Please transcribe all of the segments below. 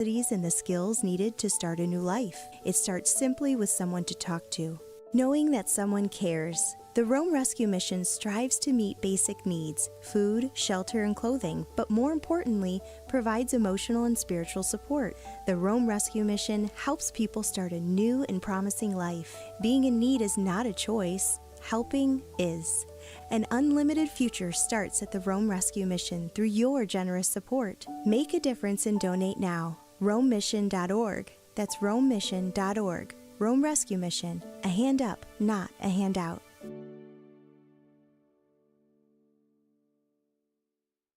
and the skills needed to start a new life. It starts simply with someone to talk to. Knowing that someone cares. The Rome Rescue Mission strives to meet basic needs, food, shelter, and clothing, but more importantly, provides emotional and spiritual support. The Rome Rescue Mission helps people start a new and promising life. Being in need is not a choice. Helping is. An unlimited future starts at the Rome Rescue Mission through your generous support. Make a difference and donate now. RomeMission.org. That's RomeMission.org. Rome Rescue Mission. A hand up, not a handout.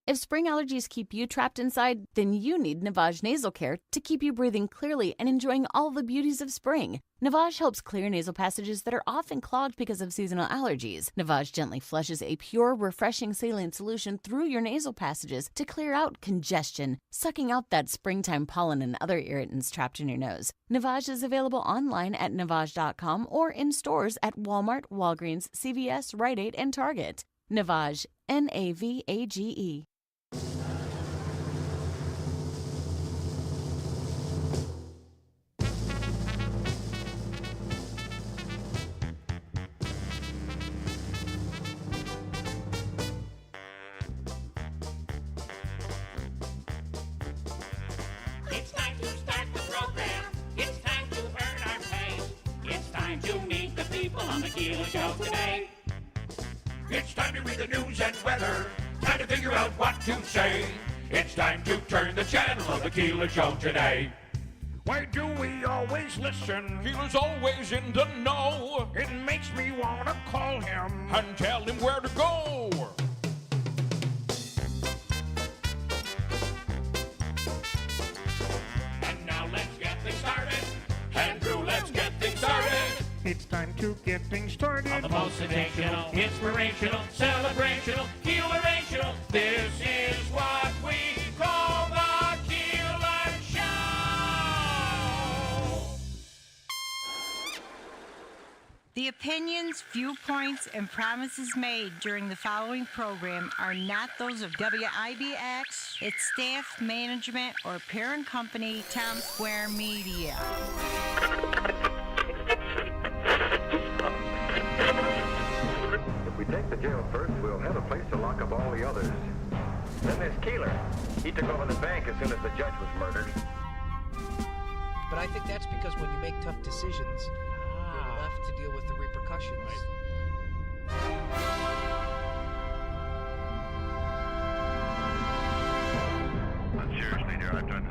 If spring allergies keep you trapped inside, then you need Navage Nasal Care to keep you breathing clearly and enjoying all the beauties of spring. Navage helps clear nasal passages that are often clogged because of seasonal allergies. Navage gently flushes a pure, refreshing saline solution through your nasal passages to clear out congestion, sucking out that springtime pollen and other irritants trapped in your nose. Navage is available online at Navage.com or in stores at Walmart, Walgreens, CVS, Rite Aid, and Target. Navage, Navage. It's time to start the program. It's time to earn our pay. It's time to meet the people on the Keeler Show today. It's time to read the news and weather. Time to figure out what to say. It's time to turn the channel of the Keeler Show today. Why do we always listen? Keeler's always in the know. It makes me want to call him And tell him where to go. And now let's get things started. Andrew, let's get things started. It's time to get things started. On the most sensational, inspirational, celebrational, Keelerational. This is what we call the Keeler Show. The opinions, viewpoints, and promises made during the following program are not those of WIBX, its staff, management, or parent company, Tom Square Media. If we take the jail first, we'll have a place to lock up all the others. Then there's Keeler. He took over the bank as soon as the judge was murdered. But I think that's because when you make tough decisions, you're left to deal with the repercussions. But seriously, dear, I've done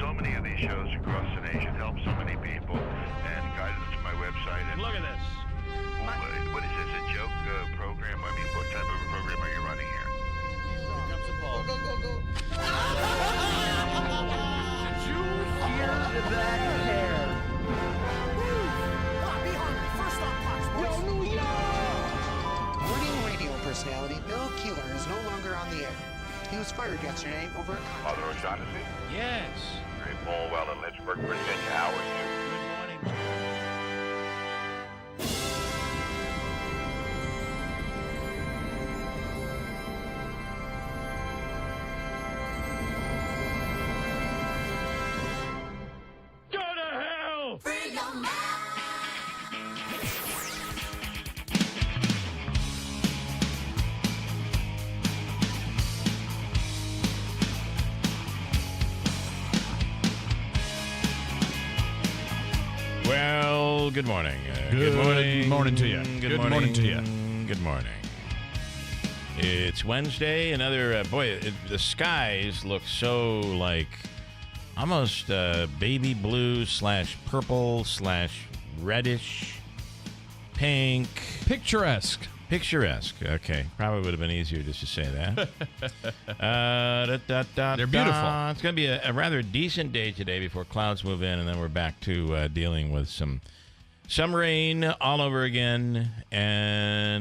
so many of these shows across the nation, helped so many people, and guided them to my website. And Look at this. what is this, a joke program? I mean, what type of a program are you running here? Here comes the ball. Go, go, go. Did you hear that hair. Morning radio personality Bill Keeler is no longer on the air. He was fired yesterday over a contract. Father O'Shaughnessy? Yes. Great Paulwell in Lynchburg, Virginia. How are you? Good morning. Go to hell! Free your mind! Well, good morning. Good morning to you. Good morning to you. Good morning. It's Wednesday. Another, the skies look so like almost baby blue / purple / reddish, pink. Picturesque. Picturesque. Okay. Probably would have been easier just to say that. They're beautiful. It's going to be a rather decent day today before clouds move in, and then we're back to dealing with some rain all over again.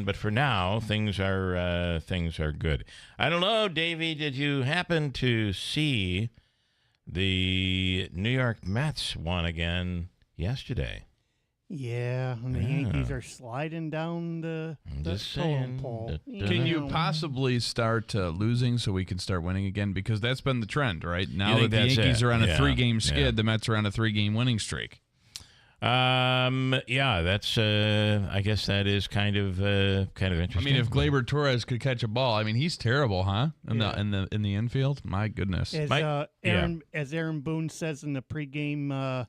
But for now, things are good. I don't know, Davey, did you happen to see the New York Mets won again yesterday? Yeah, and the Yankees are sliding down the just totem saying. pole. Can you possibly start losing so we can start winning again? Because that's been the trend, right? Now that think the that's Yankees it? are on a Yeah, 3-game skid, yeah. the Mets are on a 3-game winning streak. Yeah, that's. I guess that is kind of interesting. I mean, if Gleyber Torres could catch a ball, I mean, he's terrible, huh? In the infield, my goodness. As Aaron Boone says in the pregame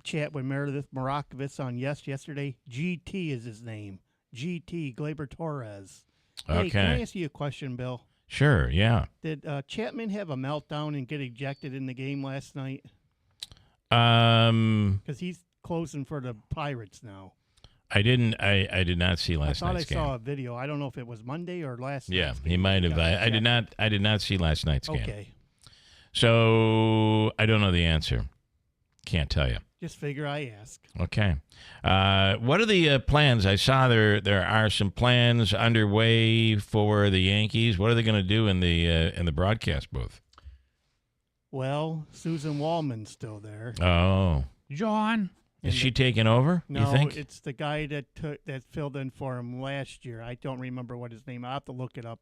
chat with Meredith Morakovitz on yesterday, GT is his name. GT, Gleyber Torres. Hey, can I ask you a question, Bill? Sure, yeah. Did Chapman have a meltdown and get ejected in the game last night? Because he's closing for the Pirates now. I did not see last night's game. I saw a video. I don't know if it was Monday or last night. Yeah, he might have. I did not see last night's game. Okay. So I don't know the answer. Can't tell you. Just figure I ask. Okay. What are the plans? I saw there are some plans underway for the Yankees. What are they going to do in the broadcast booth? Well, Susan Wallman's still there. Oh. John. Is she taking over, no, you think? It's the guy that filled in for him last year. I don't remember what his name. I'll have to look it up.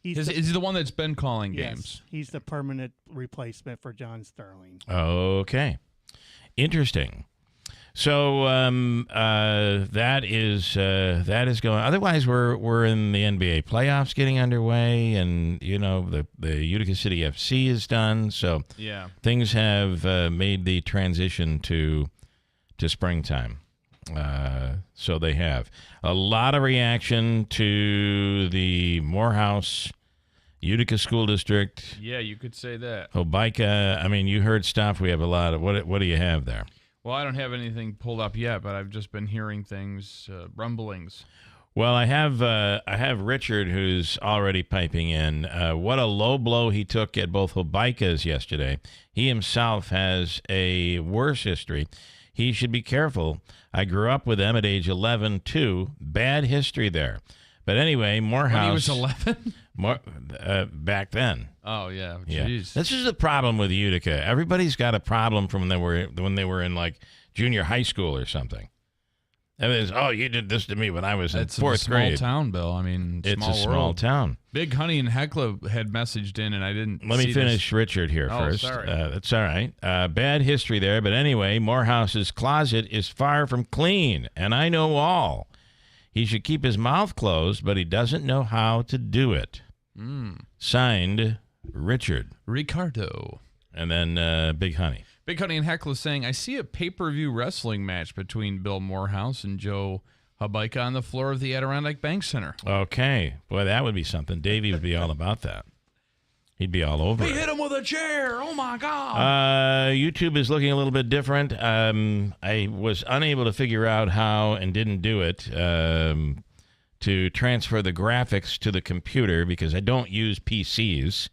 Is he the one that's been calling yes, games? He's the permanent replacement for John Sterling. Okay. Interesting. So that is going. Otherwise, we're in the NBA playoffs getting underway, and the Utica City FC is done. So yeah, things have made the transition to springtime. So they have a lot of reaction to the Morehouse Utica School District. Yeah, you could say that. Hobica. I mean, you heard stuff. We have a lot of what do you have there? Well, I don't have anything pulled up yet, but I've just been hearing things, rumblings. Well, I have Richard who's already piping in. What a low blow he took at both Hobicas yesterday. He himself has a worse history. He should be careful. I grew up with them at age 11 too. Bad history there. But anyway, Morehouse. When he was 11? Back then. Oh yeah, jeez. Yeah. This is the problem with Utica. Everybody's got a problem from when they were in like junior high school or something. Everybody's, you did this to me when I was in fourth grade. It's a small town, Bill. I mean, it's a small town. Big Honey and Heckler had messaged in, and I didn't. Let me finish Richard here first. Sorry. That's all right. Bad history there, but anyway, Morehouse's closet is far from clean, and I know all. He should keep his mouth closed, but he doesn't know how to do it. Signed, Richard. Ricardo. And then Big Honey. Big Honey and Heckler saying, I see a pay-per-view wrestling match between Bill Morehouse and Joe Habica on the floor of the Adirondack Bank Center. Okay. Boy, that would be something. Davey would be all about that. He'd be all over it. He hit him with a chair. Oh, my God. YouTube is looking a little bit different. I was unable to figure out how, and didn't do it, to transfer the graphics to the computer because I don't use PCs.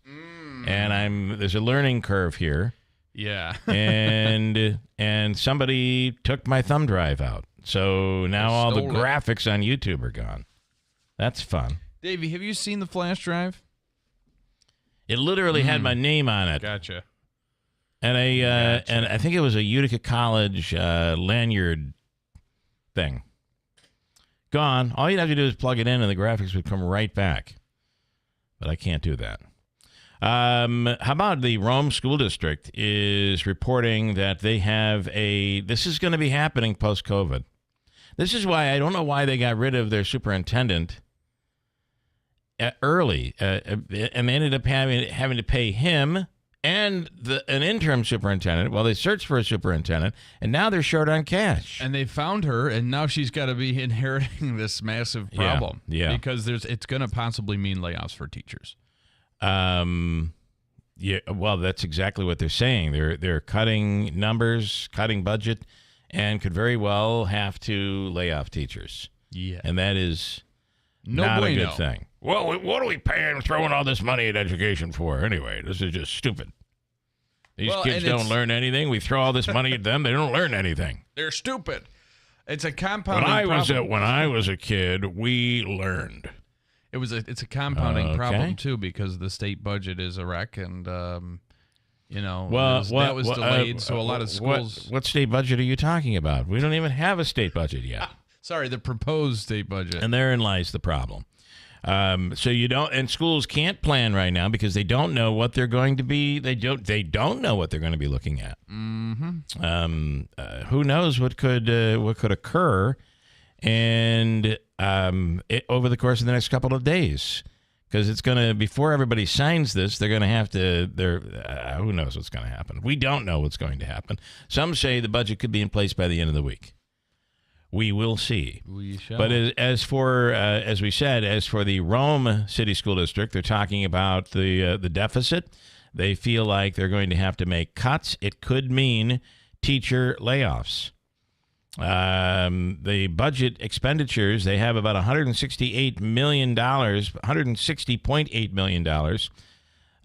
And there's a learning curve here. Yeah. and somebody took my thumb drive out. So now all the graphics on YouTube are gone. That's fun. Davey, have you seen the flash drive? It literally had my name on it. Gotcha. And and I think it was a Utica College lanyard thing. Gone. All you'd have to do is plug it in and the graphics would come right back. But I can't do that. How about the Rome School District is reporting that they have this is going to be happening post-COVID. This is why I don't know why they got rid of their superintendent early, and they ended up having to pay him and an interim superintendent. Well, they searched for a superintendent, and now they're short on cash. And they found her, and now she's got to be inheriting this massive problem. Yeah. Because it's going to possibly mean layoffs for teachers. Yeah. Well, that's exactly what they're saying. They're cutting numbers, cutting budget, and could very well have to lay off teachers. Yeah. And that is no not bueno. a good thing. Well, what are we paying, throwing all this money at education for anyway? This is just stupid. These kids don't learn anything. We throw all this money at them. They don't learn anything. They're stupid. It's a compounding problem. When I was a kid, we learned. It's a compounding problem, too, because the state budget is a wreck, and that was delayed, so a lot of schools... What state budget are you talking about? We don't even have a state budget yet. Sorry, the proposed state budget. And therein lies the problem. So you don't, and schools can't plan right now because they don't know what they're going to be. They don't know what they're going to be looking at. Mm-hmm. Who knows what could occur, and over the course of the next couple of days, because it's going to, before everybody signs this, they're going to have to. Who knows what's going to happen? We don't know what's going to happen. Some say the budget could be in place by the end of the week. We will see. We shall. But as for the Rome City School District, they're talking about the deficit. They feel like they're going to have to make cuts. It could mean teacher layoffs. The budget expenditures, they have about $168 million, $160.8 million.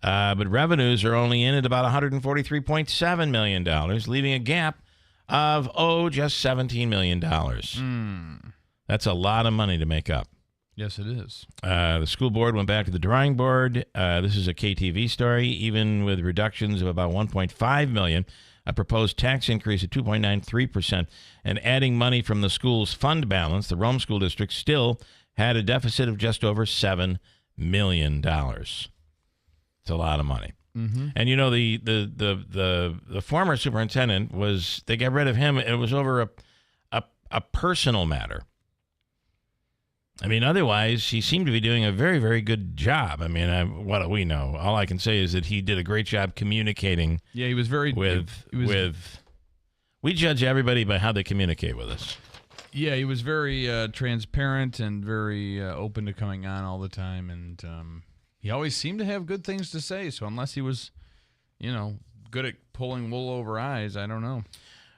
But revenues are only in at about $143.7 million, leaving a gap of, just $17 million. That's a lot of money to make up. Yes, it is. The school board went back to the drawing board. This is a KTV story. Even with reductions of about $1.5 million, a proposed tax increase of 2.93%, and adding money from the school's fund balance, the Rome School District still had a deficit of just over $7 million. It's a lot of money. Mm-hmm. And the former superintendent they got rid of him. It was over a personal matter. I mean, otherwise he seemed to be doing a very, very good job. I mean, what do we know? All I can say is that he did a great job communicating. Yeah, he was very we judge everybody by how they communicate with us. Yeah, he was very transparent and very open to coming on all the time, and he always seemed to have good things to say, so unless he was, good at pulling wool over eyes, I don't know.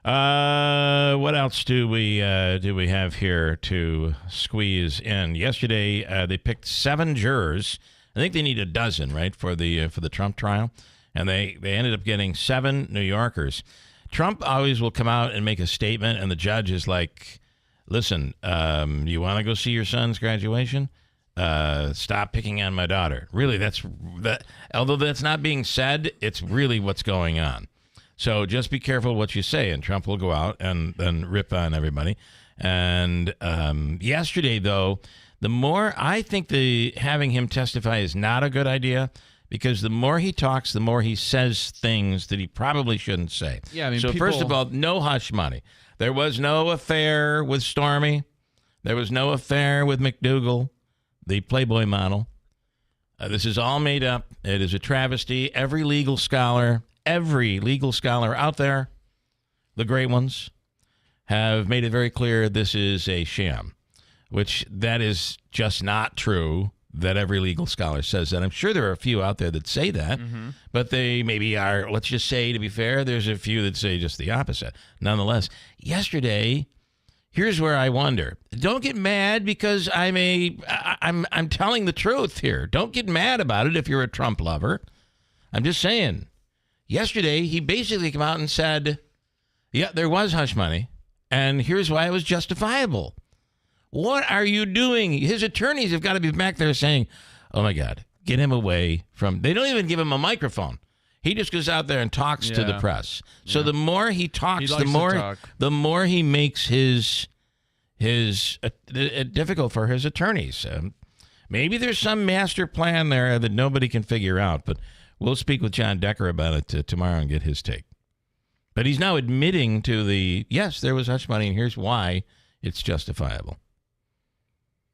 What else do we have here to squeeze in? Yesterday, they picked 7 jurors. I think they need a dozen, right, for the Trump trial, and they ended up getting 7 New Yorkers. Trump always will come out and make a statement, and the judge is like, "Listen, you want to go see your son's graduation? Stop picking on my daughter." Really, that. Although that's not being said, it's really what's going on. So just be careful what you say, and Trump will go out and then rip on everybody. And yesterday, though, the more I think having him testify is not a good idea, because the more he talks, the more he says things that he probably shouldn't say. Yeah, I mean, so first of all, no hush money. There was no affair with Stormy. There was no affair with McDougal, the Playboy model. This is all made up. It is a travesty. Every legal scholar out there, the great ones, have made it very clear this is a sham, which that is just not true. That every legal scholar says that. I'm sure there are a few out there that say that, but they maybe are, let's just say, to be fair, there's a few that say just the opposite. Nonetheless, yesterday, here's where I wonder. Don't get mad because I'm telling the truth here. Don't get mad about it if you're a Trump lover. I'm just saying. Yesterday, he basically came out and said, yeah, there was hush money, and here's why it was justifiable. What are you doing? His attorneys have got to be back there saying, oh, my God, get him away from... They don't even give him a microphone. He just goes out there and talks to the press. So the more he talks, the more he makes his difficult for his attorneys. Maybe there's some master plan there that nobody can figure out, but we'll speak with John Decker about it tomorrow and get his take. But he's now admitting to yes, there was hush money, and here's why it's justifiable.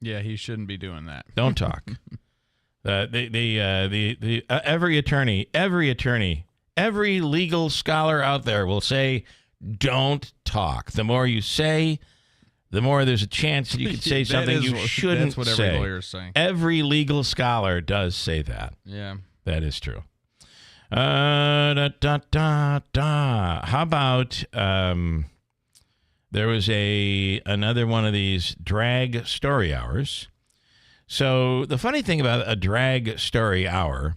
Yeah, he shouldn't be doing that. Don't talk. Every attorney, every legal scholar out there will say, don't talk. The more you say, the more there's a chance that you could say something you shouldn't say. That's what every lawyer is saying. Every legal scholar does say that. Yeah. That is true. How about there was another one of these drag story hours. So the funny thing about a drag story hour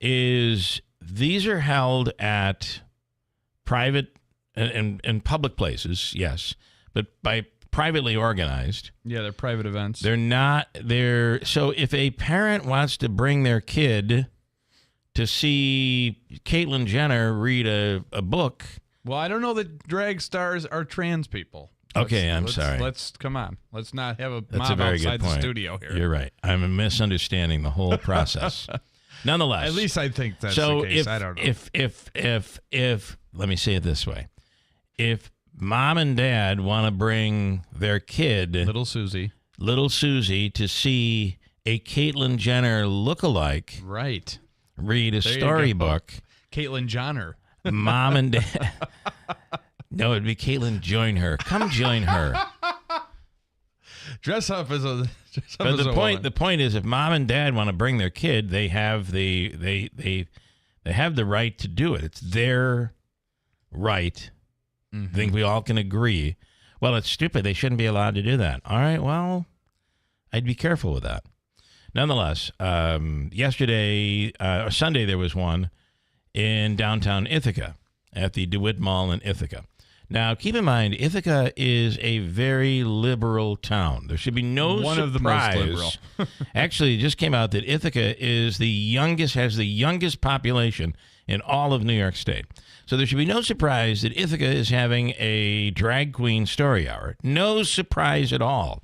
is these are held at private and public places, yes, but by privately organized. Yeah, they're private events. So if a parent wants to bring their kid to see Caitlyn Jenner read a book. Well, I don't know that drag stars are trans people. Okay, I'm sorry. Let's come on. Let's not have a That's mob a very outside good point. the studio here. You're right. I'm misunderstanding the whole process. Nonetheless, At least I think that's so the case. I don't know. If let me say it this way, if mom and dad want to bring their kid, little Susie, to see a Caitlyn Jenner lookalike, right, read a There you storybook, Caitlyn Jenner, mom and dad. No, it'd be Caitlyn. Join her. Come join her. Dress up as a. But the point is, if mom and dad want to bring their kid, they have they have the right to do it. It's their right. I think we all can agree. Well, it's stupid. They shouldn't be allowed to do that. All right. Well, I'd be careful with that. Nonetheless, yesterday, Sunday, there was one in downtown Ithaca at the DeWitt Mall in Ithaca. Now, keep in mind, Ithaca is a very liberal town. There should be no One surprise. of the most liberal. Actually, it just came out that Ithaca has the youngest population in all of New York State. So there should be no surprise that Ithaca is having a drag queen story hour. No surprise at all.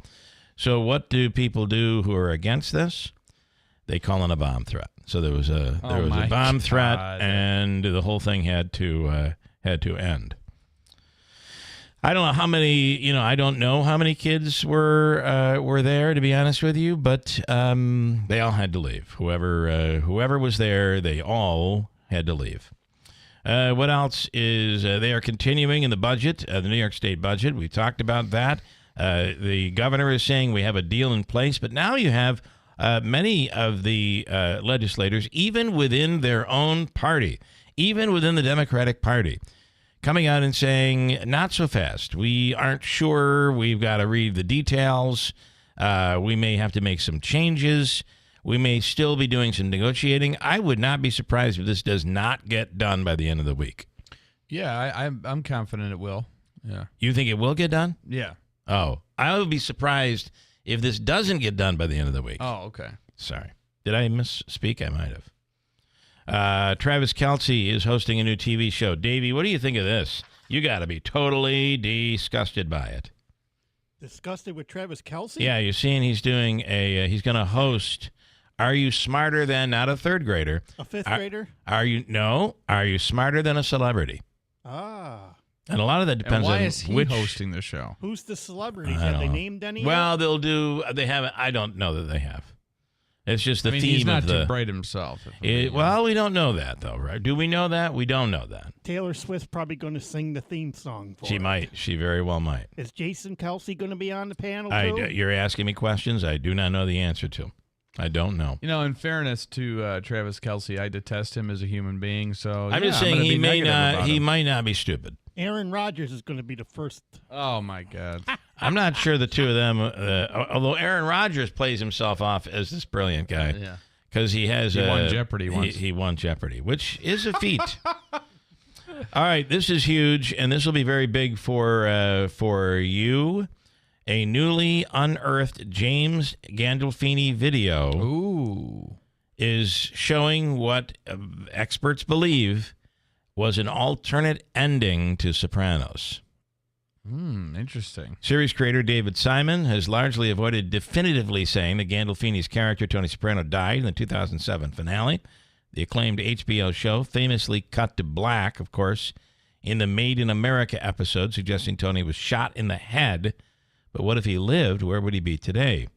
So what do people do who are against this? They call in a bomb threat. So there was a bomb threat, and the whole thing had to end. I don't know how many. I don't know how many kids were there, to be honest with you. But they all had to leave. Whoever was there, they all had to leave. What else is they are continuing in the budget, the New York State budget. We talked about that. The governor is saying we have a deal in place, but now you have many of the legislators, even within their own party, even within the Democratic Party, coming out and saying, not so fast. We aren't sure. We've got to read the details. We may have to make some changes. We may still be doing some negotiating. I would not be surprised if this does not get done by the end of the week. Yeah, I'm confident it will. Yeah. You think it will get done? Yeah. Oh, I would be surprised if this doesn't get done by the end of the week. Oh, okay. Sorry. Did I misspeak? I might have. Travis Kelce is hosting a new TV show. Davey, what do you think of this? You got to be totally disgusted by it. Disgusted with Travis Kelce? Yeah, you're seeing he's doing he's going to host Are You Smarter Than, not a third grader. A fifth grader? Are you smarter than a celebrity? Ah. And a lot of that depends why on is he which hosting the show. Who's the celebrities? I Have don't they know. named any? Well, they haven't. I don't know that they have. It's just the theme he's not of the. too bright himself. Well, we don't know that though, right? Do we know that? We don't know that. Taylor Swift's probably going to sing the theme song for She it. might. She very well might. Is Jason Kelce going to be on the panel too? You're asking me questions I do not know the answer to. I don't know. In fairness to Travis Kelce, I detest him as a human being. So I'm just saying he might not be stupid. Aaron Rodgers is going to be the first. Oh my God! I'm not sure the two of them. Although Aaron Rodgers plays himself off as this brilliant guy, Yeah. because he won Jeopardy once. He won Jeopardy, which is a feat. All right, this is huge, and this will be very big for you. A newly unearthed James Gandolfini video is showing what experts believe was an alternate ending to Sopranos. Interesting. Series creator David Simon has largely avoided definitively saying that Gandolfini's character, Tony Soprano, died in the 2007 finale. The acclaimed HBO show famously cut to black, of course, in the Made in America episode, suggesting Tony was shot in the head. But what if he lived? Where would he be today?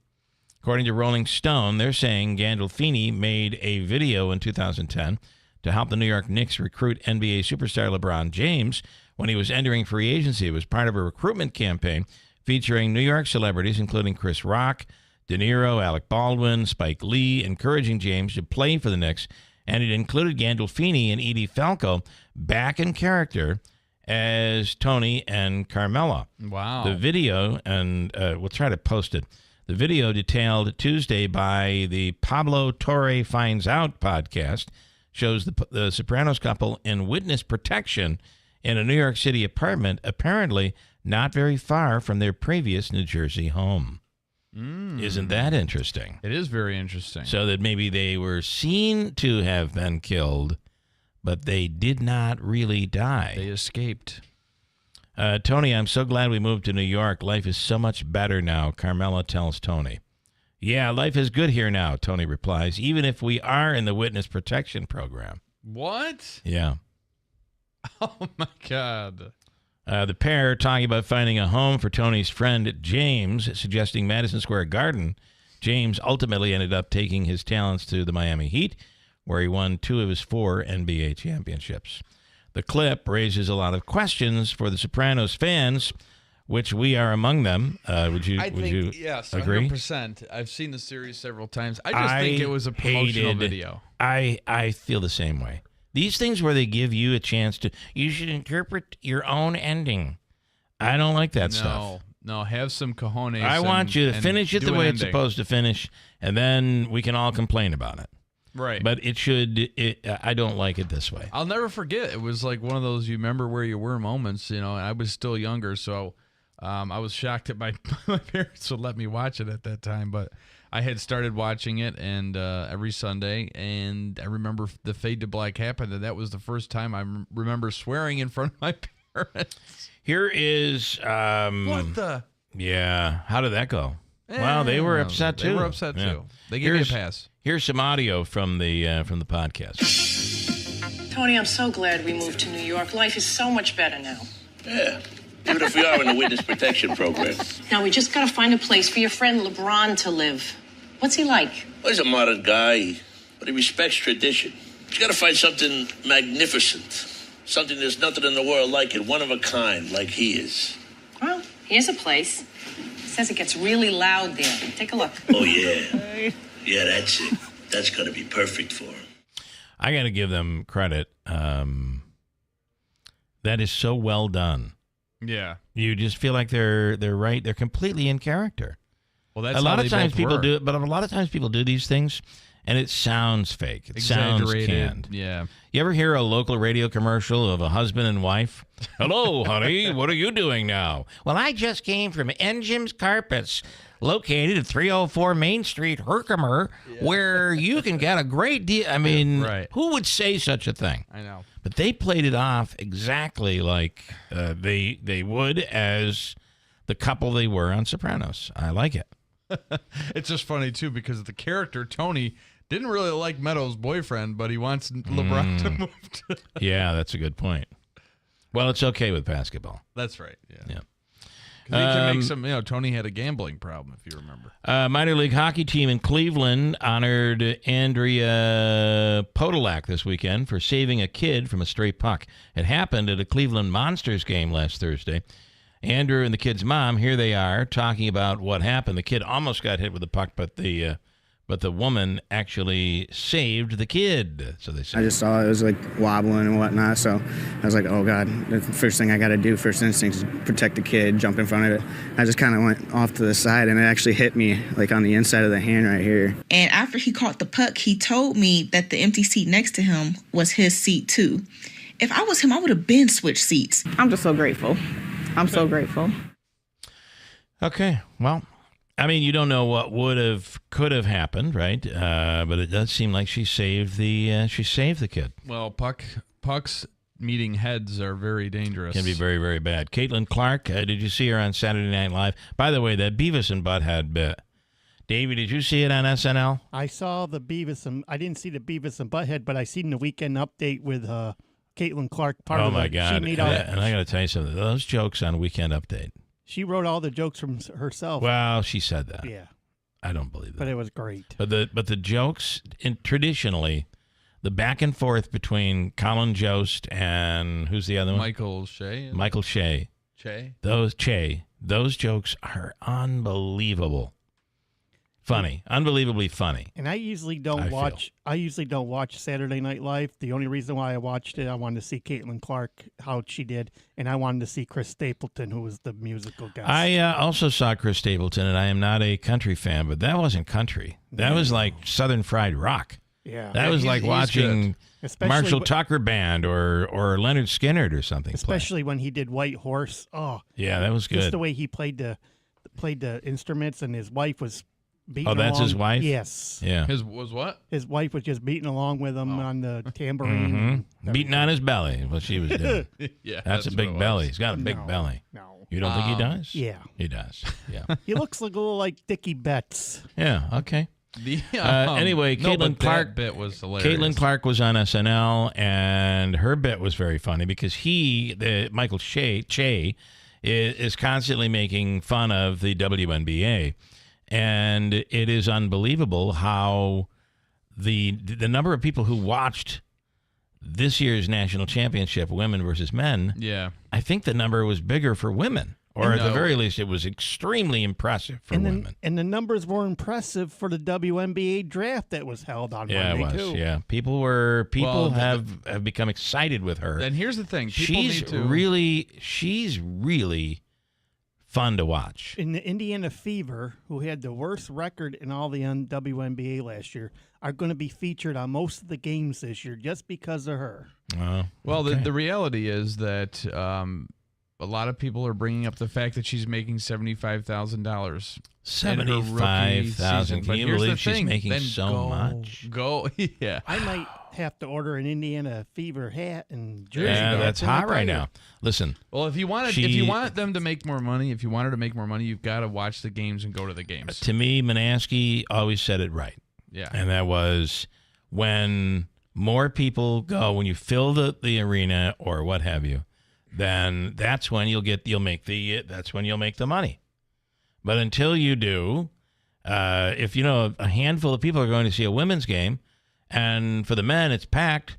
According to Rolling Stone, they're saying Gandolfini made a video in 2010 to help the New York Knicks recruit NBA superstar LeBron James when he was entering free agency. It was part of a recruitment campaign featuring New York celebrities, including Chris Rock, De Niro, Alec Baldwin, Spike Lee, encouraging James to play for the Knicks, and it included Gandolfini and Edie Falco back in character as Tony and Carmela. Wow. The video, and we'll try to post it, the video detailed Tuesday by the Pablo Torre Finds Out podcast shows the Sopranos couple in witness protection in a New York City apartment, apparently not very far from their previous New Jersey home. Isn't that interesting? It is very interesting. So that maybe they were seen to have been killed, but they did not really die. They escaped. Tony, I'm so glad we moved to New York. Life is so much better now, Carmela tells Tony. Yeah, life is good here now, Tony replies, even if we are in the witness protection program. What? Yeah. Oh, my God. The pair talking about finding a home for Tony's friend James, suggesting Madison Square Garden. James ultimately ended up taking his talents to the Miami Heat, where he won 2 of his 4 NBA championships. The clip raises a lot of questions for the Sopranos fans, which we are among them. Would you yes, agree? 100%. I've seen the series several times. I just think it was a promotional video. I feel the same way. These things where they give you a chance to, you should interpret your own ending. I don't like that stuff. No, have some cojones. I want you to finish it the way it's supposed to finish, and then we can all complain about it. Right. But I don't like it this way. I'll never forget. It was like one of those you remember where you were moments, and I was still younger, so I was shocked that my parents would let me watch it at that time, but I had started watching it and every Sunday, and I remember the fade to black happened, and that was the first time I remember swearing in front of my parents. Here is... what the... Yeah. How did that go? Well, they were upset, too. They were upset, too. They gave me a pass. Here's some audio from the podcast. Tony, I'm so glad we moved to New York. Life is so much better now. Yeah. Even if we are in the witness protection program. Now we just gotta find a place for your friend LeBron to live. What's he like? Well, he's a modern guy, but he respects tradition. You gotta find something magnificent. Something there's nothing in the world like it. One of a kind, like he is. Well, here's a place. It says it gets really loud there. Take a look. Oh, yeah. Yeah, that's it. That's gonna be perfect for him. I gotta give them credit. That is so well done. Yeah, you just feel like they're right. They're completely in character. Well, that's a lot of times people do it, but a lot of times people do these things, and it sounds fake. It sounds canned. Yeah. You ever hear a local radio commercial of a husband and wife? Hello, honey. What are you doing now? Well, I just came from Enjim's Carpets, located at 304 Main Street, Herkimer, where you can get a great deal. I mean, who would say such a thing? I know. But they played it off exactly like they would as the couple they were on Sopranos. I like it. It's just funny, too, because the character, Tony, didn't really like Meadows' boyfriend, but he wants LeBron to move to... Yeah, that's a good point. Well, it's okay with basketball. That's right, yeah. He Yeah. can make some, Tony had a gambling problem, if you remember. Minor league hockey team in Cleveland honored Andrea Podolak this weekend for saving a kid from a stray puck. It happened at a Cleveland Monsters game last Thursday. Andrew and the kid's mom, here they are, talking about what happened. The kid almost got hit with the puck, but the woman actually saved the kid. So they said. I just saw it was like wobbling and whatnot, so I was like, oh God, the first thing I got to do, first instinct is protect the kid, jump in front of it. I just kind of went off to the side, and it actually hit me like on the inside of the hand right here. And after he caught the puck, he told me that the empty seat next to him was his seat too. If I was him, I would have been switched seats. I'm just so grateful. I'm so grateful. Okay, well, I mean, you don't know what could have happened, right? But it does seem like she saved the kid. Well, pucks meeting heads are very dangerous. Can be very, very bad. Caitlin Clark, did you see her on Saturday Night Live? By the way, that Beavis and Butthead bit. Davey, did you see it on SNL? I saw the I didn't see the Beavis and Butthead, but I seen the Weekend Update with Caitlin Clark. Oh my God! And I got to tell you something. Those jokes on Weekend Update. She wrote all the jokes from herself. Well, she said that. Yeah. I don't believe that. But it was great. But the jokes, traditionally, the back and forth between Colin Jost and who's the other one? Michael Shea. Michael Shea. Those jokes are unbelievable. Funny, unbelievably funny. And I usually don't watch Saturday Night Live. The only reason why I watched it, I wanted to see Caitlin Clark, how she did, and I wanted to see Chris Stapleton, who was the musical guest. I also saw Chris Stapleton, and I am not a country fan, but that wasn't country. That was like Southern Fried Rock. Yeah, that was like watching Marshall Tucker Band or Leonard Skinner or something. Especially when he did White Horse. Oh, yeah, that was good. Just the way he played the played the instruments, and his wife was beating. Oh, that's along. his wife? Yes. Yeah. His was what? His wife was just beating along with him on the tambourine. Beating on his belly is what she was doing. Yeah, that's a what big it belly. was. He's got a big belly. No. You don't think he does? Yeah. He does. Yeah. He looks like a little like Dickie Betts. Yeah. Okay. Anyway, no, Caitlin but Clark that bit was hilarious. Caitlin Clark was on SNL, and her bit was very funny because Michael Che, is constantly making fun of the WNBA, and it is unbelievable how the number of people who watched this year's national championship, women versus men. Yeah, I think the number was bigger for women. Or at the very least, it was extremely impressive for women. And the numbers were impressive for the WNBA draft that was held on Monday, it was. too. Yeah, people have become excited with her. And here's the thing: she's really fun to watch. In the Indiana Fever, who had the worst record in all the WNBA last year, are going to be featured on most of the games this year just because of her. Well, the reality is that. A lot of people are bringing up the fact that she's making $75,000. $75,000. Can you believe she's making so much? Yeah. I might have to order an Indiana Fever hat and jersey. Yeah, that's hot right now. Listen. Well, if you wanted them to make more money, if you wanted to make more money, you've got to watch the games and go to the games. To me, Manansky always said it right. Yeah. And that was when more people go, when you fill the arena or what have you, then that's when you'll make the money. But until you do, if a handful of people are going to see a women's game, and for the men it's packed,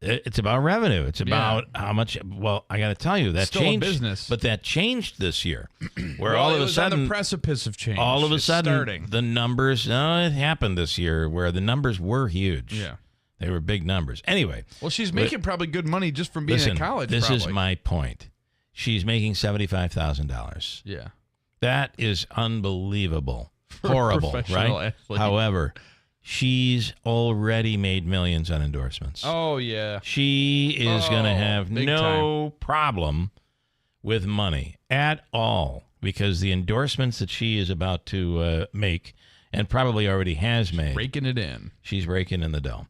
it's about revenue. It's about how much. Well, I got to tell you that Still changed. A business. But that changed this year, where well, all of it a was sudden on the precipice of change. All of a It's sudden, starting. the numbers. It happened this year where the numbers were huge. Yeah. They were big numbers. Anyway. Well, she's making probably good money just from being in college. This probably. is my point. She's making $75,000. Yeah. That is unbelievable. For a horrible, professional right? athlete. However, she's already made millions on endorsements. Oh, yeah. She is going to have big no problem with money at all because the endorsements that she is about to make and probably already has made. Raking it in. She's raking in the dough.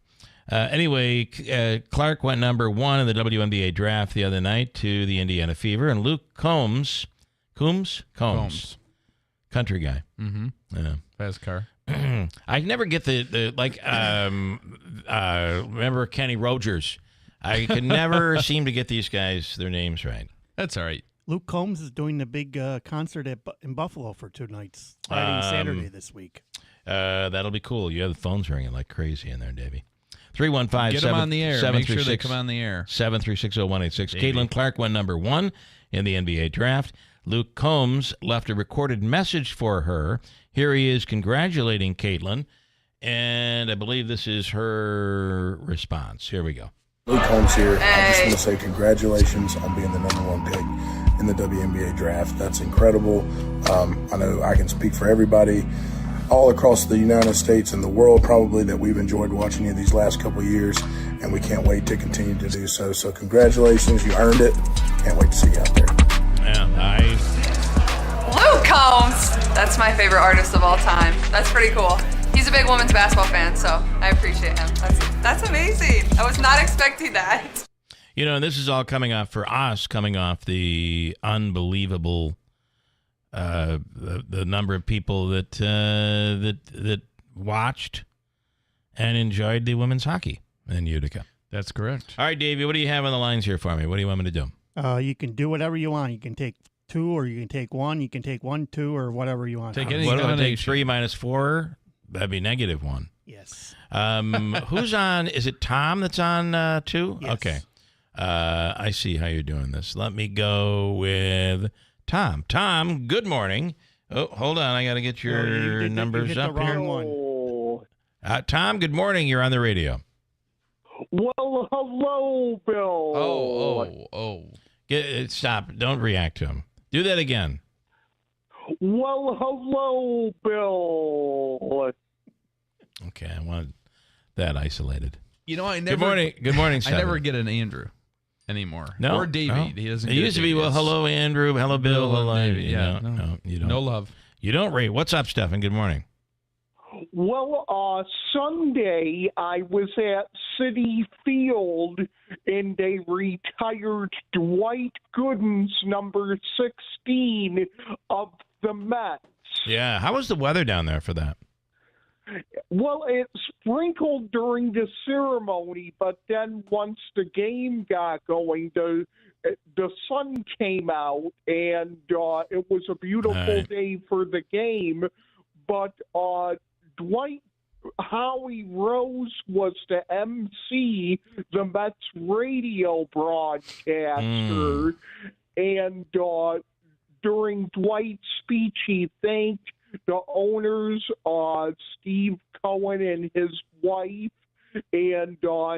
Anyway, Clark went number 1 in the WNBA draft the other night to the Indiana Fever, and Luke Combs, country guy. Mm-hmm. Yeah. Fast car. I never get remember Kenny Rogers. I could never seem to get these guys their names right. That's all right. Luke Combs is doing the big concert in Buffalo for 2 nights, Friday and Saturday this week. That'll be cool. You have the phones ringing like crazy in there, Davey. 315 Get them on the air. Make sure they come on the air. 7360186. Caitlin Clark went number 1 in the NBA draft. Luke Combs left a recorded message for her. Here he is congratulating Caitlin, and I believe this is her response. Here we go. Luke Combs here. I just want to say congratulations on being the #1 pick in the WNBA draft. That's incredible. I know I can speak for everybody all across the United States and the world probably that we've enjoyed watching you these last couple of years, and we can't wait to continue to do so. So congratulations. You earned it. Can't wait to see you out there. Yeah, Luke Combs. That's my favorite artist of all time. That's pretty cool. He's a big women's basketball fan, so I appreciate him. That's amazing. I was not expecting that. You know, this is all coming off the unbelievable the number of people that watched and enjoyed the women's hockey in Utica. That's correct. All right, Davey, what do you have on the lines here for me? What do you want me to do? You can do whatever you want. You can take 2, or you can take 1. You can take 1, 2, or whatever you want. Take any What if I take combination. 3 minus 4? That'd be -1. Yes. Who's on? Is it Tom that's on 2? Yes. Okay. I see how you're doing this. Let me go with Tom. Tom, good morning. Oh, hold on. I got to get your numbers up here. Tom, good morning. You're on the radio. Well, hello, Bill. Oh. Stop. Don't react to him. Do that again. Well, hello, Bill. Okay, I wanted that isolated. You know, I never. Good morning. Good morning, I never Sally. get an Andrew. anymore. No. Or Davey. No. He doesn't It get used to Davey. be, well, It's hello, Andrew. Hello, Bill. Hello, Davey. Davey. Yeah. No, you don't. No love. You don't rate. What's up, Stefan? Good morning. Well, Sunday I was at Citi Field and they retired Dwight Gooden's number 16 of the Mets. Yeah. How was the weather down there for that? Well, it sprinkled during the ceremony, but then once the game got going, the sun came out, and it was a beautiful day for the game. But Howie Rose was the MC, the Mets radio broadcaster, and during Dwight's speech, he thanked the owners, Steve Cohen and his wife, and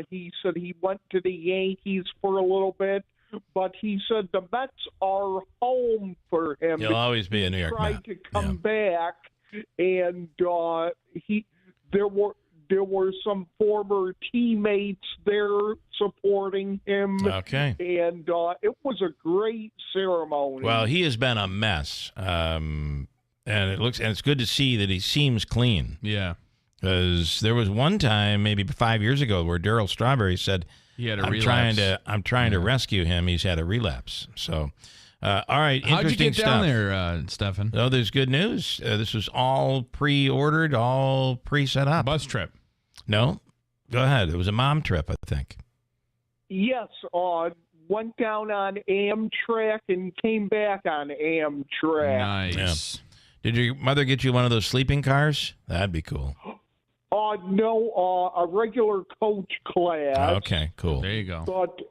he said he went to the Yankees for a little bit, but he said the Mets are home for him. He'll always be a New York Met. Met. Tried to come back, and there were some former teammates there supporting him. Okay. And it was a great ceremony. Well, he has been a mess. And it's good to see that he seems clean. Yeah. Because there was one time, maybe 5 years ago, where Darryl Strawberry said, he had a I'm relapse. trying to rescue him. He's had a relapse. So, all right, How'd you interesting get stuff. down there, Stefan? Oh, there's good news. This was all pre-ordered, all pre-set up. Bus trip. No, go ahead. It was a mom trip, I think. Yes, went down on Amtrak and came back on Amtrak. Nice. Yeah. Did your mother get you one of those sleeping cars? That'd be cool. No, a regular coach class. Okay, cool. There you go. But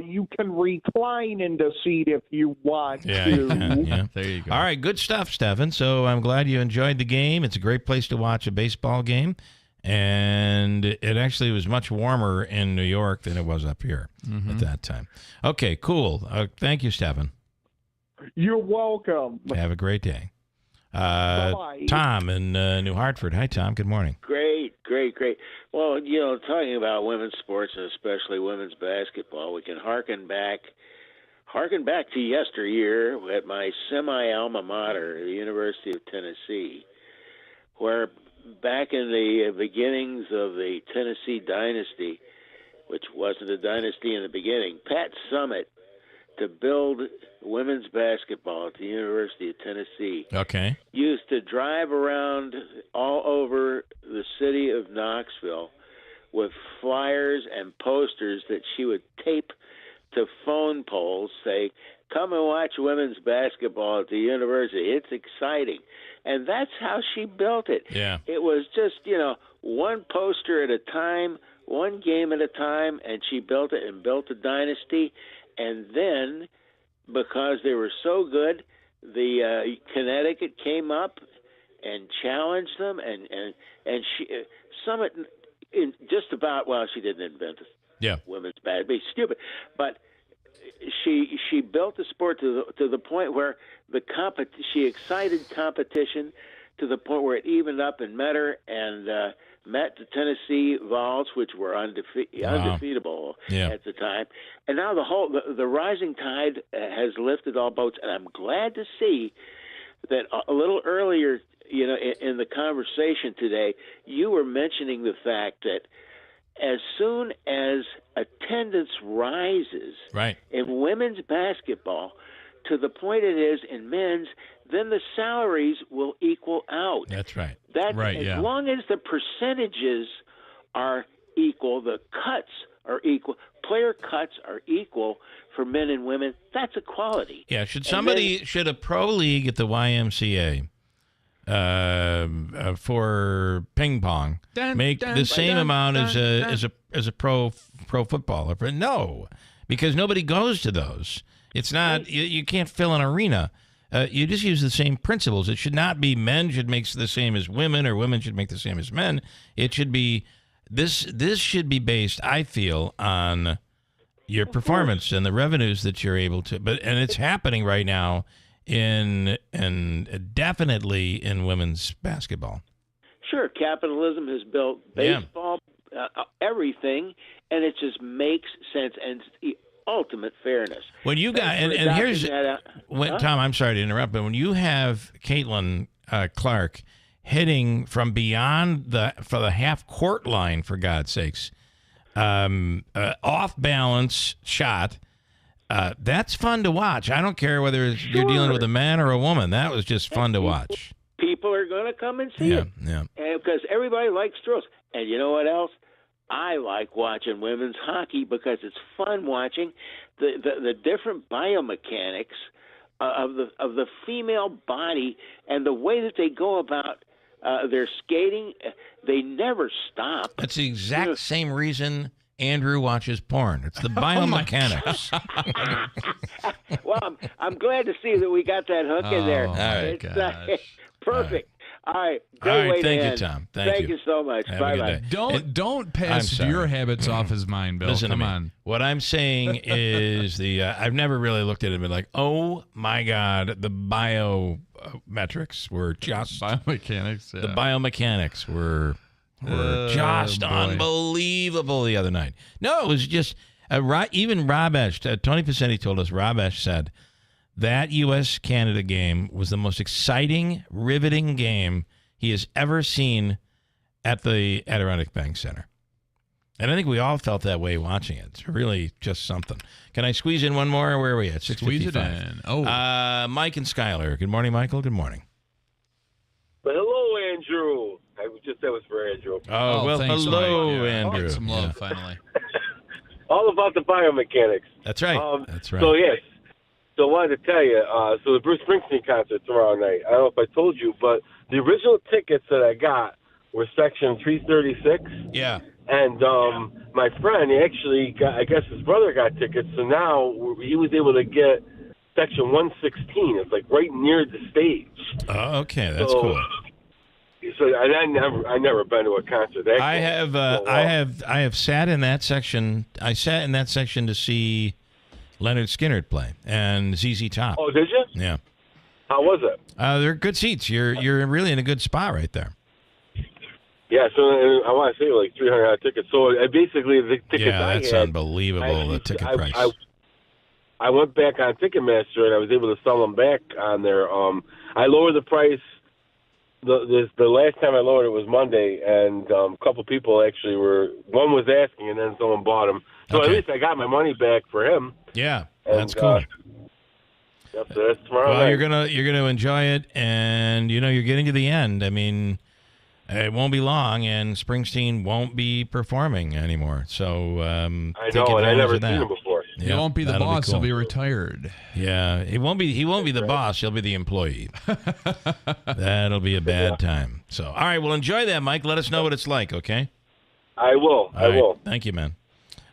you can recline in the seat if you want Yeah, to. yeah. There you go. All right, good stuff, Stefan. So I'm glad you enjoyed the game. It's a great place to watch a baseball game. And it actually was much warmer in New York than it was up here at that time. Okay, cool. Thank you, Stefan. You're welcome. Have a great day. Bye-bye. Tom in New Hartford. Hi, Tom. Good morning. Great. Well, talking about women's sports and especially women's basketball, we can harken back to yesteryear at my semi-alma mater, the University of Tennessee, where back in the beginnings of the Tennessee dynasty, which wasn't a dynasty in the beginning, Pat Summitt, to build women's basketball at the University of Tennessee, Okay. used to drive around all over the city of Knoxville with flyers and posters that she would tape to phone poles, say, come and watch women's basketball at the university. It's exciting. And that's how she built it. Yeah. It was just, one poster at a time, one game at a time, and she built it and built a dynasty. And then, because they were so good, the Connecticut came up and challenged them, and she Summit in just about, well, she didn't invent the women's basketball, stupid, but she built the sport to the point where she excited competition to the point where it evened up and met her and met the Tennessee Vols, which were undefeatable at the time. And now the rising tide has lifted all boats, and I'm glad to see that a little earlier, in the conversation today, you were mentioning the fact that as soon as attendance rises in women's basketball to the point it is in men's, then the salaries will equal out. That's right. As long as the percentages are equal, the cuts are equal, player cuts are equal for men and women, that's equality. Yeah, should a pro league at the YMCA for ping pong make the same amount as a pro footballer? No, because nobody goes to those. It's not you can't fill an arena. You just use the same principles. It should not be men should make the same as women or women should make the same as men. It should be this should be based, I feel, on your performance and the revenues that you're able to. And it's happening right now in definitely in women's basketball. Sure, capitalism has built baseball, everything, and it just makes sense. And ultimate fairness. When you got and here's Tom, I'm sorry to interrupt, but when you have Caitlin Clark hitting from beyond for the half court line, for God's sakes, off balance shot. That's fun to watch. I don't care whether you're dealing with a man or a woman. That was just fun to watch. People are going to come and see it. Yeah. Because everybody likes thrills. And you know what else? I like watching women's hockey because it's fun watching the different biomechanics of the female body and the way that they go about their skating. They never stop. That's the exact same reason Andrew watches porn. It's the biomechanics. Well, I'm glad to see that we got that hook in there. All right, It's perfect. All right. All right, thank you, Tom. Thank you so much. Bye-bye. Don't pass your habits off his mind, Bill. Listen Come to me. on. What I'm saying is I've never really looked at it and been like, oh my God, the biometrics were just biomechanics. Yeah. The biomechanics were just unbelievable the other night. No, it was just even Rabesh, Tony Picetti told us. Rabesh said that U.S.-Canada game was the most exciting, riveting game he has ever seen at the Adirondack Bank Center. And I think we all felt that way watching it. It's really just something. Can I squeeze in one more? Where are we at? 6:55. Squeeze it in. Oh. Mike and Skylar. Good morning, Michael. Good morning. But hello, Andrew. That was for Andrew. Oh, well, thanks, hello, Mike. Andrew. Some love, finally. All about the biomechanics. That's right. That's right. So, yes. So I wanted to tell you, so the Bruce Springsteen concert tomorrow night, I don't know if I told you, but the original tickets that I got were section 336. Yeah. And my friend, he actually got, I guess his brother got tickets, so now he was able to get section 116. It's like right near the stage. Oh, okay. That's cool. So I never been to a concert. I have sat in that section. I sat in that section to see Leonard Skinner play and ZZ Top. Oh, did you? Yeah. How was it? They're good seats. You're really in a good spot right there. Yeah, so I want to say like $300 tickets. So basically the tickets that's unbelievable, the ticket price. I went back on Ticketmaster and I was able to sell them back on there. I lowered the price. The last time I lowered it was Monday, and a couple people actually one was asking, and then someone bought them. So at least I got my money back for him. Yeah, and, that's cool. Yep, so that's tomorrow well, night. you're gonna enjoy it, and you're getting to the end. I mean, it won't be long, and Springsteen won't be performing anymore. So I know, and I never seen him before. He won't be the boss. He'll be retired. Yeah, he won't be the boss. He'll be the employee. That'll be a bad time. So, all right, well, enjoy that, Mike. Let us know what it's like, okay? I will. I will. Thank you, man.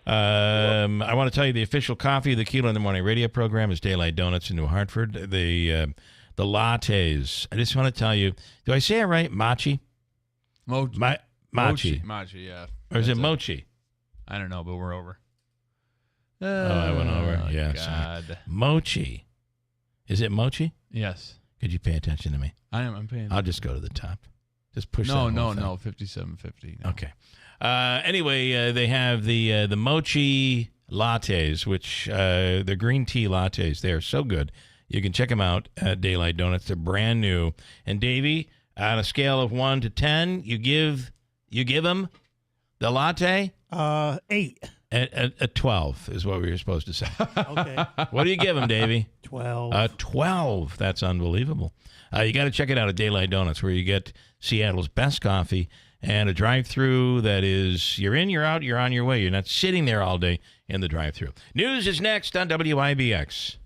I want to tell you the official coffee of the Keeler in the Morning radio program is Daylight Donuts in New Hartford. The lattes. I just want to tell you. Do I say it right? Machi. Machi. Mochi, yeah. Or is it mochi? I don't know, but we're over. I went over. Yeah, God. sorry. Mochi. Is it mochi? Yes. Could you pay attention to me? I'm paying. I'll just go to the top. Just push. No, that whole thing. 57.50. No. Okay. Anyway, they have the mochi lattes, which the green tea lattes. They are so good. You can check them out at Daylight Donuts. They're brand new. And Davey, on a scale of 1 to 10, you give them the latte 8. A 12 is what we were supposed to say. Okay. What do you give them, Davey? 12. 12. That's unbelievable. You got to check it out at Daylight Donuts, where you get Seattle's best coffee and a drive-through that is, you're in, you're out, you're on your way. You're not sitting there all day in the drive-through. News is next on WIBX.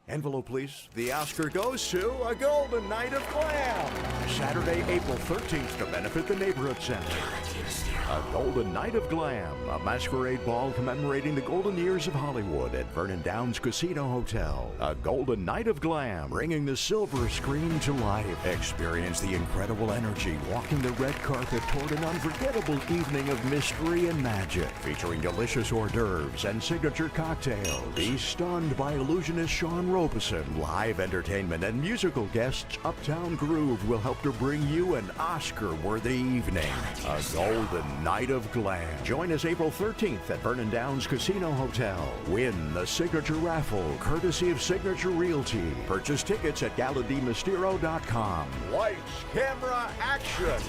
Envelope, please. The Oscar goes to A Golden Night of Glam. Saturday, April 13th to benefit the Neighborhood Center. A Golden Night of Glam, a masquerade ball commemorating the golden years of Hollywood at Vernon Downs Casino Hotel. A Golden Night of Glam, bringing the silver screen to life. Experience the incredible energy walking the red carpet toward an unforgettable evening of mystery and magic, featuring delicious hors d'oeuvres and signature cocktails. Be stunned by illusionist Sean Robeson. Live entertainment and musical guests Uptown Groove will help to bring you an Oscar-worthy evening. A golden night of glam. Join us April 13th at Vernon Downs Casino Hotel. Win the Signature Raffle, courtesy of Signature Realty. Purchase tickets at galadimastero.com. Lights, camera, action.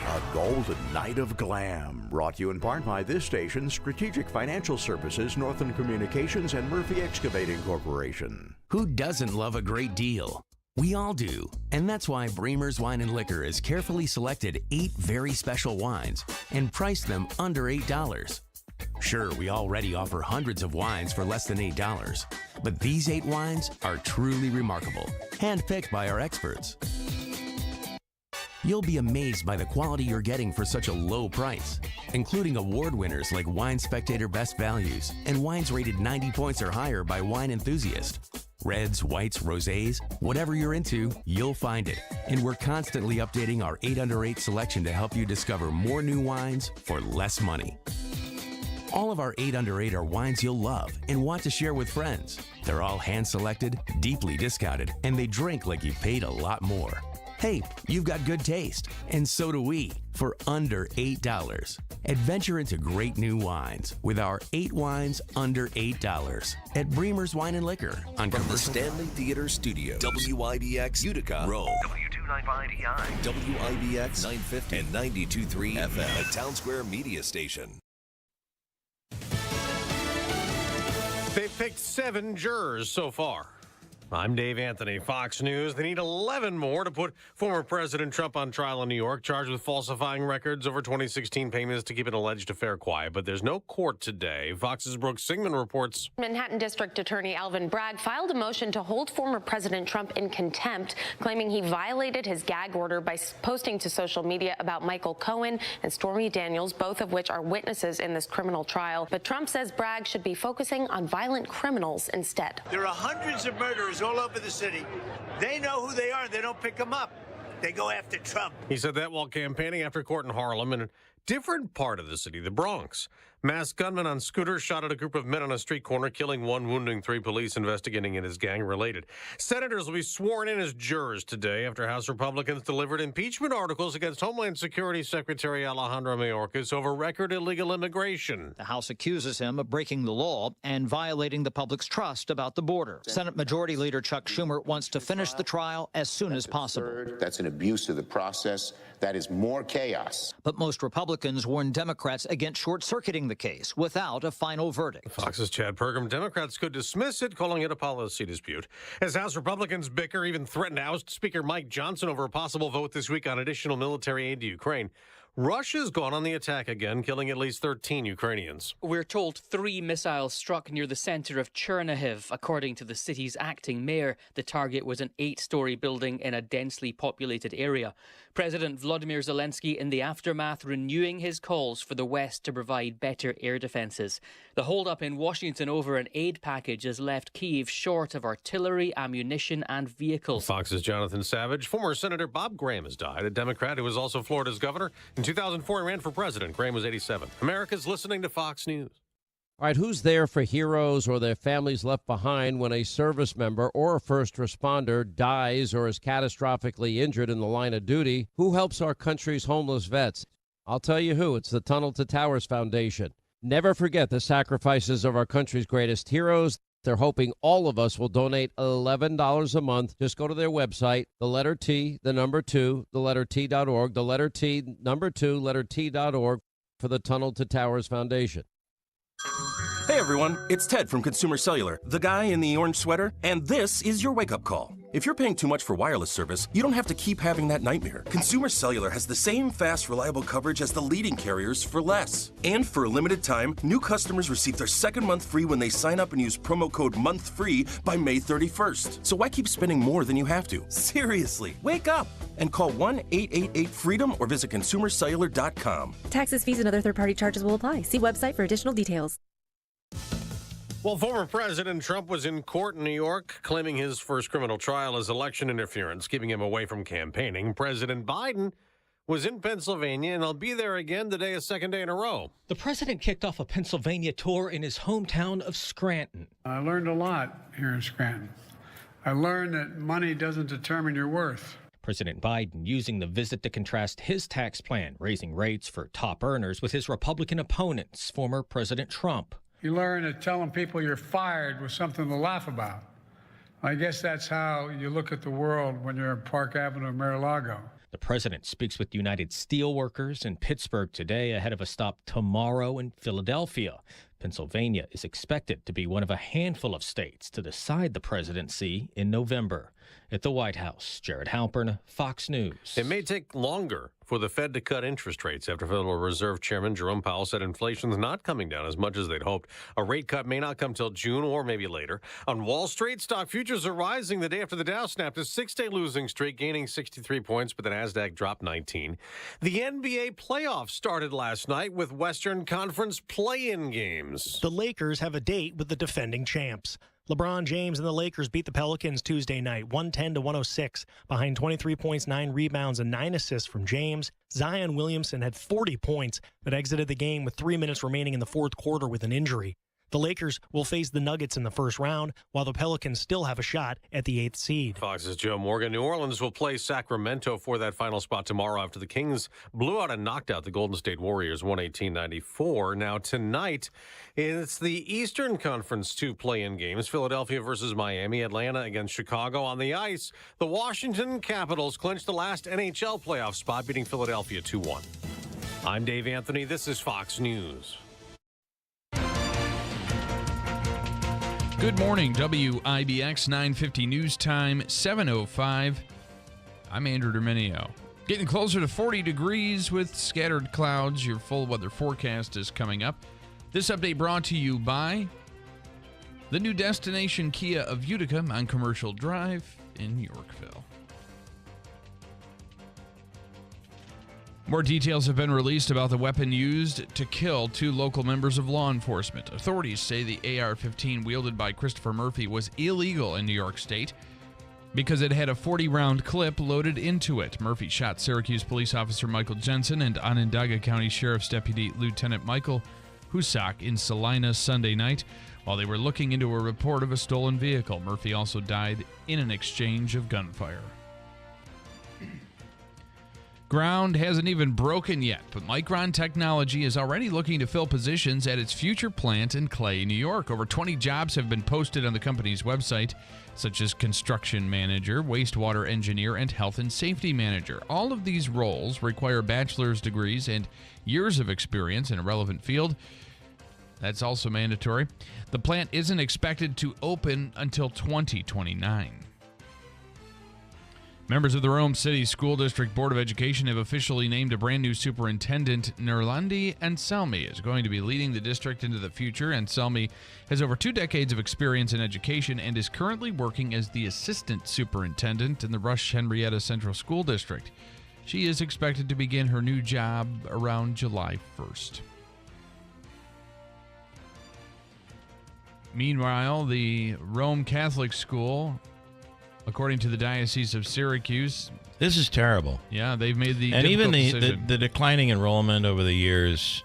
A golden night of glam. Brought to you in part by this station, Strategic Financial Services, Northern Communications, and Murphy Excavating Corporation. Who doesn't love a great deal? We all do. And that's why Bremer's Wine and Liquor has carefully selected 8 very special wines and priced them under $8. Sure, we already offer hundreds of wines for less than $8, but these 8 wines are truly remarkable, handpicked by our experts. You'll be amazed by the quality you're getting for such a low price, including award winners like Wine Spectator Best Values and wines rated 90 points or higher by Wine Enthusiast. Reds, whites, rosés, whatever you're into, you'll find it. And we're constantly updating our 8 Under 8 selection to help you discover more new wines for less money. All of our 8 Under 8 are wines you'll love and want to share with friends. They're all hand-selected, deeply discounted, and they drink like you paid a lot more. Hey, you've got good taste, and so do we, for under $8. Adventure into great new wines with our 8 wines under $8 at Bremer's Wine and Liquor on From the Stanley Theater Studio, WIBX Utica, Rome, W295EI, WIBX 950 and 92.3 FM, a Town Square media station. They've picked 7 jurors so far. I'm Dave Anthony, Fox News. They need 11 more to put former President Trump on trial in New York, charged with falsifying records over 2016 payments to keep an alleged affair quiet. But there's no court today. Fox's Brooke Singman reports. Manhattan District Attorney Alvin Bragg filed a motion to hold former President Trump in contempt, claiming he violated his gag order by posting to social media about Michael Cohen and Stormy Daniels, both of which are witnesses in this criminal trial. But Trump says Bragg should be focusing on violent criminals instead. There are hundreds of murderers all over the city. They know who they are. They don't pick them up. They go after Trump. He said that while campaigning after court in Harlem in a different part of the city, the Bronx. Masked gunman on scooter shot at a group of men on a street corner, killing 1, wounding 3. Police investigating it as gang-related. Senators will be sworn in as jurors today after House Republicans delivered impeachment articles against Homeland Security Secretary Alejandro Mayorkas over record illegal immigration. The House accuses him of breaking the law and violating the public's trust about the border. Senate Majority Leader Chuck Schumer wants to finish the trial as soon as possible. That's an abuse of the process. That is more chaos. But most Republicans warn Democrats against short-circuiting the case without a final verdict. Fox's Chad Pergam. Democrats could dismiss it, calling it a policy dispute. As House Republicans bicker, even threaten to oust Speaker Mike Johnson over a possible vote this week on additional military aid to Ukraine. Russia's gone on the attack again, killing at least 13 Ukrainians. We're told 3 missiles struck near the center of Chernihiv. According to the city's acting mayor, the target was an 8-story building in a densely populated area. President Volodymyr Zelensky, in the aftermath, renewing his calls for the West to provide better air defenses. The holdup in Washington over an aid package has left Kyiv short of artillery, ammunition and vehicles. Fox's Jonathan Savage. Former Senator Bob Graham has died, a Democrat who was also Florida's governor. In 2004, he ran for president. Graham was 87. America's listening to Fox News. All right, who's there for heroes or their families left behind when a service member or a first responder dies or is catastrophically injured in the line of duty? Who helps our country's homeless vets? I'll tell you who. It's the Tunnel to Towers Foundation. Never forget the sacrifices of our country's greatest heroes. They're hoping all of us will donate $11 a month. Just go to their website, the letter T, the number 2, the letter T.org, the letter T, number 2, letter T.org for the Tunnel to Towers Foundation. Hey everyone, it's Ted from Consumer Cellular, the guy in the orange sweater, and this is your wake-up call. If you're paying too much for wireless service, you don't have to keep having that nightmare. Consumer Cellular has the same fast, reliable coverage as the leading carriers for less. And for a limited time, new customers receive their second month free when they sign up and use promo code MONTHFREE by May 31st. So why keep spending more than you have to? Seriously, wake up and call 1-888-FREEDOM or visit consumercellular.com. Taxes, fees, and other third-party charges will apply. See website for additional details. Well, former President Trump was in court in New York, claiming his first criminal trial as election interference, keeping him away from campaigning. President Biden was in Pennsylvania, and he'll be there again today, a second day in a row. The president kicked off a Pennsylvania tour in his hometown of Scranton. I learned a lot here in Scranton. I learned that money doesn't determine your worth. President Biden using the visit to contrast his tax plan, raising rates for top earners, with his Republican opponents, former President Trump. You learn that telling people you're fired was something to laugh about. I guess that's how you look at the world when you're in Park Avenue, Mar-a-Lago. The president speaks with United Steelworkers in Pittsburgh today ahead of a stop tomorrow in Philadelphia. Pennsylvania is expected to be one of a handful of states to decide the presidency in November. At the White House, Jared Halpern, Fox News. It may take longer for the Fed to cut interest rates after Federal Reserve Chairman Jerome Powell said inflation's not coming down as much as they'd hoped. A rate cut may not come till June or maybe later. On Wall Street, stock futures are rising the day after the Dow snapped a 6-day losing streak, gaining 63 points, but the Nasdaq dropped 19. The NBA playoffs started last night with Western Conference play-in games. The Lakers have a date with the defending champs. LeBron James and the Lakers beat the Pelicans Tuesday night, 110-106, behind 23 points, 9 rebounds, and 9 assists from James. Zion Williamson had 40 points, but exited the game with 3 minutes remaining in the fourth quarter with an injury. The Lakers will face the Nuggets in the first round, while the Pelicans still have a shot at the 8th seed. Fox's Joe Morgan. New Orleans will play Sacramento for that final spot tomorrow after the Kings blew out and knocked out the Golden State Warriors 118-94. Now tonight, it's the Eastern Conference 2 play-in games. Philadelphia versus Miami, Atlanta against Chicago. On the ice, the Washington Capitals clinched the last NHL playoff spot, beating Philadelphia 2-1. I'm Dave Anthony. This is Fox News. Good morning, WIBX 950 News Time, 7:05. I'm Andrew Dominio. Getting closer to 40 degrees with scattered clouds. Your full weather forecast is coming up. This update brought to you by the new destination Kia of Utica on Commercial Drive in Yorkville. More details have been released about the weapon used to kill 2 local members of law enforcement. Authorities say the AR-15 wielded by Christopher Murphy was illegal in New York State because it had a 40-round clip loaded into it. Murphy shot Syracuse police officer Michael Jensen and Onondaga County Sheriff's Deputy Lieutenant Michael Husak in Salina Sunday night while they were looking into a report of a stolen vehicle. Murphy also died in an exchange of gunfire. Ground hasn't even broken yet, but Micron Technology is already looking to fill positions at its future plant in Clay, New York. Over 20 jobs have been posted on the company's website, such as construction manager, wastewater engineer, and health and safety manager. All of these roles require bachelor's degrees and years of experience in a relevant field. That's also mandatory. The plant isn't expected to open until 2029. Members of the Rome City School District Board of Education have officially named a brand new superintendent. Nerlandi Anselmi is going to be leading the district into the future. Anselmi has over 2 decades of experience in education and is currently working as the assistant superintendent in the Rush Henrietta Central School District. She is expected to begin her new job around July 1st. Meanwhile, the Rome Catholic School, according to the Diocese of Syracuse, this is terrible. Yeah, they've made the and even decision. the declining enrollment over the years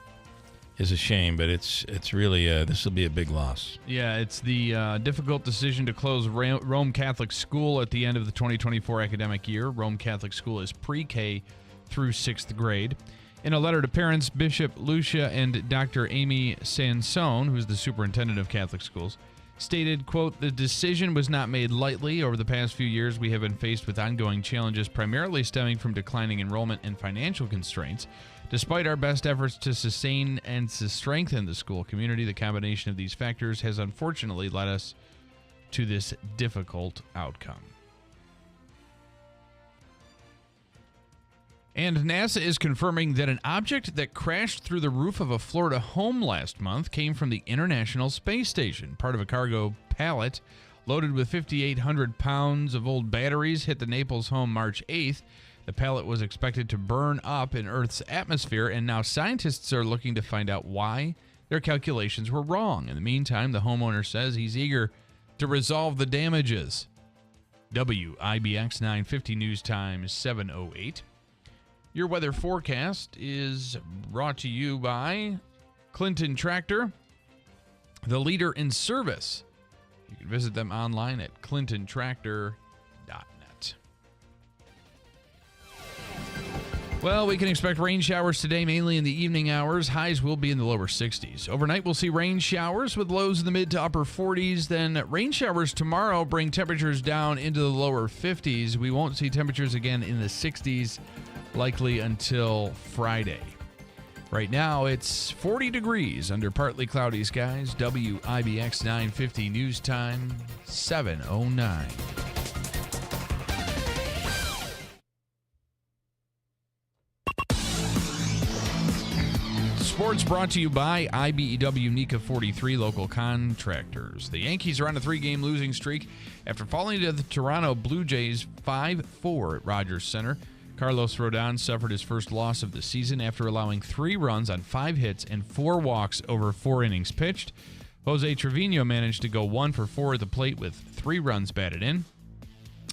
is a shame, but it's really this will be a big loss. Yeah, it's the difficult decision to close Rome Catholic School at the end of the 2024 academic year. Rome Catholic School is pre-K through 6th grade. In a letter to parents, Bishop Lucia and Dr. Amy Sansone, who's the superintendent of Catholic schools, stated, quote, "The decision was not made lightly. Over the past few years, we have been faced with ongoing challenges, primarily stemming from declining enrollment and financial constraints. Despite our best efforts to sustain and to strengthen the school community, the combination of these factors has unfortunately led us to this difficult outcome." And NASA is confirming that an object that crashed through the roof of a Florida home last month came from the International Space Station. Part of a cargo pallet loaded with 5,800 pounds of old batteries hit the Naples home March 8th. The pallet was expected to burn up in Earth's atmosphere, and now scientists are looking to find out why their calculations were wrong. In the meantime, the homeowner says he's eager to resolve the damages. WIBX 950 News Time 7:08. Your weather forecast is brought to you by Clinton Tractor, the leader in service You can visit them online at clintontractor.net. Well, we can expect rain showers today, mainly in the evening hours. Highs will be in the lower 60s. Overnight, we'll see rain showers with lows in the mid to upper 40s. Then rain showers tomorrow bring temperatures down into the lower 50s. We won't see temperatures again in the 60s likely until Friday. Right now, it's 40 degrees under partly cloudy skies. WIBX 950 news time, 7:09. Sports brought to you by IBEW NECA 43 local contractors. The Yankees are on a 3-game losing streak after falling to the Toronto Blue Jays 5-4 at Rogers Center. Carlos Rodon suffered his first loss of the season after allowing 3 runs on 5 hits and 4 walks over 4 innings pitched. Jose Trevino managed to go 1 for 4 at the plate with 3 runs batted in.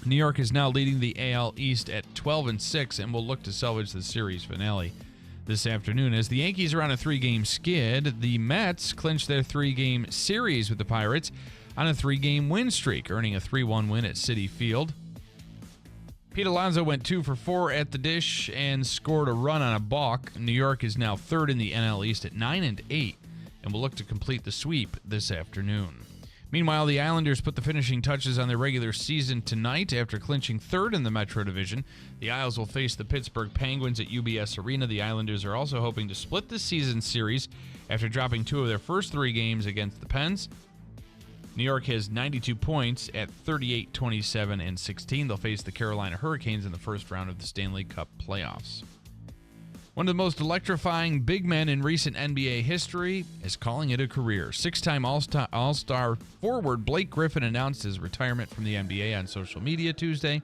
New York is now leading the AL East at 12-6 and will look to salvage the series finale this afternoon. As the Yankees are on a 3-game skid, the Mets clinched their 3-game series with the Pirates on a 3-game win streak, earning a 3-1 win at Citi Field. Pete Alonso went 2 for 4 at the dish and scored a run on a balk. New York is now third in the NL East at 9-8 and will look to complete the sweep this afternoon. Meanwhile, the Islanders put the finishing touches on their regular season tonight after clinching third in the Metro Division. The Isles will face the Pittsburgh Penguins at UBS Arena. The Islanders are also hoping to split the season series after dropping 2 of their first 3 games against the Pens. New York has 92 points at 38, 27, and 16. They'll face the Carolina Hurricanes in the first round of the Stanley Cup playoffs. One of the most electrifying big men in recent NBA history is calling it a career. 6-time All-Star forward Blake Griffin announced his retirement from the NBA on social media Tuesday.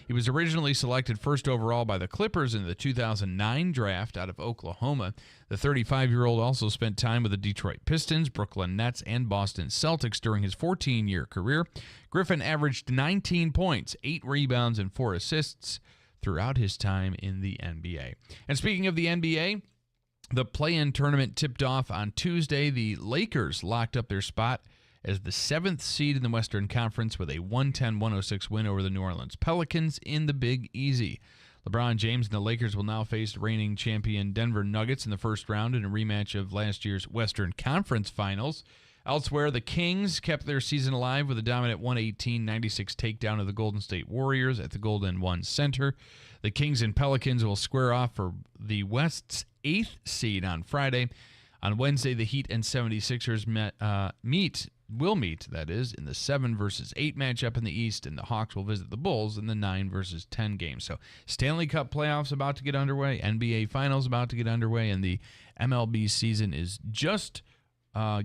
He was originally selected first overall by the Clippers in the 2009 draft out of Oklahoma. The 35-year-old also spent time with the Detroit Pistons, Brooklyn Nets, and Boston Celtics during his 14-year career. Griffin averaged 19 points, 8 rebounds, and 4 assists throughout his time in the NBA. And speaking of the NBA, the play-in tournament tipped off on Tuesday. The Lakers locked up their spot as the 7th seed in the Western Conference with a 110-106 win over the New Orleans Pelicans in the Big Easy. LeBron James and the Lakers will now face reigning champion Denver Nuggets in the first round in a rematch of last year's Western Conference Finals. Elsewhere, the Kings kept their season alive with a dominant 118-96 takedown of the Golden State Warriors at the Golden One Center. The Kings and Pelicans will square off for the West's 8th seed on Friday. On Wednesday, the Heat and 76ers will meet, that is, in the 7 versus 8 matchup in the East, and the Hawks will visit the Bulls in the 9 versus 10 game. So Stanley Cup playoffs about to get underway, NBA Finals about to get underway, and the MLB season is just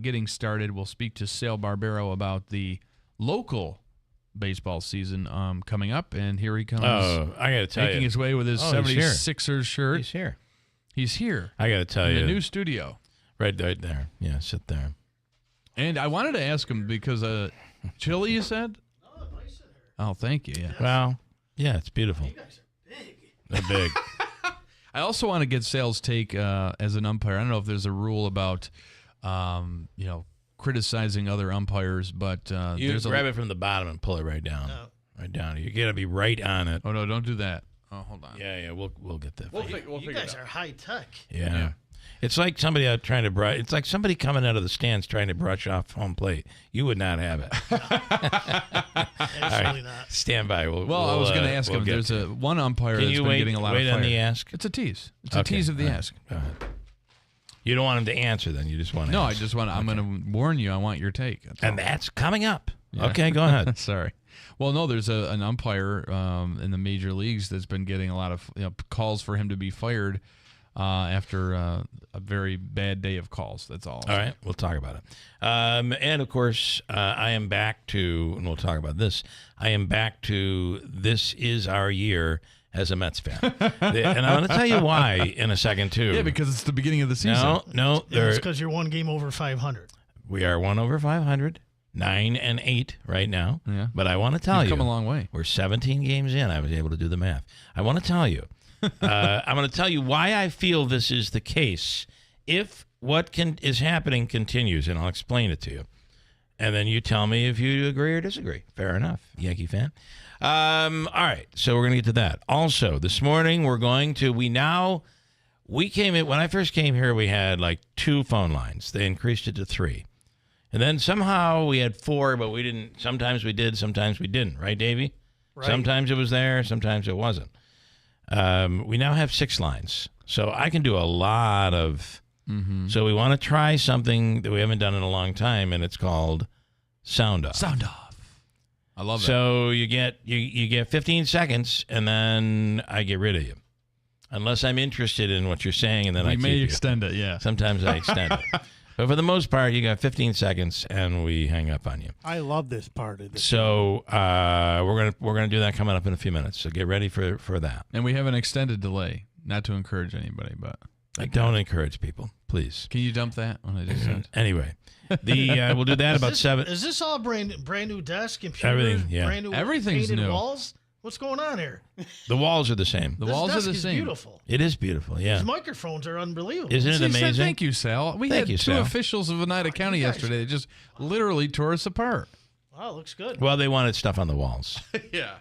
getting started. We'll speak to Sale Barbero about the local baseball season coming up, and here he comes. Oh, I got to tell you. Making his way with his 76ers shirt. He's here. He's here. I got to tell you. In the new studio. Right there. Yeah, sit there. And I wanted to ask him because chili, you said? Oh, thank you. Yeah. Well, yeah, it's beautiful. You guys are big. They're big. I also want to get Sale's take as an umpire. I don't know if there's a rule about, criticizing other umpires, but you grab it from the bottom and pull it right down. No. Right down. You got to be right on it. Oh no, don't do that. Oh, hold on. Yeah, we'll get that. You guys are high tech. Yeah. It's like somebody out trying to brush. It's like somebody coming out of the stands trying to brush off home plate. You would not have it. Absolutely not. Stand by. I was going to ask him. There's one umpire that's been getting a lot of fire. Wait on the ask? It's a tease. It's a tease of the ask. Go ahead. You don't want him to answer, then. You just want to. No, ask. I just want. I'm going to warn you. I want your take. That's coming up. Yeah. Okay, go ahead. Sorry. Well, no, there's an umpire in the major leagues that's been getting a lot of calls for him to be fired after a very bad day of calls. That's all. All right, we'll talk about it. And, of course, I am back to, and we'll talk about this, I am back to this is our year as a Mets fan. And I'm going to tell you why in a second, too. Yeah, because it's the beginning of the season. No. It's because you're 1 game over 500. We are 1 over 500. 9-8 right now. Yeah. But I want to tell you. You've come a long way. We're 17 games in. I was able to do the math. I want to tell you. I'm going to tell you why I feel this is the case if what is happening continues, and I'll explain it to you. and then you tell me if you agree or disagree. Fair enough, Yankee fan. All right, so we're going to get to that. Also, this morning we came in, when I first came here, we had like 2 phone lines. They increased it to 3. And then somehow we had 4, but we didn't. Sometimes we did, sometimes we didn't. Right, Davey? Right. Sometimes it was there, sometimes it wasn't. We now have 6 lines. So I can do a lot of... So we want to try something that we haven't done in a long time, and it's called Sound Off. Sound Off. I love that. So you get 15 seconds, and then I get rid of you. Unless I'm interested in what you're saying, and then I may keep extend you. it, yeah. Sometimes I extend it. But for the most part, you got 15 seconds, and we hang up on you. I love this part of this. So we're gonna do that coming up in a few minutes. So get ready for that. And we have an extended delay. Not to encourage anybody, but I don't encourage people, please. Can you dump that when I just said? Anyway, we'll do that about 7. Is this all brand new desk, computer, Everything, yeah. brand new Everything's painted new. walls? What's going on here? The walls are the same. The This walls are desk the is same. beautiful. It is beautiful, yeah. These microphones are unbelievable. Isn't it See, amazing? Thank you, Sal. We Thank had you, 2 Sal. officials of Oneida County yesterday that just literally tore us apart. Wow, looks good. Well, they wanted stuff on the walls. Yeah.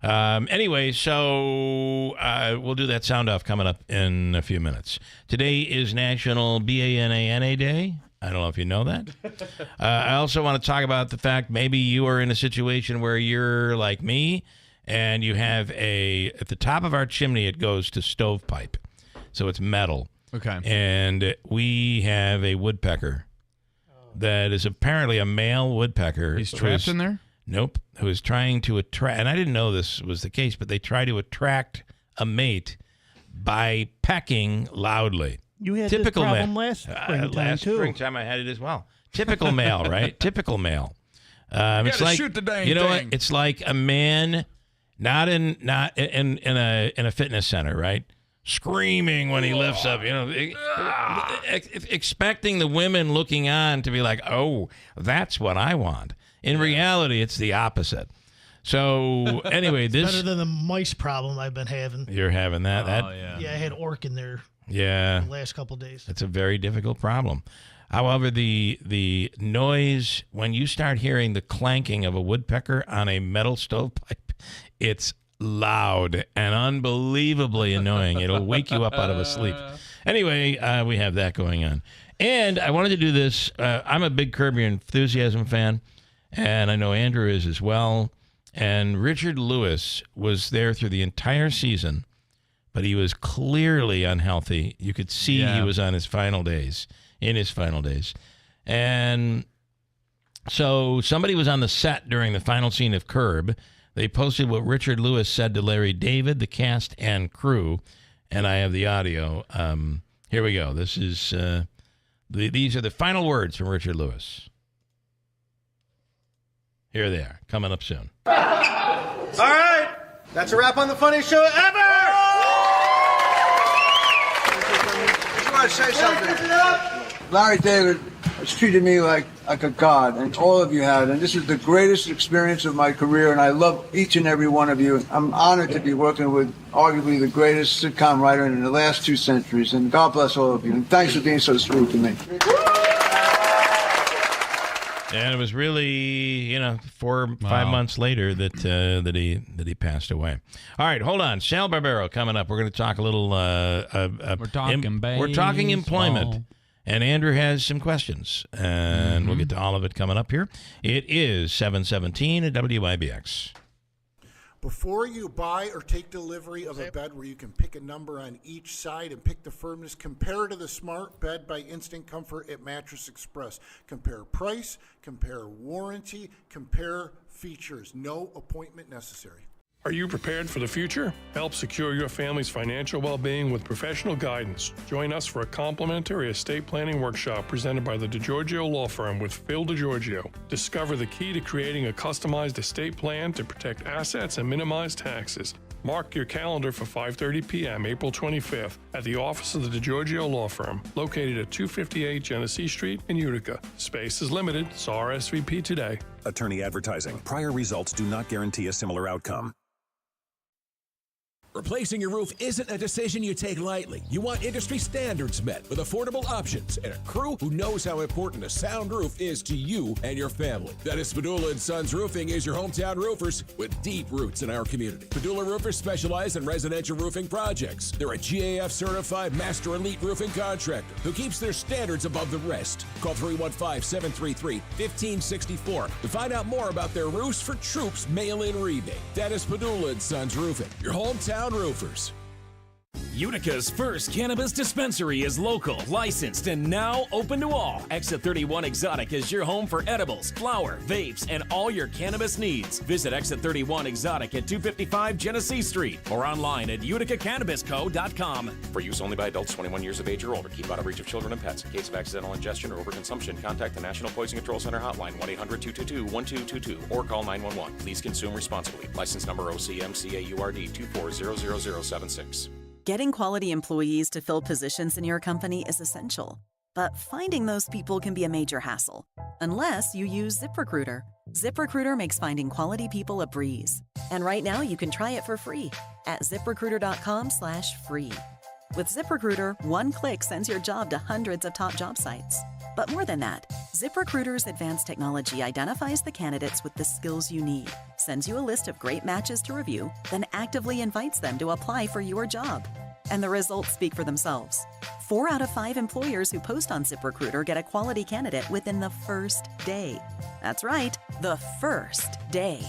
Anyway, so we'll do that sound off coming up in a few minutes. Today is National BANANA Day. I don't know if you know that. I also want to talk about the fact maybe you are in a situation where you're like me and you have at the top of our chimney, it goes to stovepipe. So it's metal. Okay. And we have a woodpecker that is apparently a male woodpecker. He's trapped in there? Nope. Who is trying to attract, and I didn't know this was the case, but they try to attract a mate by pecking loudly. You had Typical this problem male. last springtime, Last too. springtime I had it as well. Typical male, right? Typical male. You It's gotta like, shoot the dang you know thing. what? It's like a man not in a fitness center, right? Screaming when he lifts up, expecting the women looking on to be like, "Oh, that's what I want." In reality, it's the opposite. So anyway, Better than the mice problem I've been having. You're having that. Yeah, I had orc in there. Yeah. The last couple of days. It's a very difficult problem. However, the noise, when you start hearing the clanking of a woodpecker on a metal stovepipe, it's loud and unbelievably annoying. It'll wake you up out of a sleep. Anyway, we have that going on. And I wanted to do this. I'm a big Curb Your Enthusiasm fan, and I know Andrew is as well. And Richard Lewis was there through the entire season, but he was clearly unhealthy. You could see he was on his final days, And so somebody was on the set during the final scene of Curb. They posted what Richard Lewis said to Larry David, the cast, and crew. And I have the audio. Here we go. This is these are the final words from Richard Lewis. Here they are, coming up soon. All right, that's a wrap on the funniest show ever. I just want to say something. Larry David has treated me like a god, and all of you have. And this is the greatest experience of my career, and I love each and every one of you. I'm honored to be working with arguably the greatest sitcom writer in the last 2 centuries, and God bless all of you. And thanks for being so sweet to me. And it was really, 4 or 5 months later that he passed away. All right, hold on. Sal Barbero coming up. We're going to talk a little. We're talking we're talking employment, and Andrew has some questions, and we'll get to all of it coming up here. It is 7:17 at WIBX. Before you buy or take delivery of a bed where you can pick a number on each side and pick the firmness, compare to the Smart Bed by Instant Comfort at Mattress Express. Compare price, compare warranty, compare features. No appointment necessary. Are you prepared for the future? Help secure your family's financial well-being with professional guidance. Join us for a complimentary estate planning workshop presented by the DiGiorgio Law Firm with Phil DiGiorgio. Discover the key to creating a customized estate plan to protect assets and minimize taxes. Mark your calendar for 5:30 p.m. April 25th at the office of the DiGiorgio Law Firm, located at 258 Genesee Street in Utica. Space is limited, so RSVP today. Attorney advertising. Prior results do not guarantee a similar outcome. Replacing your roof isn't a decision you take lightly. You want industry standards met with affordable options and a crew who knows how important a sound roof is to you and your family. Dennis Padula and Sons Roofing is your hometown roofers with deep roots in our community. Padula Roofers specialize in residential roofing projects. They're a GAF certified master elite roofing contractor who keeps their standards above the rest. Call 315-733-1564 to find out more about their Roofs for Troops mail-in rebate. Dennis Padula and Sons Roofing, your hometown roofers. Utica's first cannabis dispensary is local, licensed, and now open to all. Exit 31 Exotic is your home for edibles, flower, vapes, and all your cannabis needs. Visit Exit 31 Exotic at 255 Genesee Street or online at uticacannabisco.com. For use only by adults 21 years of age or older. Keep out of reach of children and pets. In case of accidental ingestion or overconsumption, contact the National Poison Control Center hotline 1-800-222-1222 or call 911. Please consume responsibly. License number OCMCAURD 2400076. Getting quality employees to fill positions in your company is essential, but finding those people can be a major hassle, unless you use ZipRecruiter. ZipRecruiter makes finding quality people a breeze. And right now you can try it for free at ziprecruiter.com/free. With ZipRecruiter, one click sends your job to hundreds of top job sites. But more than that, ZipRecruiter's advanced technology identifies the candidates with the skills you need, sends you a list of great matches to review, then actively invites them to apply for your job. And the results speak for themselves. 4 out of 5 employers who post on ZipRecruiter get a quality candidate within the first day. That's right, the first day.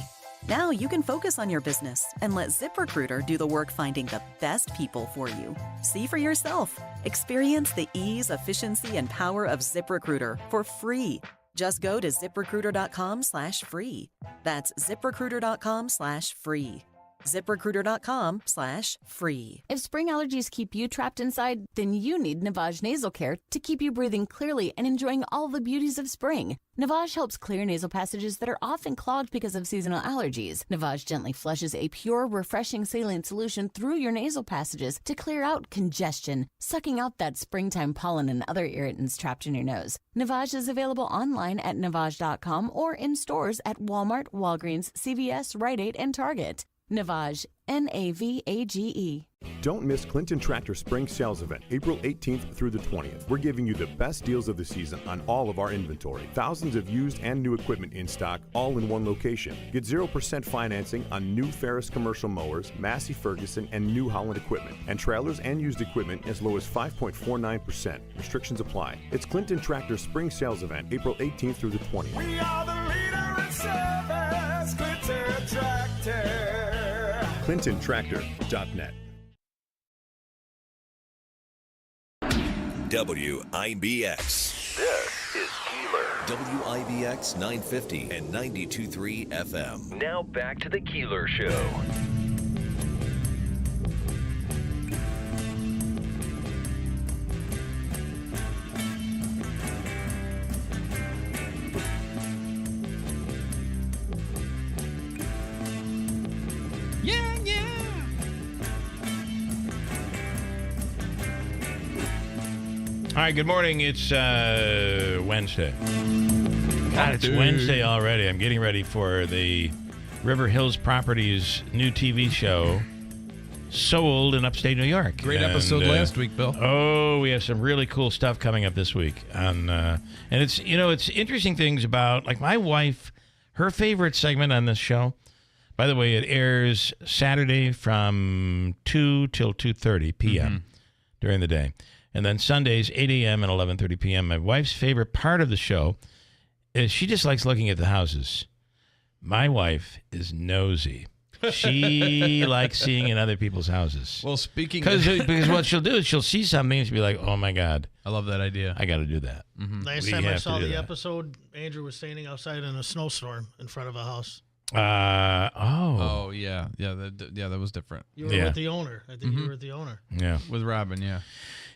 Now you can focus on your business and let ZipRecruiter do the work finding the best people for you. See for yourself. Experience the ease, efficiency, and power of ZipRecruiter for free. Just go to ziprecruiter.com/free. That's ziprecruiter.com/free. ZipRecruiter.com/free. If spring allergies keep you trapped inside, then you need Navage Nasal Care to keep you breathing clearly and enjoying all the beauties of spring. Navage helps clear nasal passages that are often clogged because of seasonal allergies. Navage gently flushes a pure, refreshing saline solution through your nasal passages to clear out congestion, sucking out that springtime pollen and other irritants trapped in your nose. Navage is available online at Navage.com or in stores at Walmart, Walgreens, CVS, Rite Aid, and Target. Navage, Navage. Don't miss Clinton Tractor Spring Sales Event, April 18th through the 20th. We're giving you the best deals of the season on all of our inventory. Thousands of used and new equipment in stock, all in one location. Get 0% financing on new Ferris commercial mowers, Massey Ferguson, and New Holland equipment, and trailers and used equipment as low as 5.49%. Restrictions apply. It's Clinton Tractor Spring Sales Event, April 18th through the 20th. We are the leader in service, Clinton Tractor. ClintonTractor.net. WIBX. This is Keeler. WIBX 950 and 92.3 FM. Now back to the Keeler Show. Yeah, yeah. All right, good morning. It's Wednesday. God, it's Wednesday already. I'm getting ready for the River Hills Properties new TV show, Sold in Upstate New York. Great episode last week, Bill. Oh, we have some really cool stuff coming up this week. And it's, it's interesting things about, like, my wife, her favorite segment on this show. By the way, it airs Saturday from 2 till 2:30 p.m. during the day. And then Sundays, 8 a.m. and 11:30 p.m. My wife's favorite part of the show is she just likes looking at the houses. My wife is nosy. She likes seeing in other people's houses. Well, speaking because what she'll do is she'll see something and she'll be like, oh, my God. I love that idea. I got to do that. Last time I saw the episode, Andrew was standing outside in a snowstorm in front of a house. Oh yeah, that was different. You were with the owner. I think you were with the owner. Yeah, with Robin. Yeah.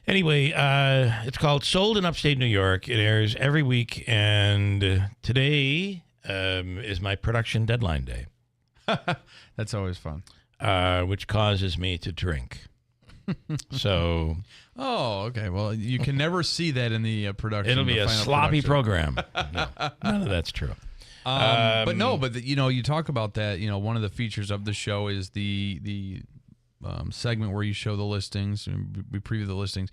Anyway, it's called Sold in Upstate New York. It airs every week, and today is my production deadline day. That's always fun. Which causes me to drink. So. Oh, okay. Well, you can never see that in the production. It'll be a sloppy program. No, none of that's true. But you talk about that. One of the features of the show is the segment where you show the listings and we preview the listings.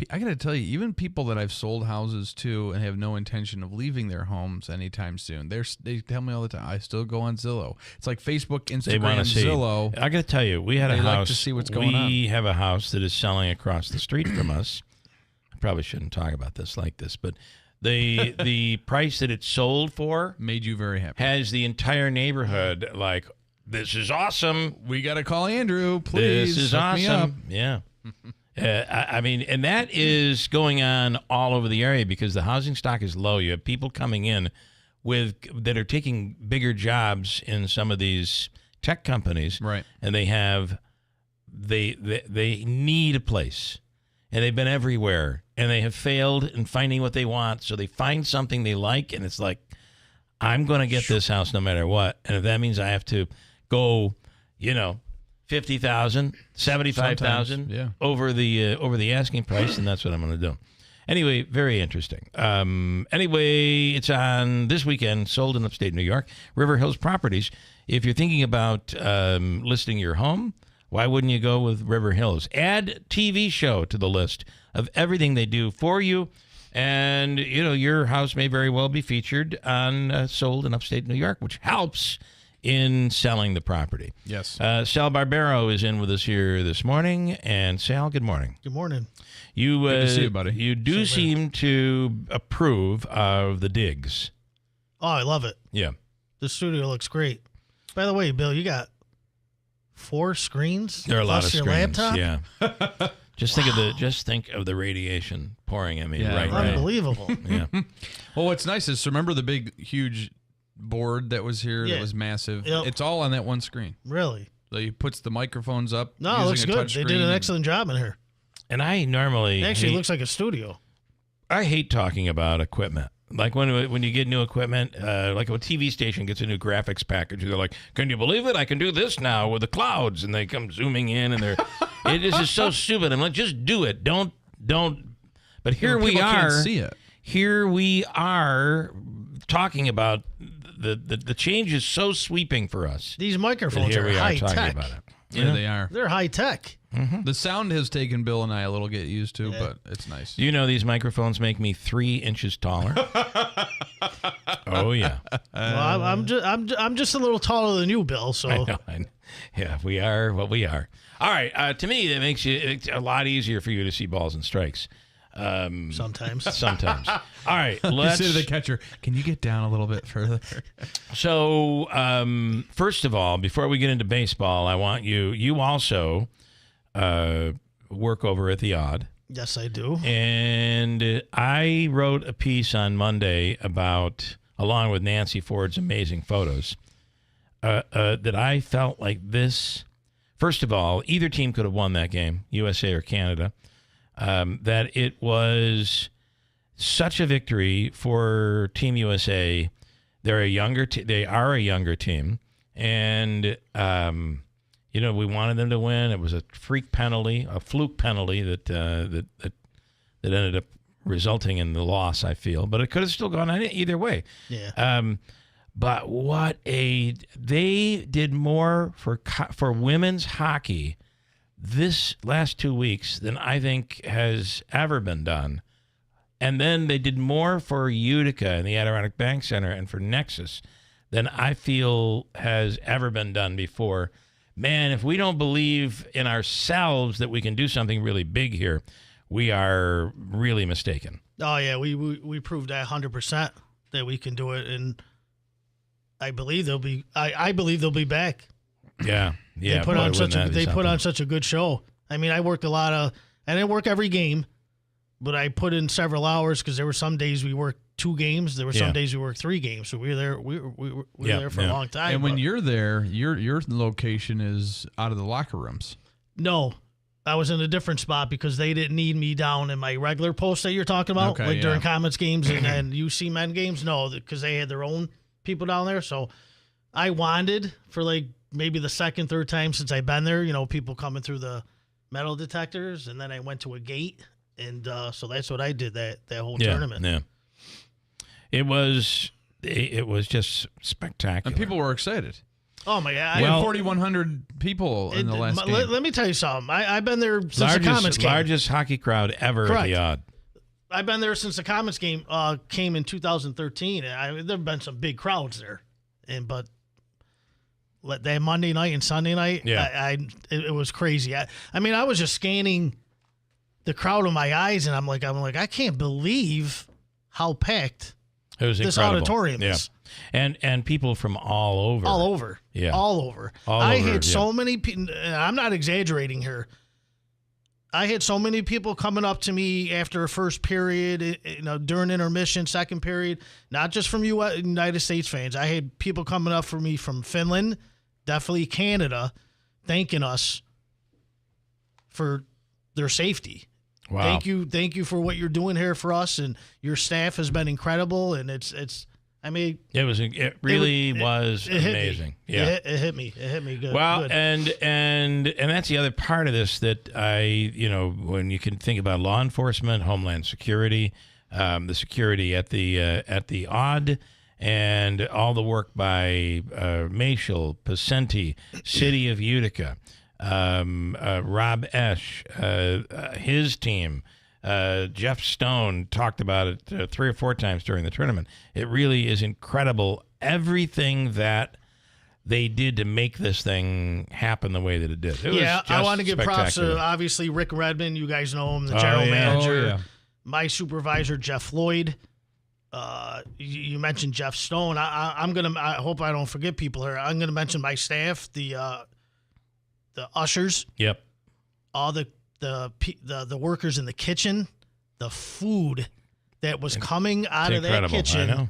I got to tell you, even people that I've sold houses to and have no intention of leaving their homes anytime soon, they tell me all the time, I still go on Zillow. It's like Facebook, Instagram, Zillow. I got to tell you, we had a house. Like to see what's going on. We have a house that is selling across the street from us. I probably shouldn't talk about this like this, but the price that it sold for made you very happy. Has the entire neighborhood like, this is awesome. We got to call Andrew, please. This is awesome. Yeah. I mean, and that is going on all over the area because the housing stock is low. You have people coming in that are taking bigger jobs in some of these tech companies, right? And they need a place, and they've been everywhere, and they have failed in finding what they want. So they find something they like, and it's like, I'm going to get this house no matter what, and if that means I have to go, $50,000, $75,000 over the asking price, and that's what I'm going to do. Anyway, very interesting. Anyway, it's on this weekend, sold in upstate New York, River Hills Properties. If you're thinking about listing your home, why wouldn't you go with River Hills? Add TV show to the list of everything they do for you, and your house may very well be featured on sold in upstate New York, which helps in selling the property. Yes. Sal Barbero is in with us here this morning. And Sal, good morning. Good morning. Good to see you, buddy. You do seem to approve of the digs. Oh, I love it. Yeah. The studio looks great. By the way, Bill, you got 4 screens? There are a lot of your screens. laptop? Yeah. Just think of the radiation pouring at me right now. Unbelievable. Yeah. Well, what's nice is remember the big, huge board that was here that was massive. Yep. It's all on that one screen. Really? So he puts the microphones up. No, it looks good. They did an excellent job in here. And I normally actually looks like a studio. I hate talking about equipment. Like when you get new equipment, like a TV station gets a new graphics package, they're like, "Can you believe it? I can do this now with the clouds," and they come zooming in, and it is just so stupid. I'm like, just do it. Don't. But here we are. Can't see it. Here we are talking about the change is so sweeping for us. These microphones are high tech. About it. Yeah, they are. They're high tech. Mm-hmm. The sound has taken Bill and I a little get used to, but it's nice. These microphones make me 3 inches taller. Oh yeah. Well, I'm just a little taller than you, Bill. So I know. Yeah, we are what we are. All right. To me, that makes it a lot easier for you to see balls and strikes. Sometimes. All right, let's say to the catcher, can you get down a little bit further? So, first of all, before we get into baseball, I want you also work over at The Odd. Yes, I do. And I wrote a piece on Monday about, along with Nancy Ford's amazing photos, that I felt like this. First of all, either team could have won that game, USA or Canada. That it was such a victory for Team USA. They are a younger team, and we wanted them to win. It was a fluke penalty that ended up resulting in the loss, I feel. But it could have still gone either way. Yeah. But they did more for women's hockey this last 2 weeks than I think has ever been done. And then they did more for Utica and the Adirondack Bank Center and for Nexus than I feel has ever been done before. Man, if we don't believe in ourselves that we can do something really big here, we are really mistaken. Oh, yeah, we proved that 100% that we can do it, and I believe they'll be back. Yeah. They put on such a good show. I mean, I worked I didn't work every game, but I put in several hours because there were some days we worked 2 games. There were some days we worked 3 games. So we were there. We were there for a long time. And when you're there, your location is out of the locker rooms. No, I was in a different spot because they didn't need me down in my regular post that you're talking about, during Comets games and UC men games. No, because they had their own people down there. So I wanted for maybe the second, third time since I've been there, people coming through the metal detectors, and then I went to a gate, and so that's what I did that whole tournament. Yeah, it was just spectacular, and people were excited. Oh my God! We had 4,100 people in the last game. Let me tell you something. I've been there since the Comets game. Largest hockey crowd ever at the Odd. I've been there since the Comets game came in 2013. There've been some big crowds there, but that Monday night and Sunday night, it was crazy. I mean, I was just scanning the crowd with my eyes, and I'm like, I can't believe how packed this auditorium is. And people from all over. All over. Yeah. All over. I had so many people, I'm not exaggerating here. I had so many people coming up to me after a first period, during intermission, second period, not just from United States fans. I had people coming up for me from Finland, definitely Canada, thanking us for their safety. Wow. Thank you for what you're doing here for us, and your staff has been incredible, and it's it really was amazing. Yeah, it hit me good. Well, good. and that's the other part of this that when you can think about law enforcement, Homeland Security, the security at the Odd, and all the work by Mashal, Pacenti, City of Utica, Rob Esch, his team. Jeff Stone talked about it 3 or 4 times during the tournament. It really is incredible, everything that they did to make this thing happen the way that it did. It was I want to give props to, spectacular. obviously, Rick Redmond. You guys know him, the general manager. Oh, yeah. My supervisor, Jeff Lloyd. You mentioned Jeff Stone. I hope I don't forget people here. I'm gonna mention my staff, the ushers. Yep. All the workers in the kitchen, the food that was coming out of that kitchen. I know.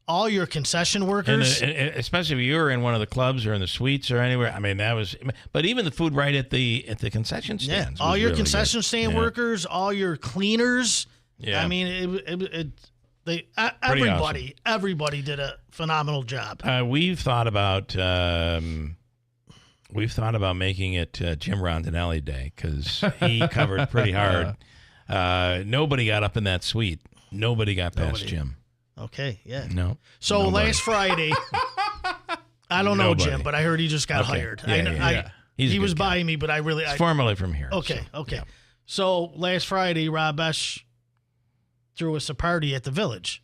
All your concession workers, and especially if you were in one of the clubs or in the suites or anywhere. I mean, that was. But even the food right at the concession stands. All was your really concession good. stand workers, all your cleaners. Yeah. I mean, everybody did a phenomenal job. We've thought about making it Jim Rondinelli Day because he covered pretty hard. Nobody got up in that suite. Nobody got past Jim. Okay, yeah. No. So last Friday, I don't know Jim, but I heard he just got hired. He was by me, but I really... He's formerly from here. Okay. Yeah. So last Friday, Rob Esch threw us a party at the Village,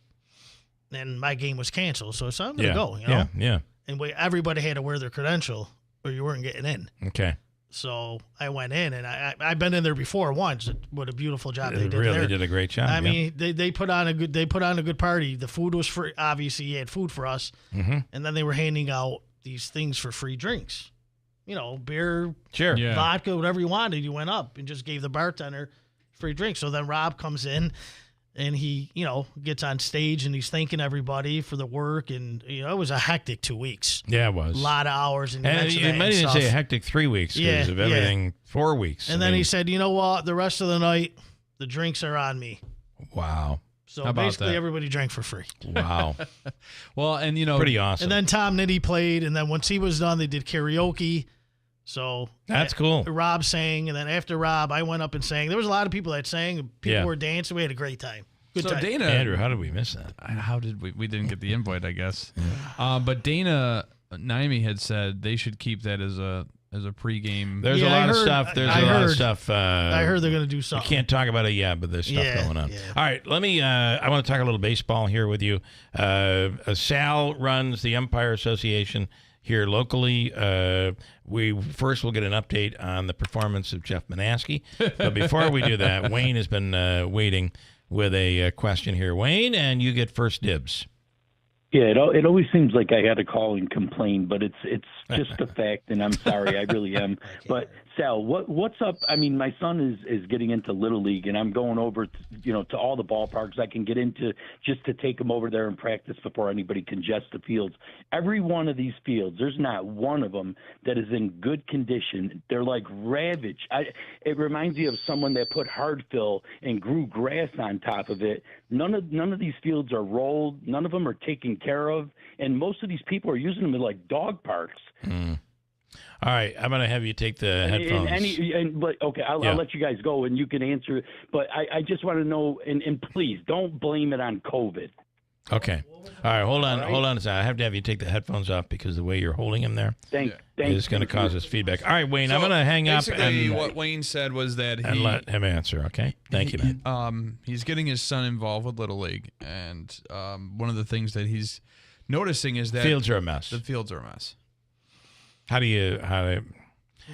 and my game was canceled, so I'm going to go, Yeah. And everybody had to wear their credential, or you weren't getting in. Okay. So I went in, and I've been in there before once. What a beautiful job they did really there. did a great job. I mean, they put on a good party. The food was free. Obviously, you had food for us, and then they were handing out these things for free drinks. Beer, vodka, whatever you wanted. You went up and just gave the bartender free drinks. So then Rob comes in, and he, gets on stage, and he's thanking everybody for the work. And, it was a hectic 2 weeks. Yeah, it was. A lot of hours. And you might even say a hectic 3 weeks because of everything. 4 weeks. And then he said, you know what? The rest of the night, the drinks are on me. Wow. So basically everybody drank for free. Wow. Well, and, pretty awesome. And then Tom Nitty played. And then once he was done, they did karaoke. So that's cool. Rob sang, and then after Rob, I went up and sang. There was a lot of people that sang. People were dancing. We had a great time. Good time. Dana, Andrew, how did we miss that? How did we didn't get the invite? I guess. But Dana Naimi had said they should keep that as a pregame. There's a lot of stuff. I heard they're going to do something. We can't talk about it yet, but there's stuff going on. Yeah. All right, let me. I want to talk a little baseball here with you. Sal runs the Umpire Association here locally. We first will get an update on the performance of Jeff Manaski. But before we do that, Wayne has been waiting with a question here. Wayne, and you get first dibs. Yeah, it always seems like I had to call and complain, but it's just a fact, and I'm sorry, I really am. But Sal, what's up? I mean, my son is getting into Little League, and I'm going over to all the ballparks I can get into just to take him over there and practice before anybody congests the fields. Every one of these fields, there's not one of them that is in good condition. They're like ravaged. It reminds me of someone that put hard fill and grew grass on top of it. None of these fields are rolled. None of them are taken care of, and most of these people are using them in like dog parks. All right, I'm going to have you take the headphones. I'll let you guys go, and you can answer. But I just want to know, and please don't blame it on COVID. Okay. All right, hold on a second. I have to have you take the headphones off because the way you're holding them there is going to cause us feedback. All right, Wayne, I'm going to hang up. Basically, what Wayne said was that and let him answer, okay? Thank you, man. He's getting his son involved with Little League, and one of the things that he's noticing is that fields are a mess. The fields are a mess.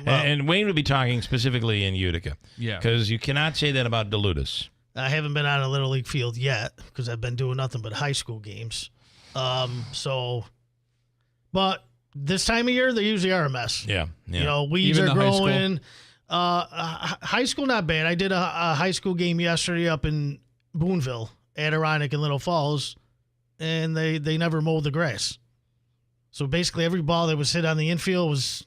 And Wayne would be talking specifically in Utica. Yeah. Because you cannot say that about Duluthus. I haven't been on a Little League field yet because I've been doing nothing but high school games. But this time of year, they usually are a mess. Yeah. You know, weeds are growing. High school, not bad. I did a high school game yesterday up in Boonville, Adirondack, and Little Falls, and they never mowed the grass. So basically, every ball that was hit on the infield was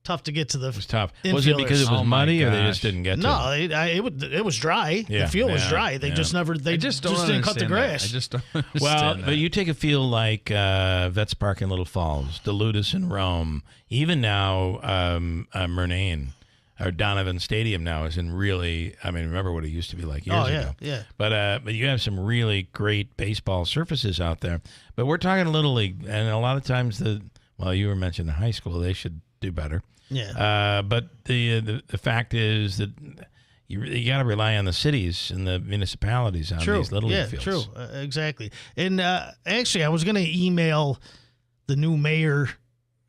tough to get to the. It was tough. Was it because it was muddy, or they just didn't get to it? No, it was dry. Yeah, the field was dry. They just never. They just didn't cut the grass. I just don't understand Well, that. but you take a field like Vets Park in Little Falls, Duluthus in Rome, even now Murnane. Or Donovan Stadium now is in really, I mean, remember what it used to be like years ago. Yeah. But you have some really great baseball surfaces out there. But we're talking Little League, and a lot of times you were mentioning high school, they should do better. Yeah. But the fact is that you got to rely on the cities and the municipalities on these Little League fields. True. Exactly. And actually, I was going to email the new mayor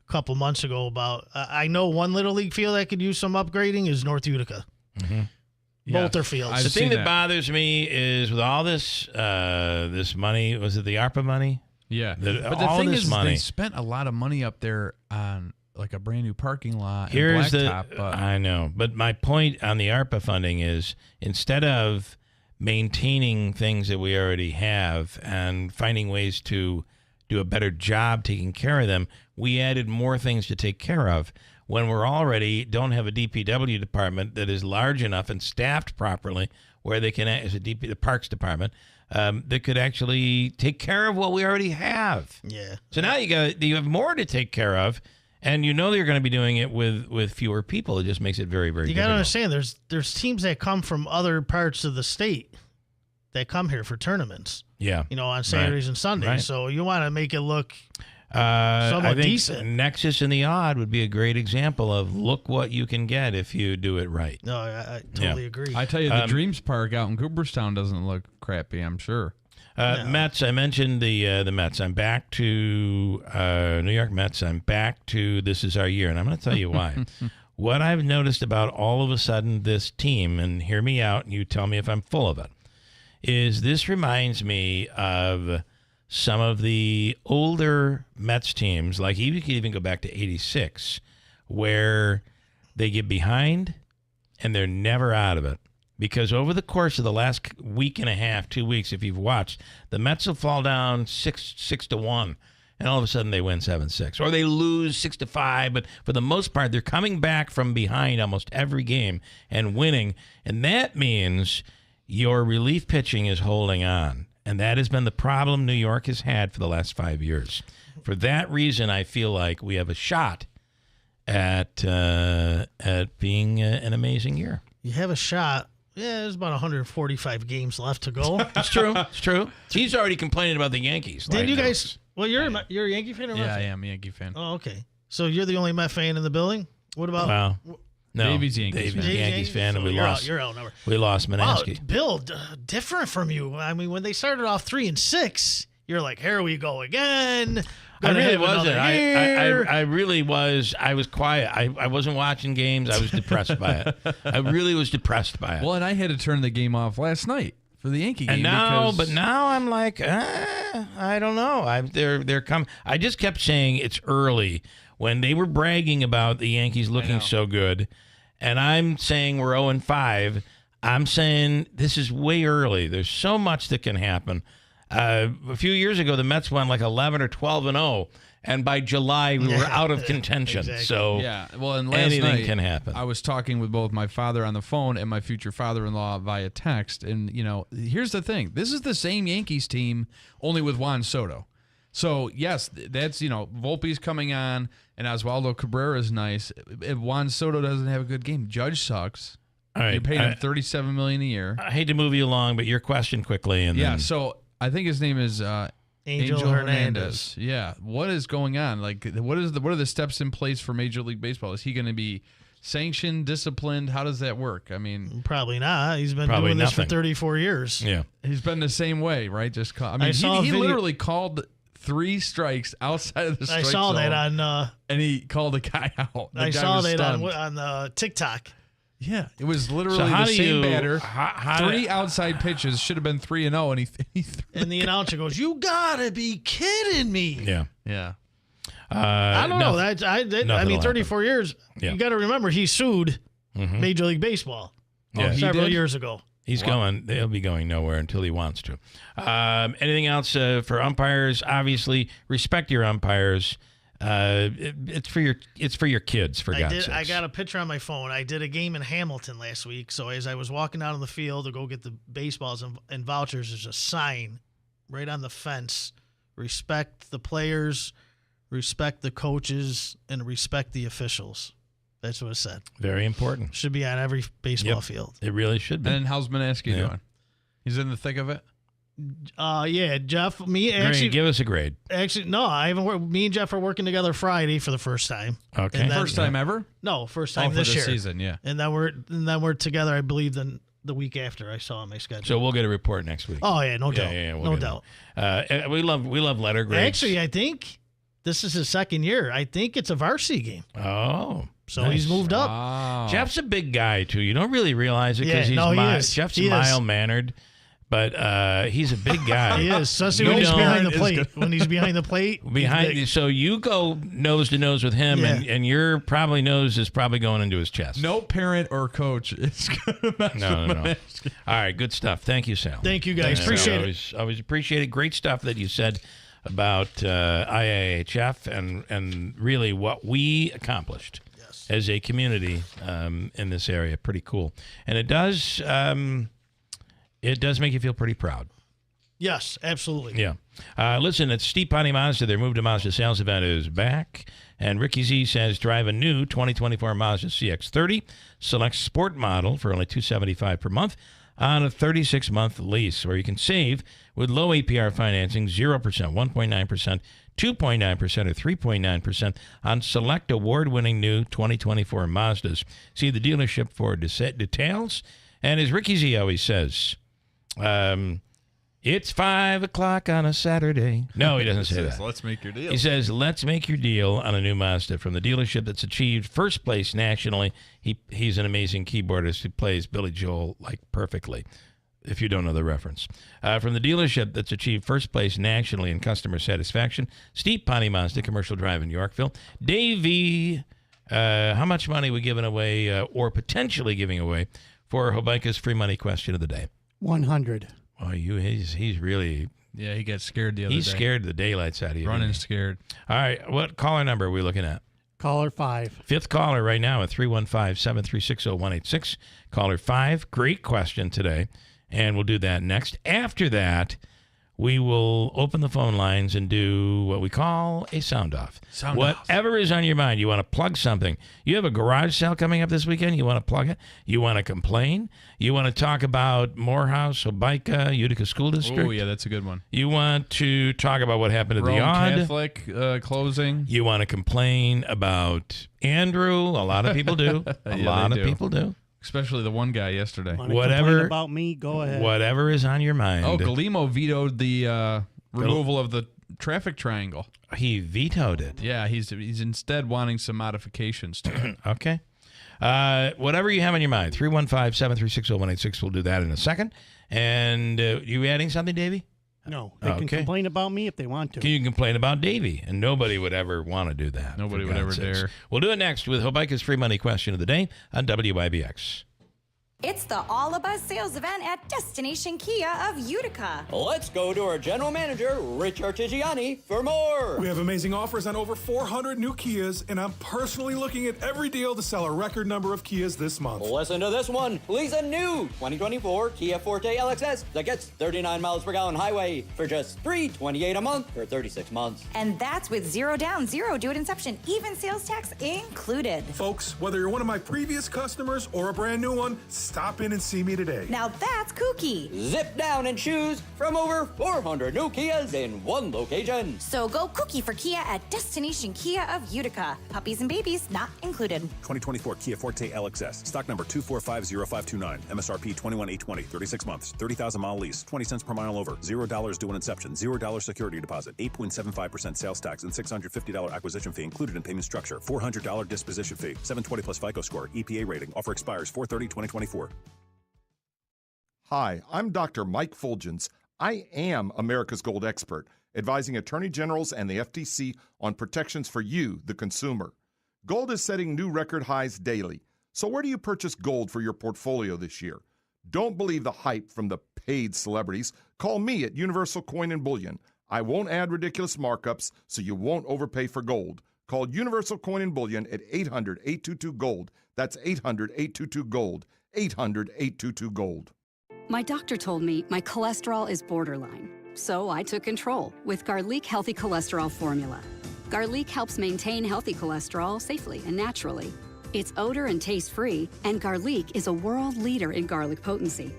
couple months ago about I know one Little League field that could use some upgrading is North Utica. Mm-hmm. Both their fields. The thing that bothers me is with all this this money, was it the ARPA money? Yeah. But the thing is, they spent a lot of money up there on like a brand new parking lot and blacktop. I know. But my point on the ARPA funding is instead of maintaining things that we already have and finding ways to do a better job taking care of them, we added more things to take care of when we're already don't have a DPW department that is large enough and staffed properly where they can, as the Parks Department, that could actually take care of what we already have. Yeah. So now you have more to take care of, and you know they're going to be doing it with fewer people. It just makes it very, very difficult. You got to understand, there's teams that come from other parts of the state that come here for tournaments. Yeah. You know, on Saturdays and Sundays. Right. So you want to make it look somewhat I think decent. Nexus and the Odd would be a great example of look what you can get if you do it right. No, I totally agree. I tell you, the Dreams Park out in Cooperstown doesn't look crappy, I'm sure. Mets, I mentioned the Mets. I'm back to New York Mets. I'm back to this is our year, and I'm going to tell you why. What I've noticed about all of a sudden this team, and hear me out, and you tell me if I'm full of it, is this reminds me of some of the older Mets teams, like you could even go back to 86, where they get behind and they're never out of it. Because over the course of the last week and a half, 2 weeks, if you've watched, the Mets will fall down 6-1, and all of a sudden they win 7-6. Or they lose 6-5, but for the most part, they're coming back from behind almost every game and winning. And that means your relief pitching is holding on. And that has been the problem New York has had for the last 5 years. For that reason, I feel like we have a shot at being an amazing year. You have a shot. Yeah, there's about 145 games left to go. It's true. It's true. He's already complaining about the Yankees. Did you guys? Well, you're a Yankee fan or Met Yeah, fan? I am a Yankee fan. Oh, okay. So you're the only Met fan in the building? What about? Wow. No, Davy's Yankees fan. Yankees fan, and we lost. You're outnumbered. We lost Manansky. Wow, Bill, different from you. I mean, when they started off 3-6, you're like, here we go again. I really wasn't. I really was. I was quiet. I wasn't watching games. I was depressed by it. I really was depressed by it. Well, and I had to turn the game off last night for the Yankee game. But now I'm like, I don't know. They're coming. I just kept saying it's early when they were bragging about the Yankees looking so good, and I'm saying we're 0-5. I'm saying this is way early. There's so much that can happen. A few years ago, the Mets won like 11 or 12-0, and by July we were out of contention. Exactly. So well, and last anything night, can happen. I was talking with both my father on the phone and my future father-in-law via text, and here's the thing: this is the same Yankees team, only with Juan Soto. So yes, that's Volpe's coming on, and Oswaldo Cabrera is nice. If Juan Soto doesn't have a good game, Judge sucks. All right, you're paying him $37 million a year. I hate to move you along, but your question quickly, and then... So I think his name is Angel Hernandez. Yeah. What is going on? Like, what are the steps in place for Major League Baseball? Is he going to be sanctioned, disciplined? How does that work? I mean, probably not. He's been doing this for 34 years. Yeah. He's been the same way, right? Just he literally called 3 strikes outside of the strike zone. I saw that on and he called a guy out. I saw that on TikTok. Yeah, it was literally the same batter. 3 outside pitches, should have been 3-0, and he and the announcer goes, "You gotta be kidding me!" Yeah. I don't know. I mean, 34 years. Yeah. You got to remember, he sued Major League Baseball several years ago. He's going. He'll be going nowhere until he wants to. Anything else for umpires? Obviously, respect your umpires. It's for your kids. For God's sakes. I got a picture on my phone. I did a game in Hamilton last week. So as I was walking out on the field to go get the baseballs and vouchers, there's a sign right on the fence: respect the players, respect the coaches, and respect the officials. That's what it said. Very important. Should be on every baseball field. It really should be. And how's Manaski doing? He's in the thick of it? Yeah, Jeff, give us a grade. Actually, no, I haven't worked. Me and Jeff are working together Friday for the first time. Okay. First time ever? No, first time for this year. Season, yeah. And then we're together, I believe, the week after I saw on my schedule. So we'll get a report next week. Oh, yeah, no doubt. We'll no doubt. We love letter grades. Actually, I think this is his second year. I think it's a varsity game. Oh. So he's moved up. Wow. Jeff's a big guy, too. You don't really realize it because Jeff's mild-mannered, but he's a big guy. He is, especially when he's behind the plate. When he's behind the plate. So you go nose to nose with him, and your nose is probably going into his chest. No parent or coach is going to mess with Manaski. All right, good stuff. Thank you, Sal. Thank you, guys. Appreciate it. Always appreciate it. Great stuff that you said about IIHF and really what we accomplished as a community in this area. Pretty cool. And it does make you feel pretty proud. Yes, absolutely. Yeah. Listen, it's Steve Ponte Mazda. Their Move to Mazda sales event is back. And Ricky Z says drive a new 2024 Mazda CX-30 select sport model for only $275 per month on a 36-month lease, where you can save with low APR financing, 0%, 1.9%, 2.9%, or 3.9% on select award-winning new 2024 Mazdas. See the dealership for details. And as Ricky Z always says, it's 5 o'clock on a Saturday. No, he doesn't say that. Let's make your deal. He says, let's make your deal on a new Mazda from the dealership that's achieved first place nationally. He's an amazing keyboardist who plays Billy Joel perfectly, if you don't know the reference. From the dealership that's achieved first place nationally in customer satisfaction, Steve Ponte Mazda, Commercial Drive in Yorkville. Davey, how much money are we giving away or potentially giving away for Hobeika's free money question of the day? 100. Oh, he's really... Yeah, he got scared the other day. He's scared the daylights out of you. Running scared. All right, what caller number are we looking at? Caller 5. Fifth caller right now at 315-736-0186. Caller 5. Great question today, and we'll do that next. After that, we will open the phone lines and do what we call a sound off. Whatever is on your mind. You want to plug something. You have a garage sale coming up this weekend. You want to plug it. You want to complain. You want to talk about Morehouse, Hobeika, Utica School District. Oh, yeah, that's a good one. You want to talk about what happened at the Odd. Catholic closing. You want to complain about Andrew. A lot of people do. A lot of people do. Especially the one guy yesterday. Whatever about me, go ahead. Whatever is on your mind. Oh, Galimo vetoed the removal of the traffic triangle. He vetoed it. Yeah, he's instead wanting some modifications to it. Okay. Whatever you have on your mind, 315-736-0186. We'll do that in a second. And you adding something, Davey? No. They can complain about me if they want to. You can complain about Davey, and nobody would ever want to do that. Nobody would ever dare. We'll do it next with Hobeika's free money question of the day on WIBX. It's the All of Us sales event at Destination Kia of Utica. Let's go to our general manager, Rich Artigiani, for more. We have amazing offers on over 400 new Kias, and I'm personally looking at every deal to sell a record number of Kias this month. Listen to this one. Lease a new 2024 Kia Forte LXS that gets 39 miles per gallon highway for just $328 a month for 36 months. And that's with 0 down, 0 due at inception, even sales tax included. Folks, whether you're one of my previous customers or a brand new one, Stop in and see me today. Now that's kooky. Zip down and choose from over 400 new Kias in one location. So go kooky for Kia at Destination Kia of Utica. Puppies and babies not included. 2024 Kia Forte LXS. Stock number 2450529. MSRP 21820. 36 months. 30,000-mile lease. 20 cents per mile over. $0 due on inception. $0 security deposit. 8.75% sales tax and $650 acquisition fee included in payment structure. $400 disposition fee. 720 plus FICO score. EPA rating. Offer expires 4/30/2024. Hi, I'm Dr. Mike Fulgens. I am America's Gold expert, advising attorney generals and the FTC on protections for you, the consumer. Gold is setting new record highs daily. So where do you purchase gold for your portfolio this year? Don't believe the hype from the paid celebrities. Call me at Universal Coin and Bullion. I won't add ridiculous markups, so you won't overpay for gold. Call Universal Coin and Bullion at 800-822-GOLD. That's 800-822-GOLD. 800-822-GOLD. My doctor told me my cholesterol is borderline, so I took control with Garlic Healthy Cholesterol Formula. Garlic helps maintain healthy cholesterol safely and naturally. It's odor and taste-free, and Garlic is a world leader in garlic potency.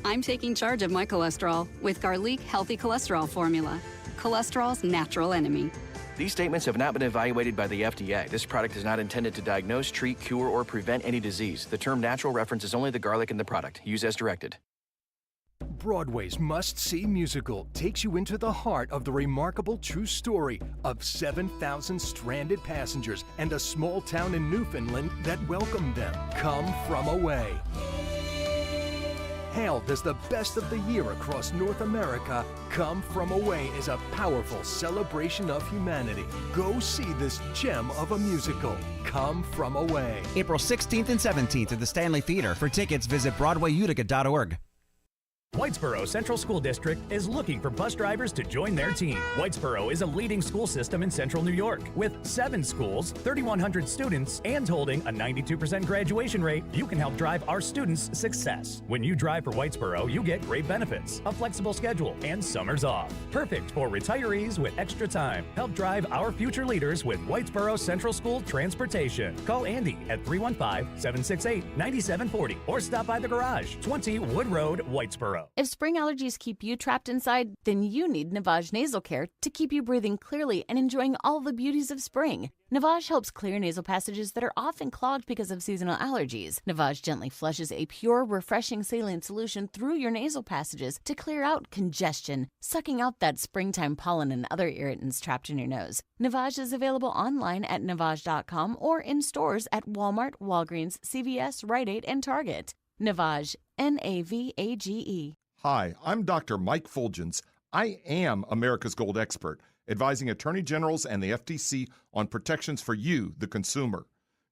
I'm taking charge of my cholesterol with Garlic Healthy Cholesterol Formula, cholesterol's natural enemy. These statements have not been evaluated by the FDA. This product is not intended to diagnose, treat, cure, or prevent any disease. The term natural references only the garlic in the product. Use as directed. Broadway's must-see musical takes you into the heart of the remarkable true story of 7,000 stranded passengers and a small town in Newfoundland that welcomed them. Come From Away. Hailed as the best of the year across North America, Come From Away is a powerful celebration of humanity. Go see this gem of a musical, Come From Away. April 16th and 17th at the Stanley Theater. For tickets, visit BroadwayUtica.org. Whitesboro Central School District is looking for bus drivers to join their team. Whitesboro is a leading school system in central New York. With 7 schools, 3,100 students, and holding a 92% graduation rate, you can help drive our students' success. When you drive for Whitesboro, you get great benefits, a flexible schedule, and summers off. Perfect for retirees with extra time. Help drive our future leaders with Whitesboro Central School Transportation. Call Andy at 315-768-9740 or stop by the garage, 20 Wood Road, Whitesboro. If spring allergies keep you trapped inside, then you need Navage Nasal Care to keep you breathing clearly and enjoying all the beauties of spring. Navage helps clear nasal passages that are often clogged because of seasonal allergies. Navage gently flushes a pure, refreshing saline solution through your nasal passages to clear out congestion, sucking out that springtime pollen and other irritants trapped in your nose. Navage is available online at Navage.com or in stores at Walmart, Walgreens, CVS, Rite Aid, and Target. Navage, Navage. Hi, I'm Dr. Mike Fulgens. I am America's Gold expert, advising attorney generals and the FTC on protections for you, the consumer.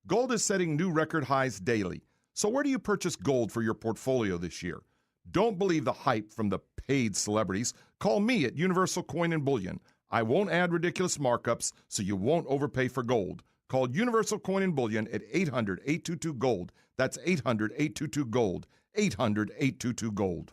Gold is setting new record highs daily. So where do you purchase gold for your portfolio this year? Don't believe the hype from the paid celebrities. Call me at Universal Coin and Bullion. I won't add ridiculous markups, so you won't overpay for gold. Call Universal Coin and Bullion at 800-822-GOLD. That's 800-822-GOLD. 800-822-GOLD.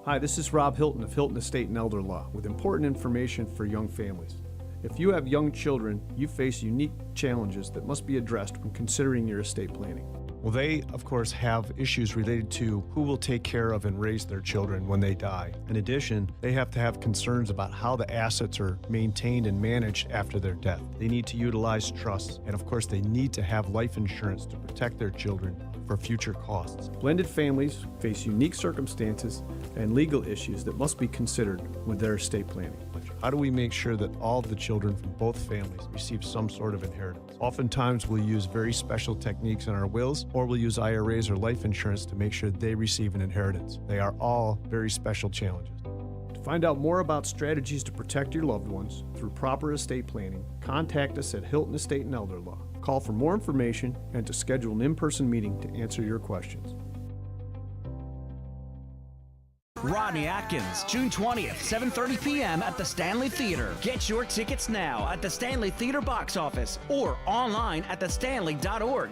Hi, this is Rob Hilton of Hilton Estate and Elder Law with important information for young families. If you have young children, you face unique challenges that must be addressed when considering your estate planning. Well, they, of course, have issues related to who will take care of and raise their children when they die. In addition, they have to have concerns about how the assets are maintained and managed after their death. They need to utilize trusts, and of course, they need to have life insurance to protect their children for future costs. Blended families face unique circumstances and legal issues that must be considered with their estate planning. How do we make sure that all of the children from both families receive some sort of inheritance? Oftentimes we'll use very special techniques in our wills, or we'll use IRAs or life insurance to make sure they receive an inheritance. They are all very special challenges. To find out more about strategies to protect your loved ones through proper estate planning, contact us at Hilton Estate and Elder Law. Call for more information and to schedule an in-person meeting to answer your questions. Rodney Atkins, June 20th, 7:30 p.m. at the Stanley Theater. Get your tickets now at the Stanley Theater box office or online at thestanley.org.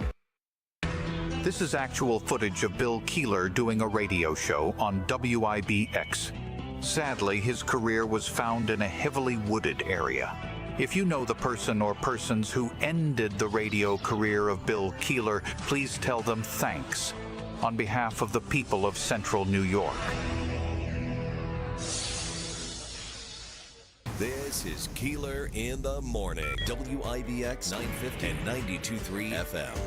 This is actual footage of Bill Keeler doing a radio show on WIBX. Sadly, his career was found in a heavily wooded area. If you know the person or persons who ended the radio career of Bill Keeler, please tell them thanks. on behalf of the people of Central New York. This is Keeler in the Morning, WIBX 950 and 92.3 FM.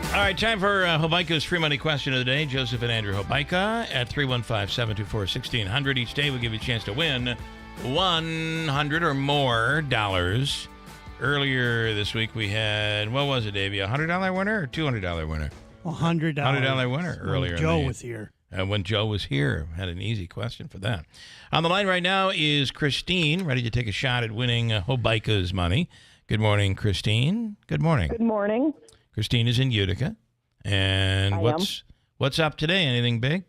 All right, time for Hobica's free money question of the day. Joseph and Andrew Hobica at 315-724-1600. Each day we'll give you a chance to win $100 or more dollars. Earlier this week we had, what was it, Davey? A $100 winner or $200 winner? $100. $100 winner earlier. When Joe was here. When Joe was here. Had an easy question for that. On the line right now is Christine, ready to take a shot at winning Hobica's money. Good morning, Christine. Good morning. Good morning. Christine is in Utica. And I what's up today? Anything big?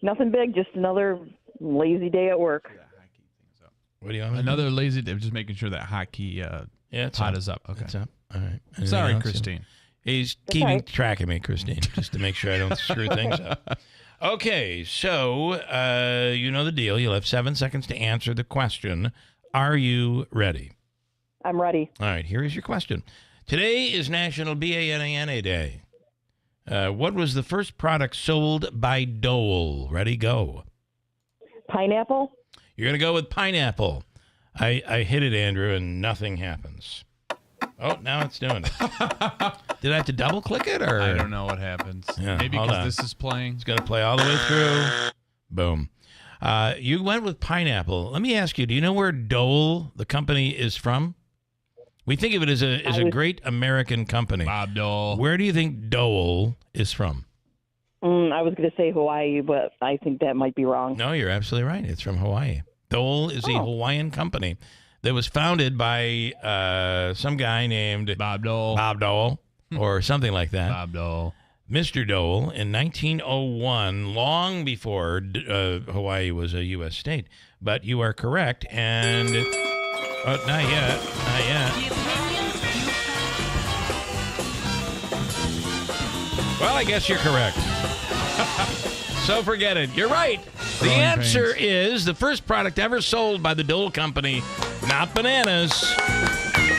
Nothing big, just another lazy day at work. What do you want? Another lazy day. Just making sure that hockey pot is up. Okay. It's up. All right. Anything Sorry, else? Christine. He's keeping track of me, Christine, just to make sure I don't screw things up. Okay, so you know the deal. You'll have 7 seconds to answer the question. Are you ready? I'm ready. All right, here is your question. Today is National Banana Day. What was the first product sold by Dole? Ready, go. Pineapple? You're going to go with pineapple. I hit it, Andrew, and nothing happens. Oh, now it's doing it. Did I have to double-click it? Or I don't know what happens. Yeah, Maybe hold because on. this is playing. It's going to play all the way through. Boom. You went with pineapple. Let me ask you, do you know where Dole, the company, is from? We think of it as a great American company. Bob Dole. Where do you think Dole is from? I was going to say Hawaii, but I think that might be wrong. No, you're absolutely right. It's from Hawaii. Dole is a Hawaiian company that was founded by some guy named Bob Dole. Bob Dole, or something like that. Bob Dole. Mr. Dole in 1901, long before Hawaii was a U.S. state. But you are correct, and not yet. Not yet. Well, I guess you're correct. So forget it. You're right. The answer is the first product ever sold by the Dole Company, not bananas,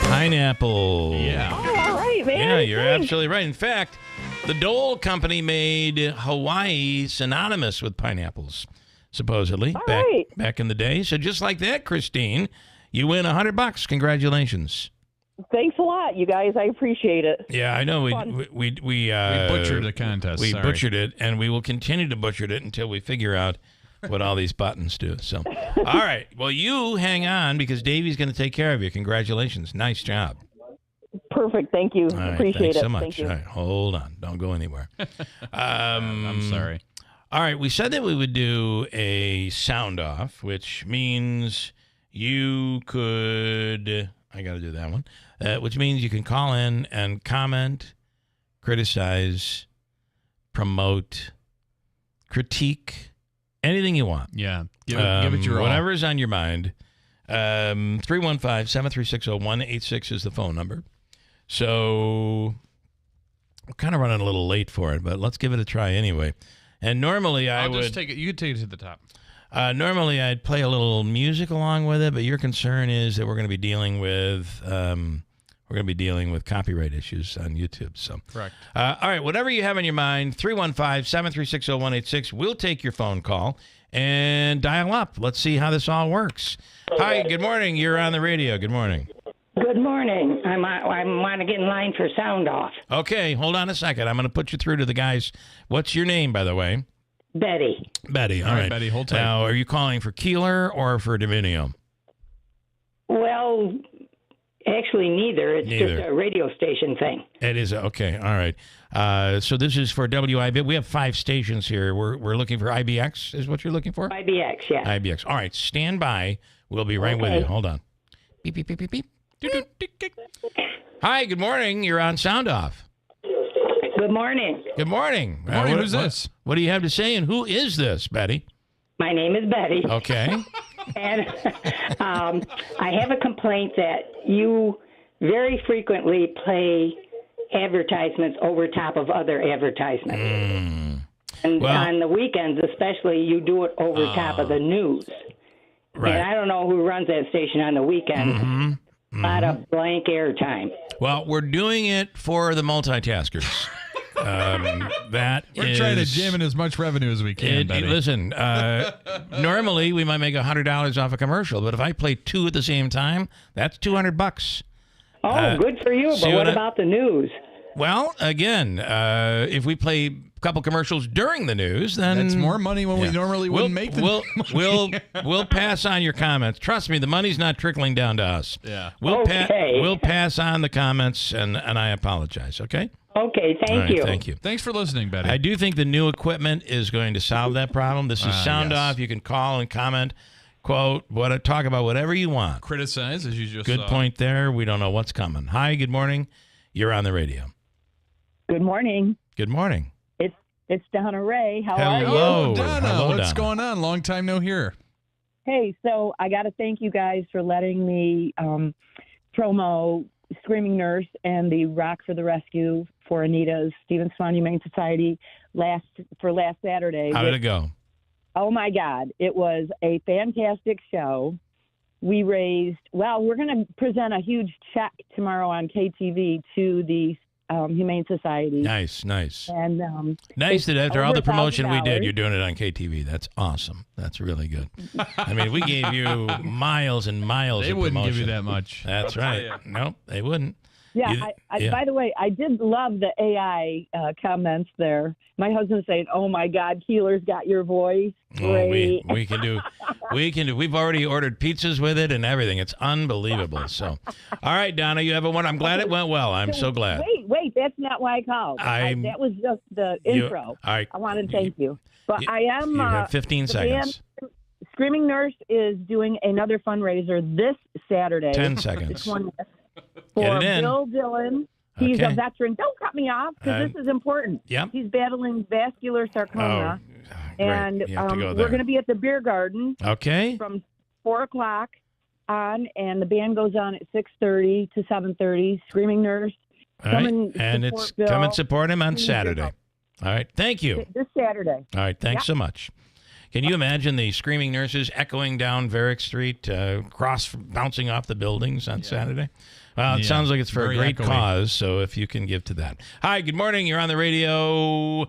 pineapple. Yeah. Oh, all right, man. Yeah, you're Thanks. absolutely right. In fact, the Dole Company made Hawaii synonymous with pineapples, supposedly, back in the day. So just like that, Christine, you win $100. Congratulations. Thanks a lot, you guys. I appreciate it. Yeah, I know. We butchered the contest. We Sorry. butchered it, and we will continue to butcher it until we figure out what all these buttons do. So, all right. Well, you hang on because Davey's going to take care of you. Congratulations. Nice job. Perfect. Thank you. All right, Appreciate thanks it. so much. Thank you. All right, hold on. Don't go anywhere. I'm sorry. All right, we said that we would do a sound off, which means you could. I got to do that one. Which means you can call in and comment, criticize, promote, critique, anything you want. Yeah, give it your all. Whatever's on your mind. 315-736-0186 is the phone number. So we're kind of running a little late for it, but let's give it a try anyway. And normally I'll just take it. You could take it to the top. Normally I'd play a little music along with it, but your concern is that we're going to be dealing with copyright issues on YouTube. So correct. All right, whatever you have on your mind, 315-736-0186. We'll take your phone call and dial up. Let's see how this all works. Hi, good morning. You're on the radio. Good morning. Good morning. I want to get in line for sound off. Okay, hold on a second. I'm going to put you through to the guys. What's your name, by the way? Betty. Betty. All right, Betty, hold tight. Now, are you calling for Keeler or for Dominion? Well, actually, neither. It's Neither. just a radio station thing. It is. Okay. All right. So this is for WIB. We have 5 stations here. We're looking for IBX is what you're looking for? IBX, yeah. IBX. All right. Stand by. We'll be right with you. Hold on. Beep, beep, beep, beep, beep. Hi. Good morning. You're on Sound Off. Good morning. Good morning. Good morning. Who's this? What do you have to say? And who is this, Betty? My name is Betty. Okay. And I have a complaint that you very frequently play advertisements over top of other advertisements. And Well- on the weekends, especially, you do it over top of the news. Right. And I don't know who runs that station on the weekends. A lot of blank airtime. Well, we're doing it for the multitaskers. We're trying to jam in as much revenue as we can, Betty. Listen, normally we might make $100 off a commercial, but if I play two at the same time, that's $200. Oh, good for you. But what about the news? Well, again, if we play a couple commercials during the news, then That's more money when we normally wouldn't make the we'll pass on your comments. Trust me, the money's not trickling down to us. Yeah. We'll pass on the comments, and I apologize. Okay. Okay, thank All right, you. Thank you. Thanks for listening, Betty. I do think the new equipment is going to solve that problem. This is Sound yes. Off. You can call and comment, quote, talk about whatever you want. Criticize, as you just Good saw. point there. We don't know what's coming. Hi, good morning. You're on the radio. Good morning. Good morning. It's Donna Ray. How are you? Hello. Donna. Hello, What's Donna. going on? Long time no hear. Hey, so I got to thank you guys for letting me promo Screaming Nurse and the Rock for the Rescue for Anita's Stephen Swan Humane Society last Saturday. How did it go? Oh, my God. It was a fantastic show. We raised, we're going to present a huge check tomorrow on KTV to the Humane Society. Nice. And Nice that after all over the promotion we did, $1,000. you're doing it on KTV. That's awesome. That's really good. I mean, we gave you miles and miles They of wouldn't give you promotion. that much. That's right. Nope, they wouldn't. Yeah, You- by the way, I did love the AI comments there. My husband's saying, "Oh my God, Keeler's got your voice." Oh, we Great. can do. We've already ordered pizzas with it and everything. It's unbelievable. So, all right, Donna, you have a one. I'm glad it went well. I'm so glad. Wait, that's not why I called. that was just the intro. All right. I want to thank you. But I am. You have 15 the band seconds. Screaming Nurse is doing another fundraiser this Saturday. 10 seconds. The 20th, Get for it in. Bill Dillon. He's Okay. a veteran. Don't cut me off because this is important. Yep. He's battling vascular sarcoma. great. And You have to go there. we're going to be at the beer garden Okay. from 4 o'clock on, and the band goes on at 6:30 to 7:30. Screaming Nurse. All right. Come And support it's Bill. come and support him on Please Saturday. help. All right. Thank you. This Saturday. All right. Thanks so much. Can you imagine the screaming nurses echoing down Varick Street, bouncing off the buildings on Saturday? Well, it Yeah, sounds like it's for a very great echoey. cause, so if you can give to that. Hi, good morning. You're on the radio.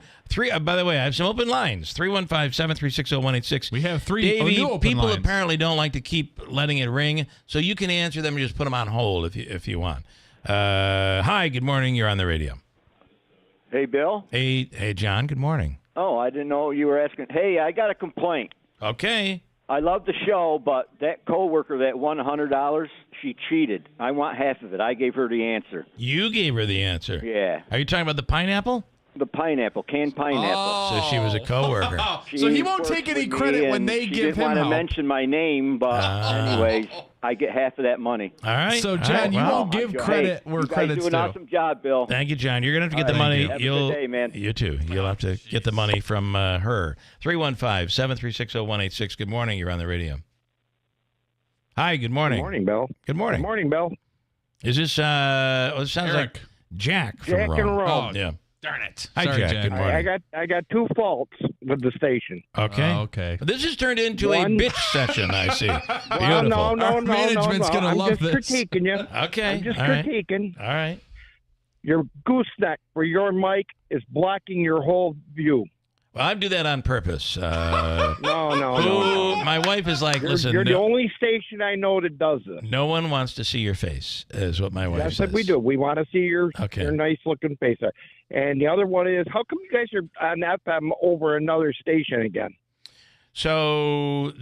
By the way, I have some open lines. 315-736-0186. We have three Davey, new open people lines. apparently don't like to keep letting it ring, so you can answer them and just put them on hold if you want. Hi, good morning. You're on the radio. Hey, Bill. Hey, John. Good morning. Oh, I didn't know you were asking. Hey, I got a complaint. Okay. I love the show, but that coworker that won $100, she cheated. I want half of it. I gave her the answer. You gave her the answer. Yeah. Are you talking about the pineapple? The pineapple, canned pineapple. So she was a coworker. So he won't take any credit when they give him She didn't want to help. mention my name, but anyways, I get half of that money. All right. So, All John, right, you well, won't give credit where you guys credit's do an due. awesome job, Bill. Thank you, John. You're going to have to get the All right, money. thank you. Have a good day, man. You too. You'll have to get the money from her. 315-736-0186. Good morning. You're on the radio. Hi, good morning. Good morning, Bill. Good morning. Good morning, Bill. Is this, it sounds like Jack from Jack and Rome. Oh, yeah. Darn it. Hi, Sorry, Jack. Jack. Good morning. I got two faults with the station. Okay. Okay. This has turned into a One- bitch session, I see. Beautiful. Well, no. Our management's gonna I'm love just this. critiquing you. Okay. I'm just All right. critiquing. All right. Your gooseneck for your mic is blocking your whole view. Well, I do that on purpose. No. My wife is like, listen. You're the only station I know that does this. No one wants to see your face, is what my wife That's says. what we do. We want to see your nice looking face. And the other one is, how come you guys are on FM over another station again? So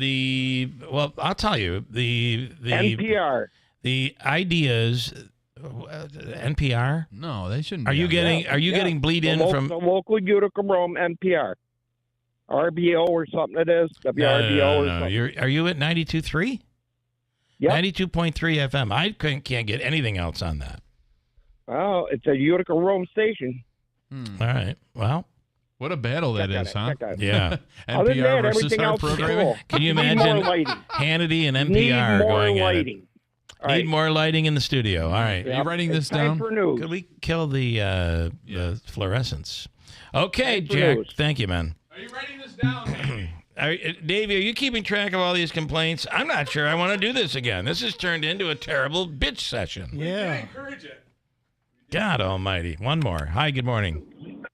I'll tell you the NPR. The ideas. NPR? No, they shouldn't. Are be you on getting? that. Are you getting bleed in from? the local Utica Rome NPR, RBO or something it is, WRBO or No. something. Are you at 92.3? Yep. 92.3 FM. I can't get anything else on that. Oh, it's a Utica Rome station. All right. Well, what a battle that Check on is, it, huh? check on it. Yeah. Other than NPR that, versus everything our else is programming. cool. Can you Need imagine more lighting. Hannity and Need NPR more going lighting. at it? Need more lighting in the studio. All right. Are you writing this It's time down? for news. Could we kill the fluorescence? Okay, Thanks for Jack. those. Thank you, man. Are you writing this down? Davey, are you keeping track of all these complaints? I'm not sure I want to do this again. This has turned into a terrible bitch session. Yeah. Encourage it. God almighty. One more. Hi, good morning.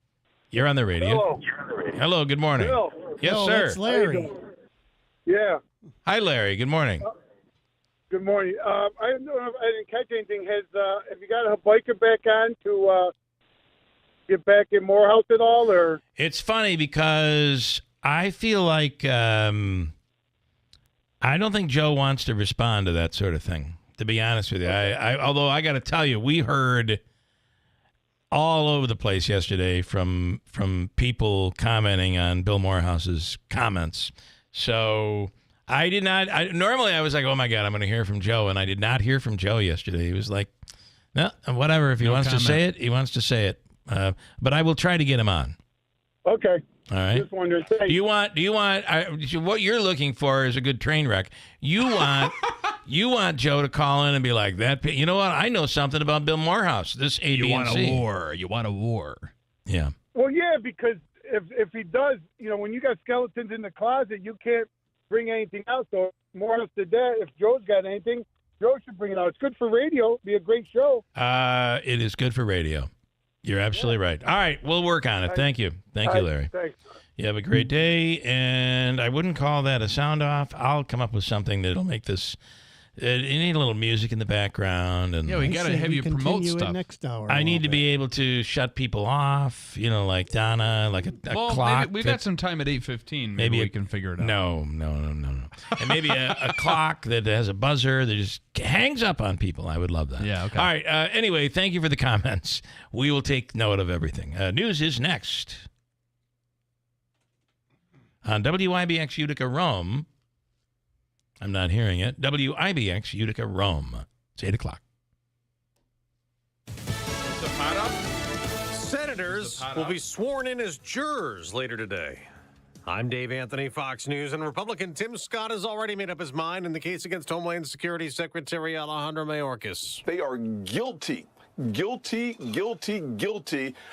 You're on the radio. Hello, good morning. Bill. Yes, No, sir. that's Larry. Yeah. Hi, Larry. Good morning. Good morning. I don't know if I didn't catch anything. Have you got a biker back on to get back in Morehouse at all, or? It's funny because I feel like I don't think Joe wants to respond to that sort of thing, to be honest with you. Although I got to tell you, we heard all over the place yesterday from people commenting on Bill Morehouse's comments. So I did not. Normally I was like, oh my God, I'm going to hear from Joe, and I did not hear from Joe yesterday. He was like, no, whatever. If he wants to say it, he wants to say it. But I will try to get him on. Okay. All right. Just wondering. Do you want? What you're looking for is a good train wreck. You want Joe to call in and be like, that. You know what? I know something about Bill Morehouse. This A, You B, want and a C. war. You want a war. Yeah. Well, yeah, because if he does, when you got skeletons in the closet, you can't bring anything out. So Morehouse did that. If Joe's got anything, Joe should bring it out. It's good for radio. Be a great show. It is good for radio. You're absolutely right. All right, we'll work on it. Thank you. Thank you, Larry. Thanks. You have a great day, and I wouldn't call that a sound off. I'll come up with something that'll make this. You need a little music in the background, and Yeah, we got to have you promote Continue it stuff. next hour. I need to be able to shut people off. Like Donna, like a Well, clock. maybe we got some time at 8:15. Maybe we can figure it out. No. And maybe a clock that has a buzzer that just hangs up on people. I would love that. Yeah, okay. All right. Anyway, thank you for the comments. We will take note of everything. News is next. On WIBX Utica, Rome. I'm not hearing it. WIBX Utica, Rome. It's 8 o'clock. Senators will be sworn in as jurors later today. I'm Dave Anthony, Fox News, and Republican Tim Scott has already made up his mind in the case against Homeland Security Secretary Alejandro Mayorkas. They are guilty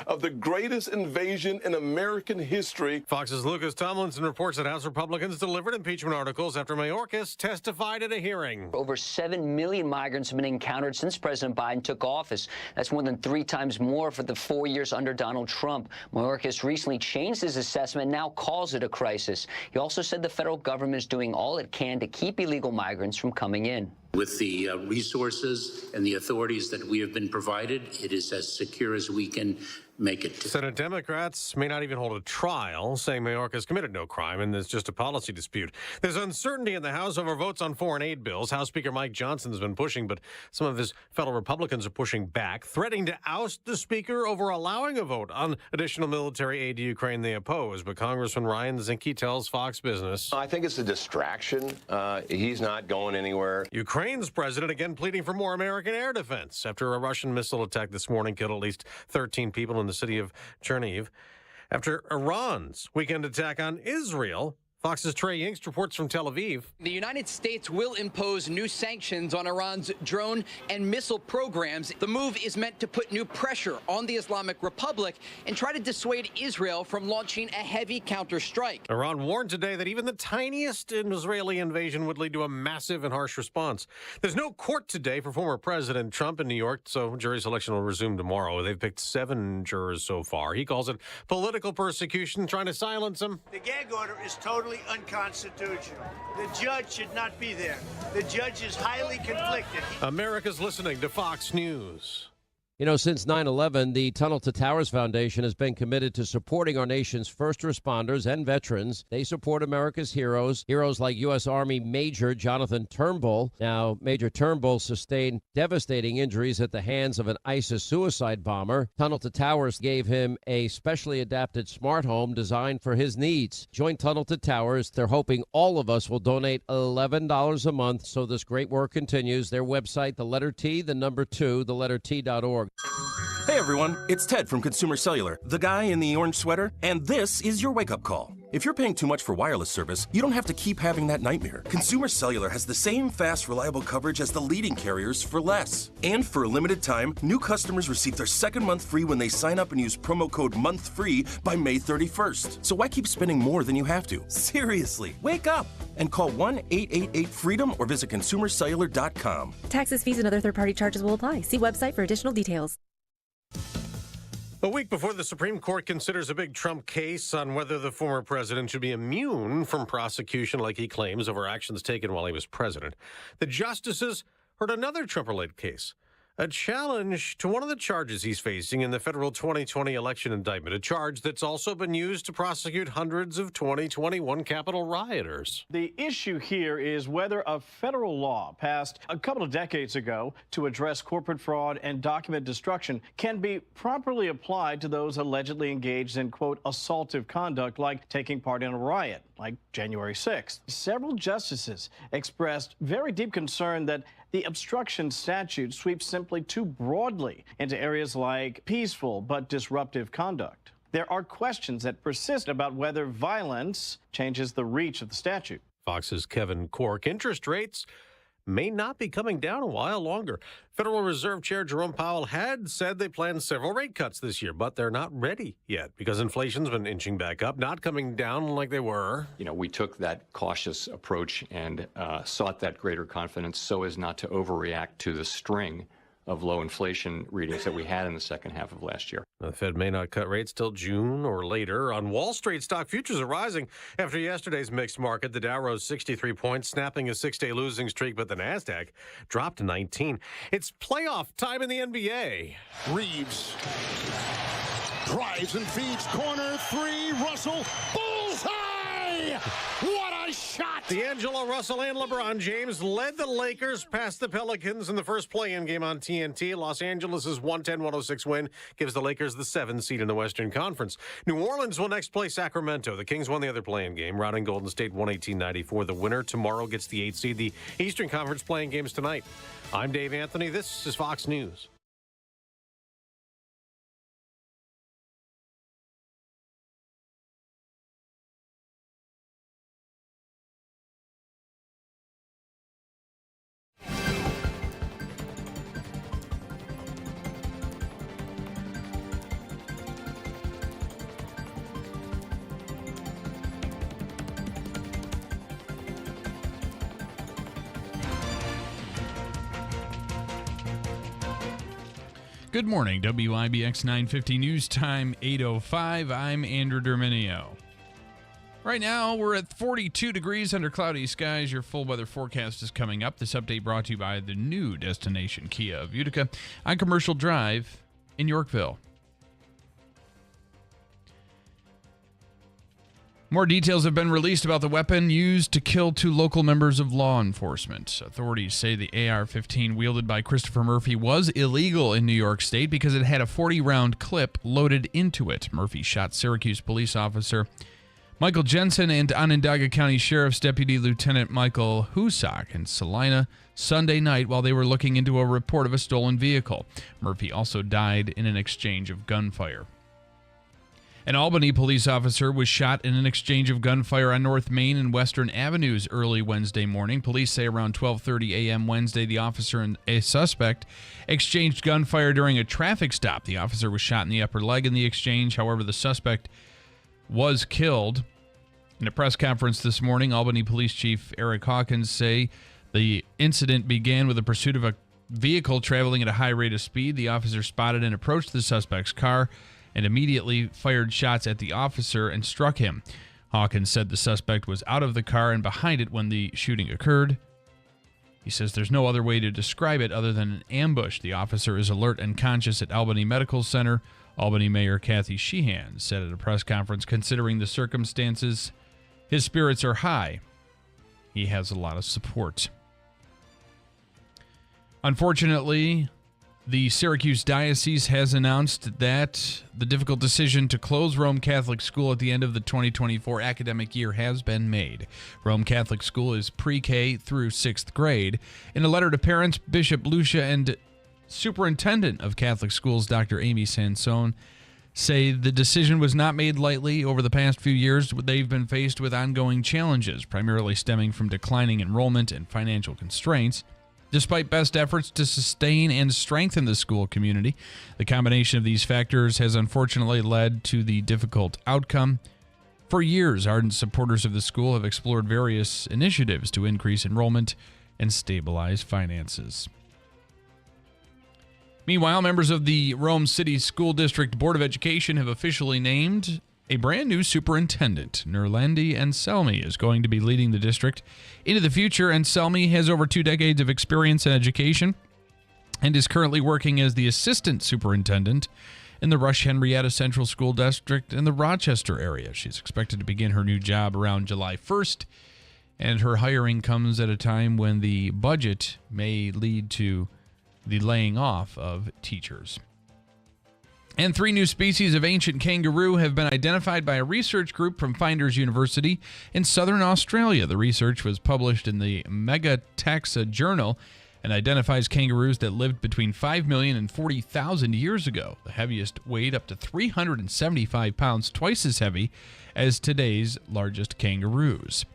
of the greatest invasion in American history. Fox's Lucas Tomlinson reports that House Republicans delivered impeachment articles after Mayorkas testified at a hearing. Over 7 million migrants have been encountered since President Biden took office. That's more than 3 times more for the 4 years under Donald Trump. Mayorkas recently changed his assessment and now calls it a crisis. He also said the federal government is doing all it can to keep illegal migrants from coming in. With the resources and the authorities that we have been provided, it is as secure as we can make it. Senate Democrats may not even hold a trial, saying Mayorkas committed no crime and it's just a policy dispute. There's uncertainty in the House over votes on foreign aid bills. House Speaker Mike Johnson has been pushing, but some of his fellow Republicans are pushing back, threatening to oust the Speaker over allowing a vote on additional military aid to Ukraine they oppose. But Congressman Ryan Zinke tells Fox Business, I think it's a distraction. He's not going anywhere. Ukraine's president again pleading for more American air defense after a Russian missile attack this morning killed at least 13 people in the city of Chernihiv. After Iran's weekend attack on Israel, Fox's Trey Yingst reports from Tel Aviv. The United States will impose new sanctions on Iran's drone and missile programs. The move is meant to put new pressure on the Islamic Republic and try to dissuade Israel from launching a heavy counterstrike. Iran warned today that even the tiniest Israeli invasion would lead to a massive and harsh response. There's no court today for former President Trump in New York, so jury selection will resume tomorrow. They've picked 7 jurors so far. He calls it political persecution, trying to silence him. The gag order is totally unconstitutional. The judge should not be there. The judge is highly conflicted. America's listening to Fox News. You know, since 9/11, the Tunnel to Towers Foundation has been committed to supporting our nation's first responders and veterans. They support America's heroes like U.S. Army Major Jonathan Turnbull. Now, Major Turnbull sustained devastating injuries at the hands of an ISIS suicide bomber. Tunnel to Towers gave him a specially adapted smart home designed for his needs. Join Tunnel to Towers. They're hoping all of us will donate $11 a month so this great work continues. Their website, the letter T, the number 2, the letter T.org. Hey everyone, it's Ted from Consumer Cellular, the guy in the orange sweater, and this is your wake-up call. If you're paying too much for wireless service, you don't have to keep having that nightmare. Consumer Cellular has the same fast, reliable coverage as the leading carriers for less. And for a limited time, new customers receive their second month free when they sign up and use promo code MONTHFREE by May 31st. So why keep spending more than you have to? Seriously, wake up and call 1-888-FREEDOM or visit consumercellular.com. Taxes, fees, and other third-party charges will apply. See website for additional details. A week before the Supreme Court considers a big Trump case on whether the former president should be immune from prosecution like he claims over actions taken while he was president, the justices heard another Trump-related case, a challenge to one of the charges he's facing in the federal 2020 election indictment, a charge that's also been used to prosecute hundreds of 2021 Capitol rioters. The issue here is whether a federal law passed a couple of decades ago to address corporate fraud and document destruction can be properly applied to those allegedly engaged in, quote, assaultive conduct like taking part in a riot, like January 6th. Several justices expressed very deep concern that the obstruction statute sweeps simply too broadly into areas like peaceful but disruptive conduct. There are questions that persist about whether violence changes the reach of the statute. Fox's Kevin Corke. Interest rates may not be coming down a while longer. Federal Reserve Chair Jerome Powell had said they planned several rate cuts this year, but they're not ready yet because inflation's been inching back up, not coming down like they were. We took that cautious approach and sought that greater confidence so as not to overreact to the string of low inflation readings that we had in the second half of last year. The Fed may not cut rates till June or later. On Wall Street, stock futures are rising after yesterday's mixed market. The Dow rose 63 points, snapping a 6-day losing streak, but the Nasdaq dropped to 19. It's playoff time in the NBA. Reeves drives and feeds, corner three, Russell, bullseye! What a shot! D'Angelo Russell and LeBron James led the Lakers past the Pelicans in the first play-in game on TNT. Los Angeles' 110-106 win gives the Lakers the 7th seed in the Western Conference. New Orleans will next play Sacramento. The Kings won the other play-in game, routing Golden State 118-94. The winner tomorrow gets the 8th seed. The Eastern Conference play-in games tonight. I'm Dave Anthony. This is Fox News. Good morning, WIBX 950 News Time 8:05. I'm Andrew Derminio. Right now, we're at 42 degrees under cloudy skies. Your full weather forecast is coming up. This update brought to you by the new destination Kia of Utica on Commercial Drive in Yorkville. More details have been released about the weapon used to kill 2 local members of law enforcement. Authorities say the AR-15 wielded by Christopher Murphy was illegal in New York State because it had a 40-round clip loaded into it. Murphy shot Syracuse police officer Michael Jensen and Onondaga County Sheriff's Deputy Lieutenant Michael Husak in Salina Sunday night while they were looking into a report of a stolen vehicle. Murphy also died in an exchange of gunfire. An Albany police officer was shot in an exchange of gunfire on North Main and Western Avenues early Wednesday morning. Police say around 12:30 a.m. Wednesday, the officer and a suspect exchanged gunfire during a traffic stop. The officer was shot in the upper leg in the exchange. However, the suspect was killed. In a press conference this morning, Albany Police Chief Eric Hawkins say the incident began with the pursuit of a vehicle traveling at a high rate of speed. The officer spotted and approached the suspect's car and immediately fired shots at the officer and struck him. Hawkins said the suspect was out of the car and behind it when the shooting occurred. He says there's no other way to describe it other than an ambush. The officer is alert and conscious at Albany Medical Center. Albany Mayor Kathy Sheehan said at a press conference, considering the circumstances, his spirits are high. He has a lot of support. Unfortunately, the Syracuse Diocese has announced that the difficult decision to close Rome Catholic School at the end of the 2024 academic year has been made. Rome Catholic School is pre-K through 6th grade. In a letter to parents, Bishop Lucia and Superintendent of Catholic Schools, Dr. Amy Sansone, say the decision was not made lightly. Over the past few years, they've been faced with ongoing challenges, primarily stemming from declining enrollment and financial constraints. Despite best efforts to sustain and strengthen the school community, the combination of these factors has unfortunately led to the difficult outcome. For years, ardent supporters of the school have explored various initiatives to increase enrollment and stabilize finances. Meanwhile, members of the Rome City School District Board of Education have officially named a brand new superintendent. Nerlandi Anselmi is going to be leading the district into the future. Anselmi has over 2 decades of experience in education and is currently working as the assistant superintendent in the Rush Henrietta Central School District in the Rochester area. She's expected to begin her new job around July 1st, and her hiring comes at a time when the budget may lead to the laying off of teachers. And 3 new species of ancient kangaroo have been identified by a research group from Flinders University in southern Australia. The research was published in the Megataxa Journal and identifies kangaroos that lived between 5 million and 40,000 years ago. The heaviest weighed up to 375 pounds, twice as heavy as today's largest kangaroos.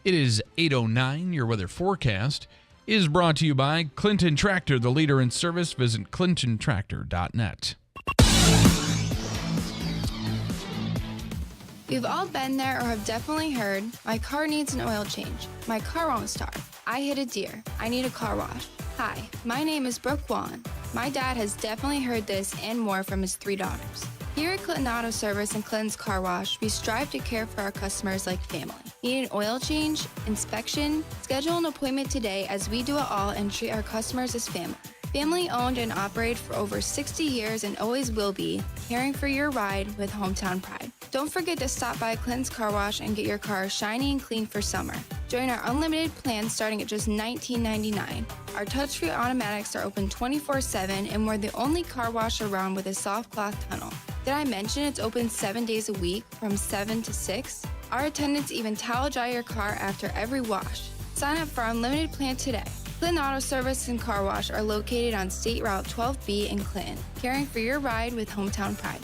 It is 8:09. Your weather forecast is brought to you by Clinton Tractor, the leader in service. Visit clintontractor.net. We've all been there or have definitely heard, my car needs an oil change. My car won't start. I hit a deer. I need a car wash. Hi, my name is Brooke Wallen. My dad has definitely heard this and more from his 3 daughters. Here at Clinton Auto Service and Clinton's Car Wash, we strive to care for our customers like family. Need an oil change, inspection? Schedule an appointment today as we do it all and treat our customers as family. Family owned and operated for over 60 years and always will be, caring for your ride with hometown pride. Don't forget to stop by Clinton's Car Wash and get your car shiny and clean for summer. Join our unlimited plan starting at just $19.99. Our touch-free automatics are open 24/7 and we're the only car wash around with a soft cloth tunnel. Did I mention it's open 7 days a week from 7 to 6? Our attendants even towel dry your car after every wash. Sign up for our unlimited plan today. Clinton Auto Service and Car Wash are located on State Route 12B in Clinton, caring for your ride with hometown pride.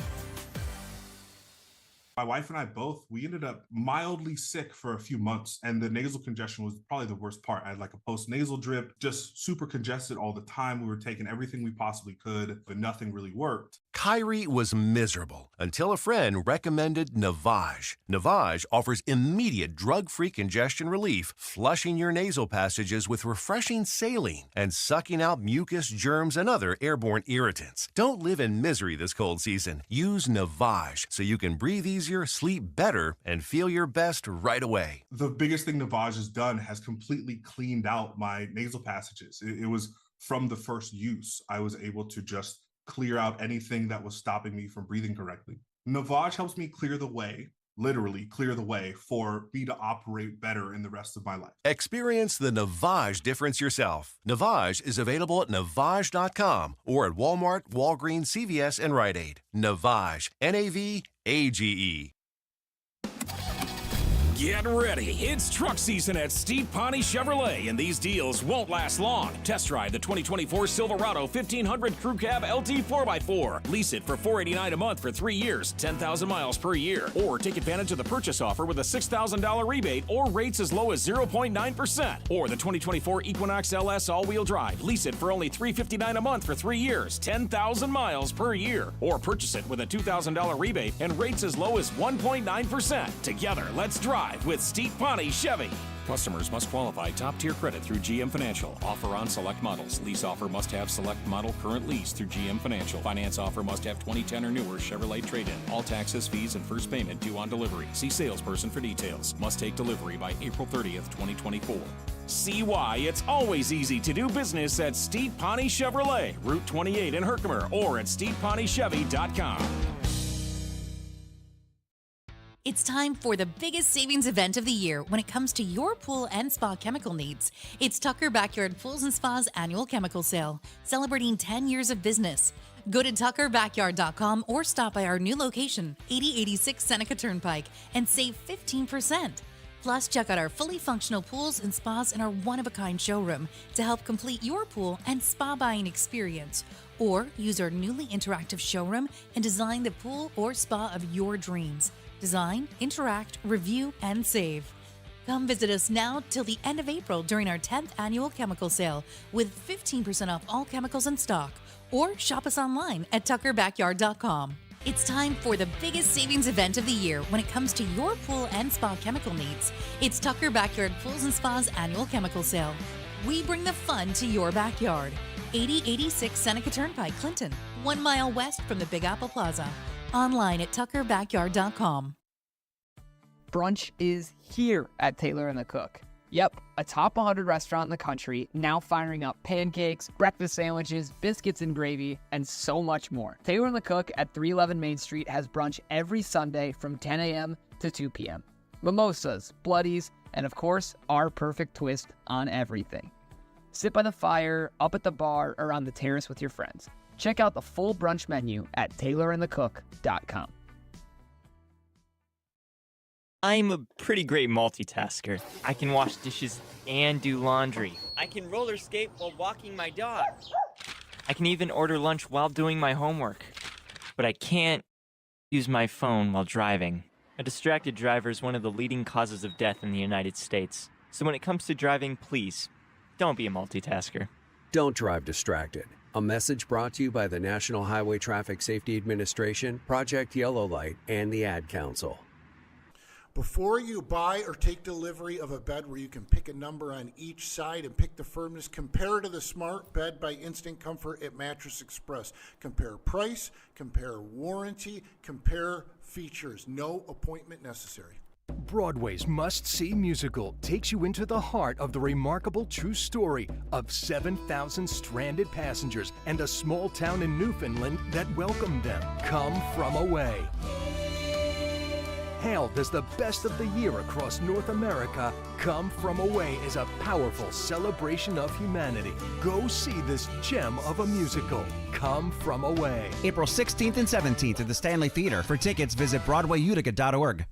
My wife and I both, we ended up mildly sick for a few months, and the nasal congestion was probably the worst part. I had like a post-nasal drip, just super congested all the time. We were taking everything we possibly could, but nothing really worked. Kyrie was miserable until a friend recommended Navage. Navage offers immediate drug-free congestion relief, flushing your nasal passages with refreshing saline and sucking out mucus, germs, and other airborne irritants. Don't live in misery this cold season. Use Navage so you can breathe easier, sleep better, and feel your best right away. The biggest thing Navage has done has completely cleaned out my nasal passages. It was from the first use. I was able to just clear out anything that was stopping me from breathing correctly. Navage helps me clear the way, literally clear the way for me to operate better in the rest of my life. Experience the Navage difference yourself. Navage is available at Navage.com or at Walmart, Walgreens, CVS, and Rite Aid. Navage, Navage. Get ready. It's truck season at Steve Pawnee Chevrolet, and these deals won't last long. Test drive the 2024 Silverado 1500 Crew Cab LT 4x4. Lease it for $489 a month for 3 years, 10,000 miles per year. Or take advantage of the purchase offer with a $6,000 rebate or rates as low as 0.9%. Or the 2024 Equinox LS all-wheel drive. Lease it for only $359 a month for 3 years, 10,000 miles per year. Or purchase it with a $2,000 rebate and rates as low as 1.9%. Together, let's drive with Steve Pawnee Chevy. Customers must qualify top-tier credit through GM Financial. Offer on select models. Lease offer must have select model current lease through GM Financial. Finance offer must have 2010 or newer Chevrolet trade-in. All taxes, fees, and first payment due on delivery. See salesperson for details. Must take delivery by April 30th, 2024. See why it's always easy to do business at Steve Pawnee Chevrolet, Route 28 in Herkimer, or at StevePawneeChevy.com. It's time for the biggest savings event of the year when it comes to your pool and spa chemical needs. It's Tucker Backyard Pools and Spas annual chemical sale, celebrating 10 years of business. Go to tuckerbackyard.com or stop by our new location, 8086 Seneca Turnpike, and save 15%. Plus, check out our fully functional pools and spas in our one-of-a-kind showroom to help complete your pool and spa buying experience. Or use our newly interactive showroom and design the pool or spa of your dreams. Design, interact, review, and save. Come visit us now till the end of April during our 10th annual chemical sale with 15% off all chemicals in stock. Or shop us online at tuckerbackyard.com. It's time for the biggest savings event of the year when it comes to your pool and spa chemical needs. It's Tucker Backyard Pools and Spas annual chemical sale. We bring the fun to your backyard. 8086 Seneca Turnpike, Clinton, 1 mile west from the Big Apple Plaza. Online at tuckerbackyard.com. Brunch is here at Taylor & the Cook. Yep, a top 100 restaurant in the country, now firing up pancakes, breakfast sandwiches, biscuits and gravy, and so much more. Taylor & the Cook at 311 Main Street has brunch every Sunday from 10 a.m. to 2 p.m. Mimosas, bloodies, and of course, our perfect twist on everything. Sit by the fire, up at the bar, or on the terrace with your friends. Check out the full brunch menu at taylorandthecook.com. I'm a pretty great multitasker. I can wash dishes and do laundry. I can roller skate while walking my dog. I can even order lunch while doing my homework. But I can't use my phone while driving. A distracted driver is one of the leading causes of death in the United States. So when it comes to driving, please, don't be a multitasker. Don't drive distracted. A message brought to you by the National Highway Traffic Safety Administration, Project Yellow Light, and the Ad Council. Before you buy or take delivery of a bed where you can pick a number on each side and pick the firmness, compare to the Smart Bed by Instant Comfort at Mattress Express. Compare price, compare warranty, compare features. No appointment necessary. Broadway's must-see musical takes you into the heart of the remarkable true story of 7,000 stranded passengers and a small town in Newfoundland that welcomed them. Come From Away. Hailed as the best of the year across North America, Come From Away is a powerful celebration of humanity. Go see this gem of a musical, Come From Away. April 16th and 17th at the Stanley Theater. For tickets, visit BroadwayUtica.org.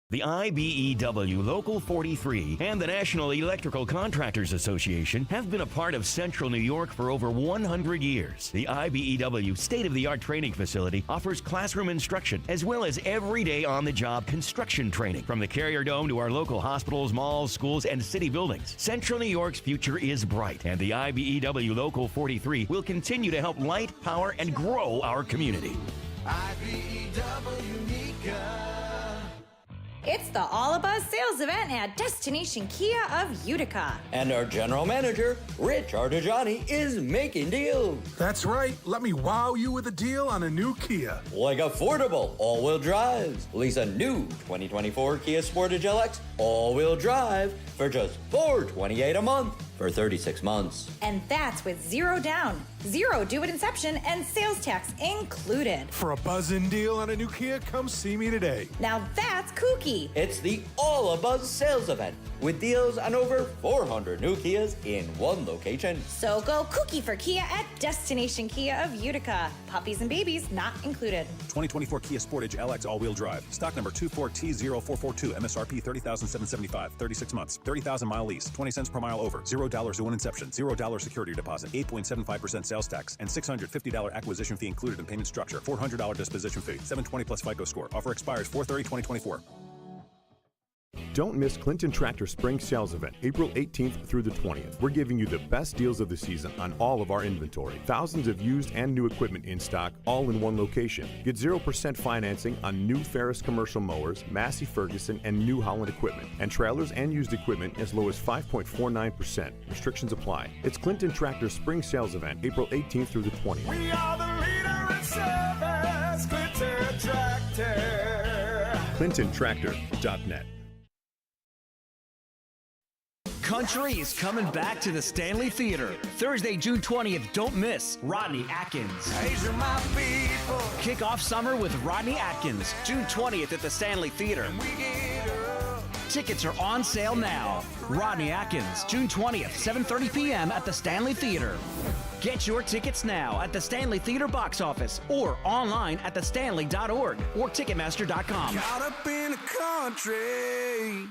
The IBEW Local 43 and the National Electrical Contractors Association have been a part of Central New York for over 100 years. The IBEW state-of-the-art training facility offers classroom instruction as well as everyday on-the-job construction training. From the Carrier Dome to our local hospitals, malls, schools, and city buildings, Central New York's future is bright, and the IBEW Local 43 will continue to help light, power, and grow our community. IBEW Nika. It's the All Abuzz sales event at Destination Kia of Utica. And our general manager, Rich Artigiani, is making deals. That's right. Let me wow you with a deal on a new Kia. Like affordable all-wheel drives. Lease a new 2024 Kia Sportage LX all-wheel drive for just $428 a month for 36 months. And that's with zero down, zero due at inception, and sales tax included. For a buzzin' deal on a new Kia, come see me today. Now that's kooky. It's the All Abuzz sales event with deals on over 400 new Kias in one location. So go kooky for Kia at Destination Kia of Utica. Puppies and babies not included. 2024 Kia Sportage LX all-wheel drive. Stock number 24T0442. MSRP $30,775. 36 months. 30,000-mile lease. 20 cents per mile over. $0 due on inception. $0 security deposit. 8.75% sales tax. And $650 acquisition fee included in payment structure. $400 disposition fee. 720 plus FICO score. Offer expires 4/30/2024. Don't miss Clinton Tractor Spring Sales Event, April 18th through the 20th. We're giving you the best deals of the season on all of our inventory. Thousands of used and new equipment in stock, all in one location. Get 0% financing on new Ferris commercial mowers, Massey Ferguson, and New Holland equipment. And trailers and used equipment as low as 5.49%. Restrictions apply. It's Clinton Tractor Spring Sales Event, April 18th through the 20th. We are the leader in service, Clinton Tractor. ClintonTractor.net. Country is coming back to the Stanley Theater. Thursday, June 20th. Don't miss Rodney Atkins. These are my people. Kick off summer with Rodney Atkins, June 20th at the Stanley Theater. Tickets are on sale now. Rodney Atkins, June 20th, 7:30 p.m. at the Stanley Theater. Get your tickets now at the Stanley Theater box office or online at thestanley.org or Ticketmaster.com. Caught up in the country.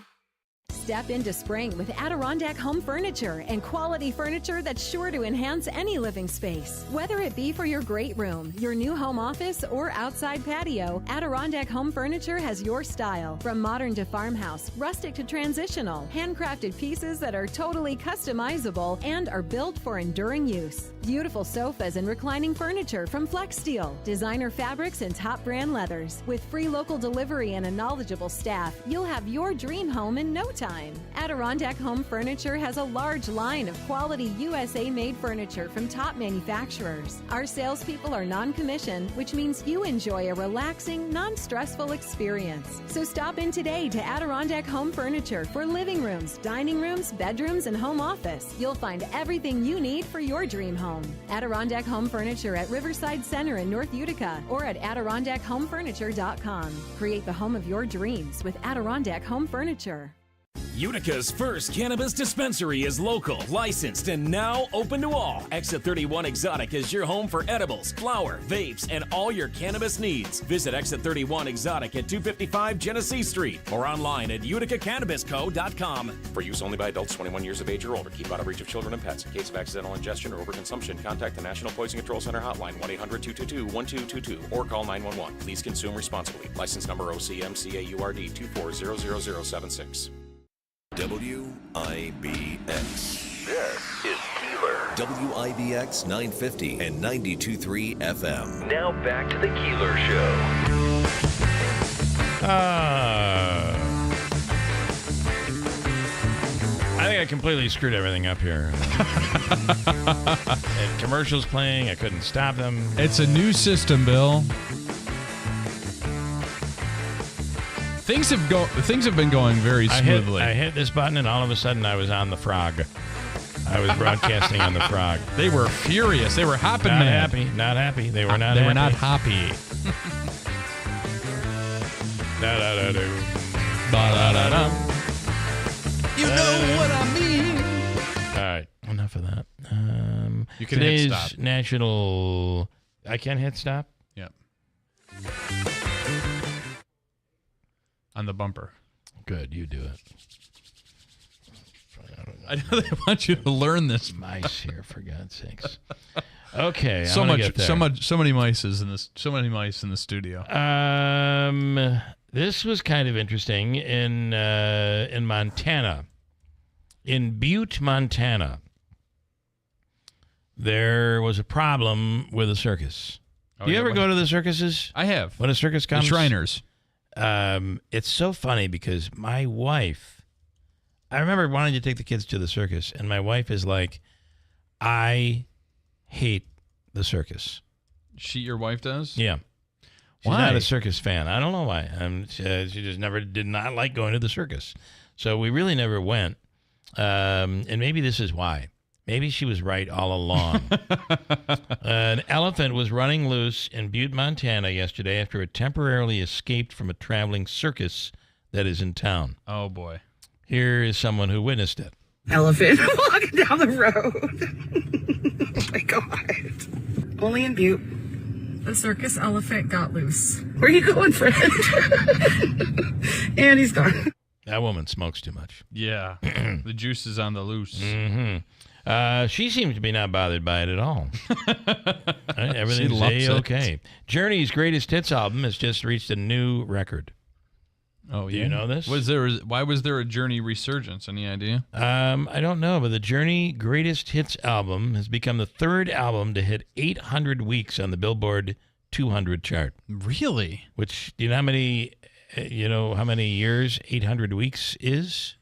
Step into spring with Adirondack Home Furniture and quality furniture that's sure to enhance any living space. Whether it be for your great room, your new home office, or outside patio, Adirondack Home Furniture has your style. From modern to farmhouse, rustic to transitional, handcrafted pieces that are totally customizable and are built for enduring use. Beautiful sofas and reclining furniture from Flex Steel, designer fabrics and top brand leathers. With free local delivery and a knowledgeable staff, you'll have your dream home in no time. Adirondack Home Furniture has a large line of quality USA-made furniture from top manufacturers. Our salespeople are non-commissioned, which means you enjoy a relaxing, non-stressful experience. So stop in today to Adirondack Home Furniture for living rooms, dining rooms, bedrooms, and home office. You'll find everything you need for your dream home. Adirondack Home Furniture at Riverside Center in North Utica or at AdirondackHomeFurniture.com. Create the home of your dreams with Adirondack Home Furniture. Utica's first cannabis dispensary is local, licensed, and now open to all. Exit 31 Exotic is your home for edibles, flower, vapes, and all your cannabis needs. Visit Exit 31 Exotic at 255 Genesee Street or online at uticacannabisco.com. For use only by adults 21 years of age or older. Keep out of reach of children and pets. In case of accidental ingestion or overconsumption, contact the National Poison Control Center hotline 1-800-222-1222 or call 911. Please consume responsibly. License number OCMCAURD 2400076. WIBX. This is Keeler. WIBX 950 and 92.3 FM. Now back to the Keeler Show. I think I completely screwed everything up here. And commercials playing, I couldn't stop them. It's a new system, Bill. Things have been going very smoothly. I hit this button, and all of a sudden, I was on the frog. I was broadcasting on the frog. They were furious. They were hopping not mad. Happy. Not happy. They were not They happy. were not happy. Da-da-da-do. Ba-da-da-dum. You know what I mean. All right. Enough of that. You can today's hit stop. National... I can hit stop? Yep. On the bumper. Good, you do it. I know they want you to learn this. Mice here, for God's sakes. Okay, so many mice in this. So many mice in the studio. This was kind of interesting in Montana, in Butte, Montana. There was a problem with a circus. Do you ever go to the circuses? I have. When a circus comes, the Shriners. It's so funny because my wife, I remember wanting to take the kids to the circus, and my wife is like, I hate the circus. Your wife does? Yeah. She's Why? not a circus fan. I don't know why. She just did not like going to the circus. So we really never went. And maybe this is why. Maybe she was right all along. An elephant was running loose in Butte, Montana yesterday after it temporarily escaped from a traveling circus that is in town. Oh, boy. Here is someone who witnessed it. Elephant walking down the road. Oh, my God. Only in Butte. The circus elephant got loose. Where are you going, friend? And he's gone. That woman smokes too much. Yeah. The juice is on the loose. Mm-hmm. She seems to be not bothered by it at all. Everything's A-okay. Journey's greatest hits album has just reached a new record. Oh, yeah. Do you know this? Why was there a Journey resurgence? Any idea? I don't know, but the Journey greatest hits album has become the third album to hit 800 weeks on the Billboard 200 chart. Really? Which, do you know how many years 800 weeks is?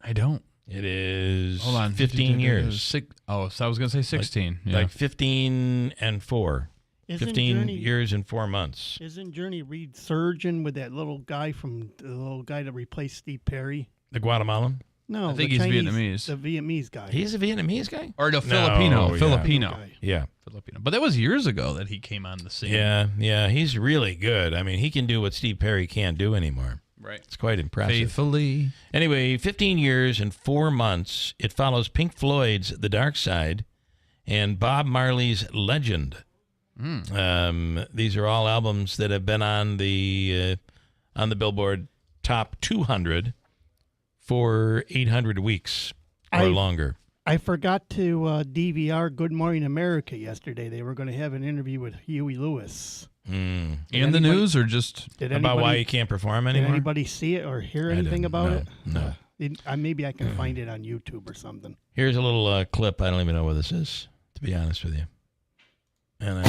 I don't. It is Hold on, 15 years. So I was going to say 16. Like 15 and 4. Isn't 15 years and 4 months. Isn't Journey Reed surgeon with that little guy that replaced Steve Perry? The Guatemalan? No, I think the he's Chinese, Vietnamese. The Vietnamese guy. He's a Vietnamese guy? Or no, Filipino. Yeah. Filipino. Yeah. Filipino. But that was years ago that he came on the scene. Yeah. He's really good. I mean, he can do what Steve Perry can't do anymore. Right. It's quite impressive. Faithfully. Anyway, 15 years and 4 months. It follows Pink Floyd's The Dark Side and Bob Marley's Legend. These are all albums that have been on the Billboard Top 200 for 800 weeks or longer. I forgot to DVR Good Morning America yesterday. They were going to have an interview with Huey Lewis. And the news, or just about why he can't perform anymore? Did anybody see it or hear anything about it? No. Maybe I can find it on YouTube or something. Here's a little clip. I don't even know what this is, to be honest with you. And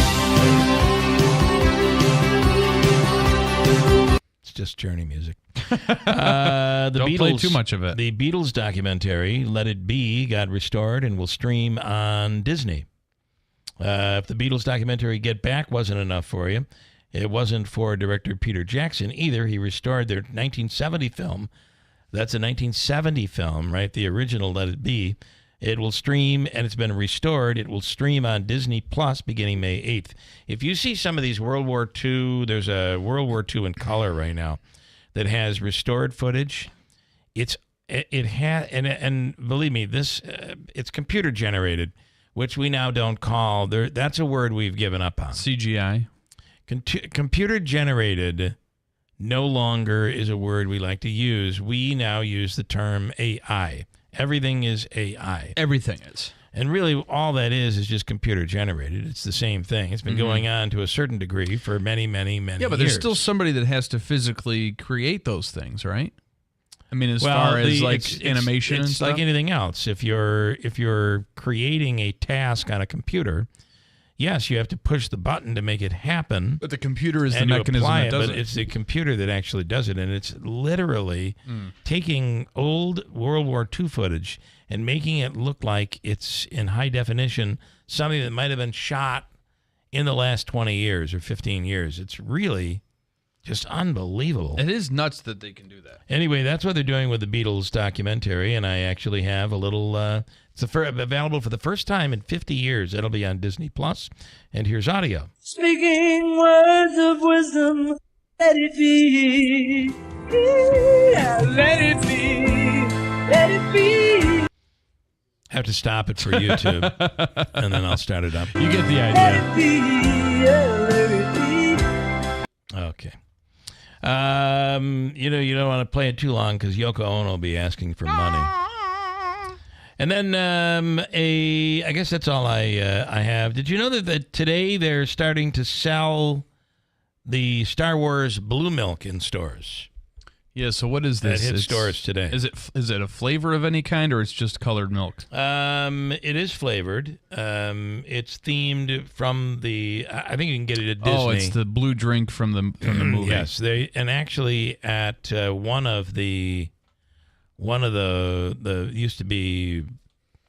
it's just journey music. The Don't Beatles, play too much of it. The Beatles documentary, Let It Be, got restored and will stream on Disney. If the Beatles documentary Get Back wasn't enough for you, it wasn't for director Peter Jackson either. He restored their 1970 film. That's a 1970 film, right? The original Let It Be. It will stream, and it's been restored. It will stream on Disney Plus beginning May 8th. If you see some of these World War II, there's a World War II in color right now that has restored footage. It has, and believe me, this it's computer generated, which we now don't call. That's a word we've given up on. CGI. Computer generated no longer is a word we like to use. We now use the term AI. Everything is AI. Everything is. And really, all that is just computer generated. It's the same thing. It's been going on to a certain degree for many, many, many years. Yeah, but there's still somebody that has to physically create those things, right? I mean, as far as like animation and it's stuff? like anything else. If you're creating a task on a computer, yes, you have to push the button to make it happen. But the computer is the mechanism that does it. But it's the computer that actually does it, and it's literally taking old World War II footage and making it look like it's in high definition, something that might have been shot in the last 20 years or 15 years. It's really just unbelievable. It is nuts that they can do that. Anyway, that's what they're doing with the Beatles documentary, and I actually have a little... it's available for the first time in 50 years. It'll be on Disney Plus, and here's audio. Speaking words of wisdom, let it be. Yeah, let it be. Let it be. I have to stop it for YouTube, and then I'll start it up. You get the idea. Let it be. Yeah, let it be. Okay. You don't want to play it too long because Yoko Ono will be asking for money. And then I guess that's all I have. Did you know that today they're starting to sell the Star Wars blue milk in stores? Yeah, so what is this? That hit stores today. Is it a flavor of any kind, or it's just colored milk? It is flavored. It's themed from the. I think you can get it at Disney. Oh, it's the blue drink from the movie. Yes, and actually at one of the used to be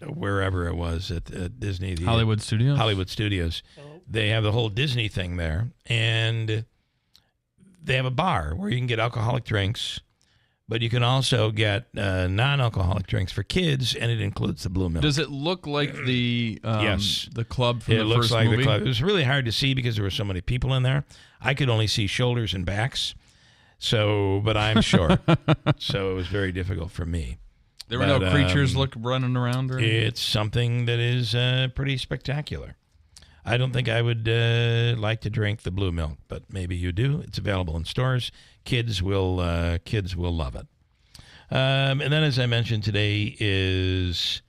wherever it was at Disney, the Hollywood Studios. Hollywood Studios. They have the whole Disney thing there, and they have a bar where you can get alcoholic drinks, but you can also get non-alcoholic drinks for kids, and it includes the blue milk. Does it look like the yes, the club from it the looks first like movie? the club. It was really hard to see because there were so many people in there. I could only see shoulders and backs, but I'm short, so it was very difficult for me. There were no creatures running around? Or anything? It's something that is pretty spectacular. I don't think I would like to drink the blue milk, but maybe you do. It's available in stores. Kids will love it. And then, as I mentioned, today is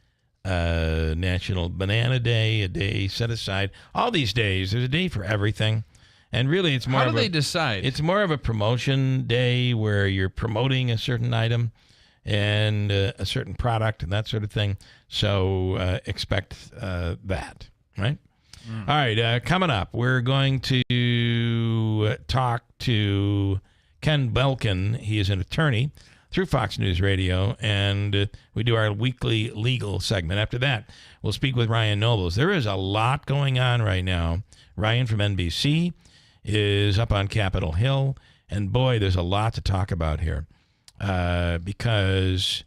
National Banana Day, a day set aside. All these days, there's a day for everything. And really, it's more How do they decide? It's more of a promotion day where you're promoting a certain item and a certain product and that sort of thing. So expect that, right? All right, coming up, we're going to talk to Ken Belkin. He is an attorney through Fox News Radio, and we do our weekly legal segment. After that, we'll speak with Ryan Nobles. There is a lot going on right now. Ryan from NBC is up on Capitol Hill, and boy, there's a lot to talk about here because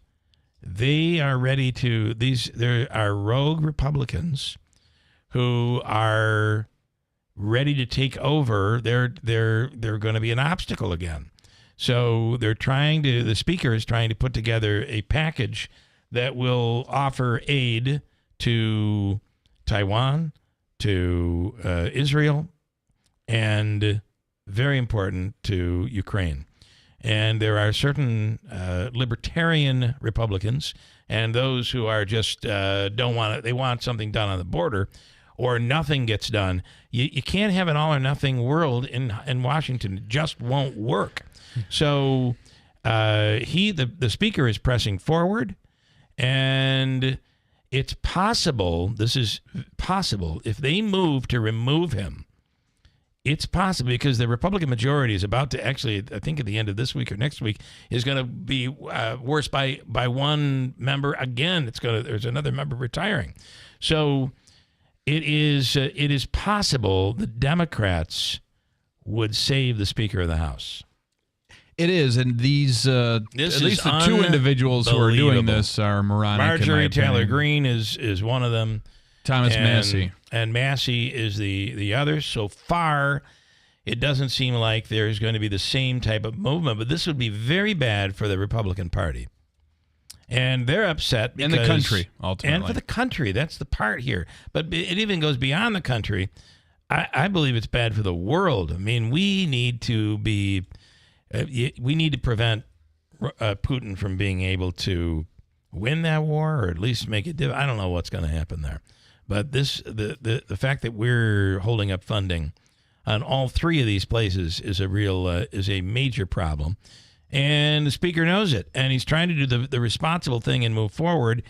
they are ready to, there are rogue Republicans who are ready to take over. They're going to be an obstacle again. So the speaker is trying to put together a package that will offer aid to Taiwan, to Israel, and very important to Ukraine. And there are certain libertarian Republicans and those who are just don't want it. They want something done on the border, or nothing gets done. You can't have an all or nothing world in Washington. It just won't work. So the speaker is pressing forward, and it's possible. This is possible if they move to remove him. It's possible because the Republican majority is about to actually, I think at the end of this week or next week, is going to be worse by one member again. There's another member retiring. So it is possible the Democrats would save the Speaker of the House. It is, and these at least the two individuals who are doing this are moronic. Marjorie Taylor Greene is one of them. Thomas Massey. And Massey is the other. So far, it doesn't seem like there's going to be the same type of movement, but this would be very bad for the Republican Party. And they're upset because... And the country, ultimately. And for the country. That's the part here. But it even goes beyond the country. I believe it's bad for the world. I mean, we need to be... we need to prevent Putin from being able to win that war, or at least make it... I don't know what's going to happen there. But the fact that we're holding up funding on all three of these places is a major problem, and the speaker knows it, and he's trying to do the responsible thing and move forward.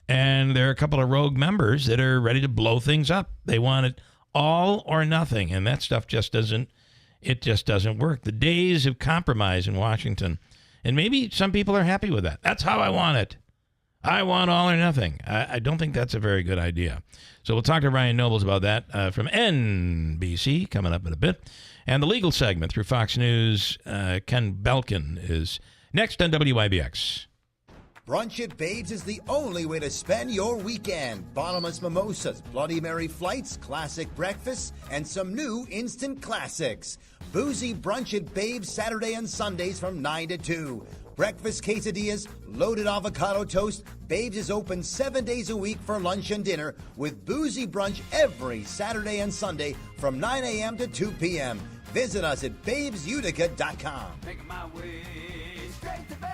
And there are a couple of rogue members that are ready to blow things up. They want it all or nothing, and that stuff just doesn't work. The days of compromise in Washington, and maybe some people are happy with that. That's how I want it. I want all or nothing. I don't think that's a very good idea. So we'll talk to Ryan Nobles about that from NBC coming up in a bit. And the legal segment through Fox News, Ken Belkin is next on WIBX. Brunch at Babes is the only way to spend your weekend. Bottomless mimosas, Bloody Mary flights, classic breakfasts, and some new instant classics. Boozy Brunch at Babes Saturday and Sundays from 9 to 2. Breakfast quesadillas, loaded avocado toast. Babes is open 7 days a week for lunch and dinner with boozy brunch every Saturday and Sunday from 9 a.m. to 2 p.m. Visit us at babesutica.com. Making my way straight to Babes.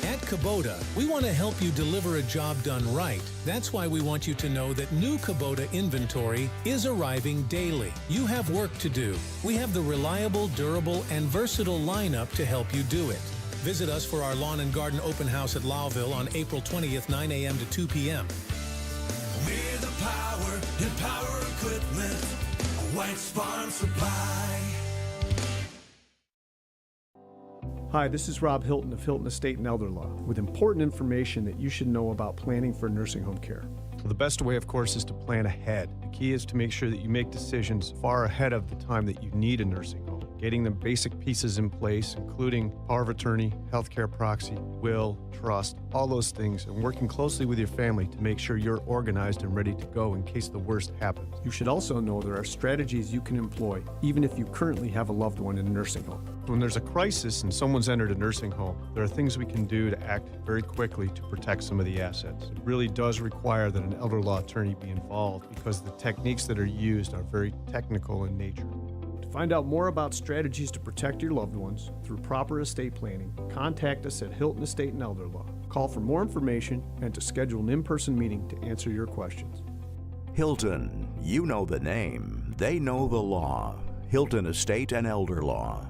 At Kubota, we want to help you deliver a job done right. That's why we want you to know that new Kubota inventory is arriving daily. You have work to do. We have the reliable, durable, and versatile lineup to help you do it. Visit us for our Lawn and Garden Open House at Lowville on April 20th, 9 a.m. to 2 p.m. We're the power and power equipment. White Farm Supply. Hi, this is Rob Hilton of Hilton Estate and Elder Law with important information that you should know about planning for nursing home care. Well, the best way, of course, is to plan ahead. The key is to make sure that you make decisions far ahead of the time that you need a nursing home. Getting the basic pieces in place, including power of attorney, healthcare proxy, will, trust, all those things, and working closely with your family to make sure you're organized and ready to go in case the worst happens. You should also know there are strategies you can employ, even if you currently have a loved one in a nursing home. When there's a crisis and someone's entered a nursing home, there are things we can do to act very quickly to protect some of the assets. It really does require that an elder law attorney be involved because the techniques that are used are very technical in nature. To find out more about strategies to protect your loved ones through proper estate planning, contact us at Hilton Estate and Elder Law. Call for more information and to schedule an in-person meeting to answer your questions. Hilton, you know the name, they know the law. Hilton Estate and Elder Law.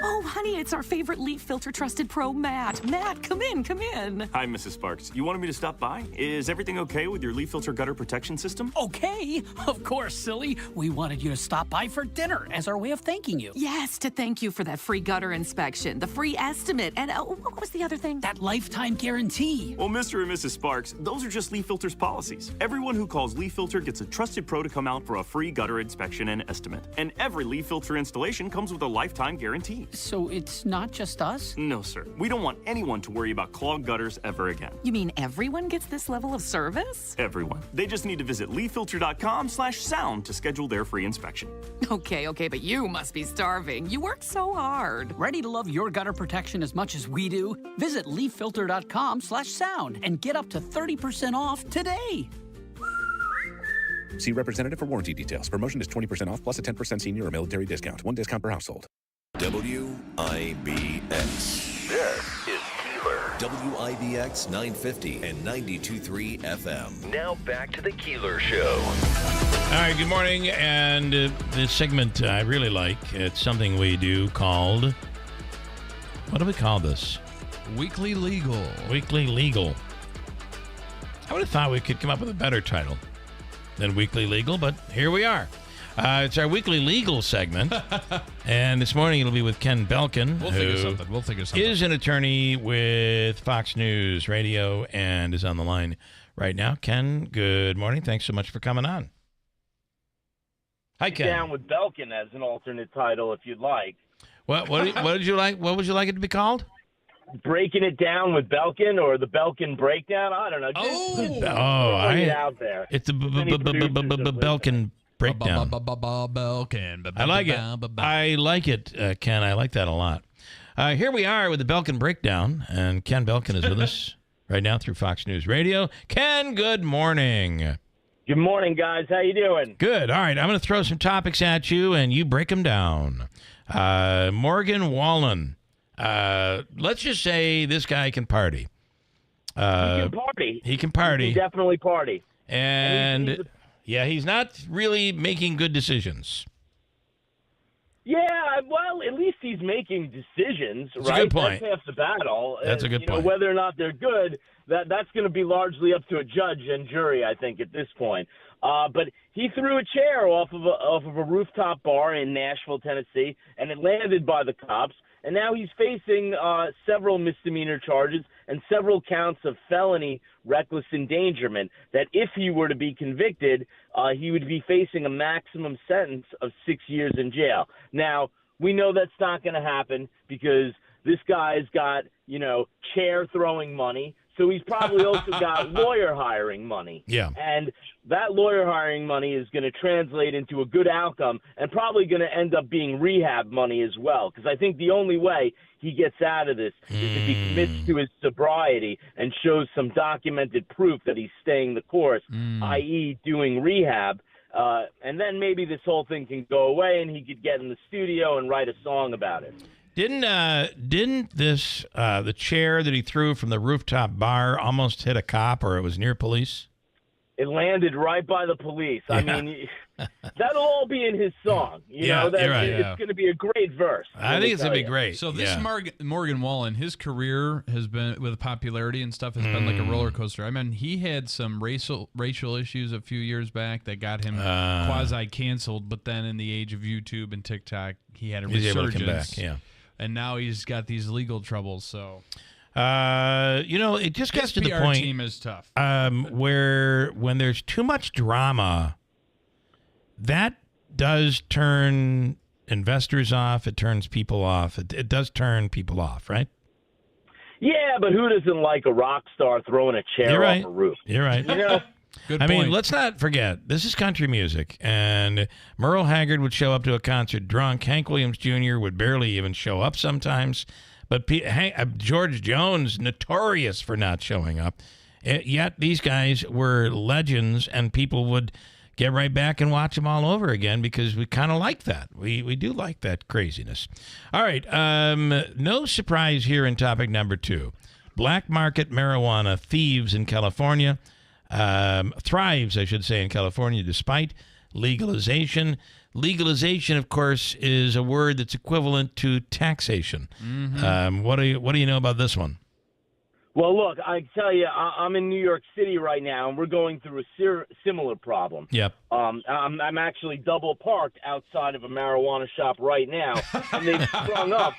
Oh, honey, it's our favorite leaf filter trusted pro, Matt. Matt, come in, come in. Hi, Mrs. Sparks. You wanted me to stop by? Is everything okay with your leaf filter gutter protection system? Okay, of course, silly. We wanted you to stop by for dinner as our way of thanking you. Yes, to thank you for that free gutter inspection, the free estimate, and what was the other thing? That lifetime guarantee. Well, Mr. and Mrs. Sparks, those are just Leaf Filter's policies. Everyone who calls Leaf Filter gets a trusted pro to come out for a free gutter inspection and estimate. And every Leaf Filter installation comes with a lifetime guarantee. So it's not just us? No, sir. We don't want anyone to worry about clogged gutters ever again. You mean everyone gets this level of service? Everyone. They just need to visit leaffilter.com/sound to schedule their free inspection. Okay, but you must be starving. You work so hard. Ready to love your gutter protection as much as we do? Visit leaffilter.com/sound and get up to 30% off today. See representative for warranty details. Promotion is 20% off plus a 10% senior or military discount. One discount per household. WIBX. This is Keeler. WIBX 950 and 92.3 FM. Now back to the Keeler Show. All right, good morning. And this segment I really like. It's something we do called, what do we call this? Weekly Legal. Weekly Legal. I would have thought we could come up with a better title than Weekly Legal, but here we are. It's our Weekly Legal segment, and this morning it'll be with Ken Belkin, We'll think of something. is an attorney with Fox News Radio and is on the line right now. Ken, good morning. Thanks so much for coming on. Hi, Ken. Down with Belkin as an alternate title, if you'd like. What did you like? What would you like it to be called? Breaking it down with Belkin, or the Belkin breakdown. I don't know. Just throwing it out there. It's the Belkin breakdown. I like it. I like it, Ken. I like that a lot. Here we are with the Belkin breakdown, and Ken Belkin is with us right now through Fox News Radio. Ken, good morning. Good morning, guys. How you doing? Good. All right, I'm going to throw some topics at you, and you break them down. Morgan Wallen. Let's just say this guy can party. He can party. He can party. He can definitely party. And he's not really making good decisions. Yeah, well, at least he's making decisions, That's right? a good point. That's half the battle. That's a good point. Whether or not they're good, that's going to be largely up to a judge and jury, I think, at this point. But he threw a chair off of a rooftop bar in Nashville, Tennessee, and it landed by the cops. And now he's facing several misdemeanor charges and several counts of felony reckless endangerment that if he were to be convicted, he would be facing a maximum sentence of 6 years in jail. Now, we know that's not going to happen because this guy's got, chair-throwing money. So he's probably also got lawyer hiring money. Yeah. And that lawyer hiring money is going to translate into a good outcome and probably going to end up being rehab money as well. Because I think the only way he gets out of this is if he commits to his sobriety and shows some documented proof that he's staying the course, i.e. doing rehab. And then maybe this whole thing can go away and he could get in the studio and write a song about it. Didn't this the chair that he threw from the rooftop bar almost hit a cop, or it was near police? It landed right by the police. Yeah. I mean, that'll all be in his song. You know, you're right. It's going to be a great verse. I think it's going to be great. So this Morgan Wallen, his career has been, with popularity and stuff, has been like a roller coaster. I mean, he had some racial issues a few years back that got him quasi-canceled, but then in the age of YouTube and TikTok, he had a resurgence. He's able to come back, yeah. And now he's got these legal troubles, so... it just gets to the PR point. Team is tough. Where when there's too much drama, that does turn investors off. It turns people off. It does turn people off, right? Yeah, but who doesn't like a rock star throwing a chair off a roof? You're right. Good I point. mean, let's not forget, this is country music, and Merle Haggard would show up to a concert drunk. Hank Williams Jr. would barely even show up sometimes. But George Jones, notorious for not showing up. Yet these guys were legends, and people would get right back and watch them all over again because we kind of like that. We do like that craziness. All right, no surprise here in topic number 2. Black market marijuana thieves in California. Thrives, I should say, in California despite legalization. Legalization, of course, is a word that's equivalent to taxation. Mm-hmm. What do you know about this one? Well, look, I tell you, I'm in New York City right now, and we're going through a similar problem. Yep. I'm actually double parked outside of a marijuana shop right now, and they've sprung up.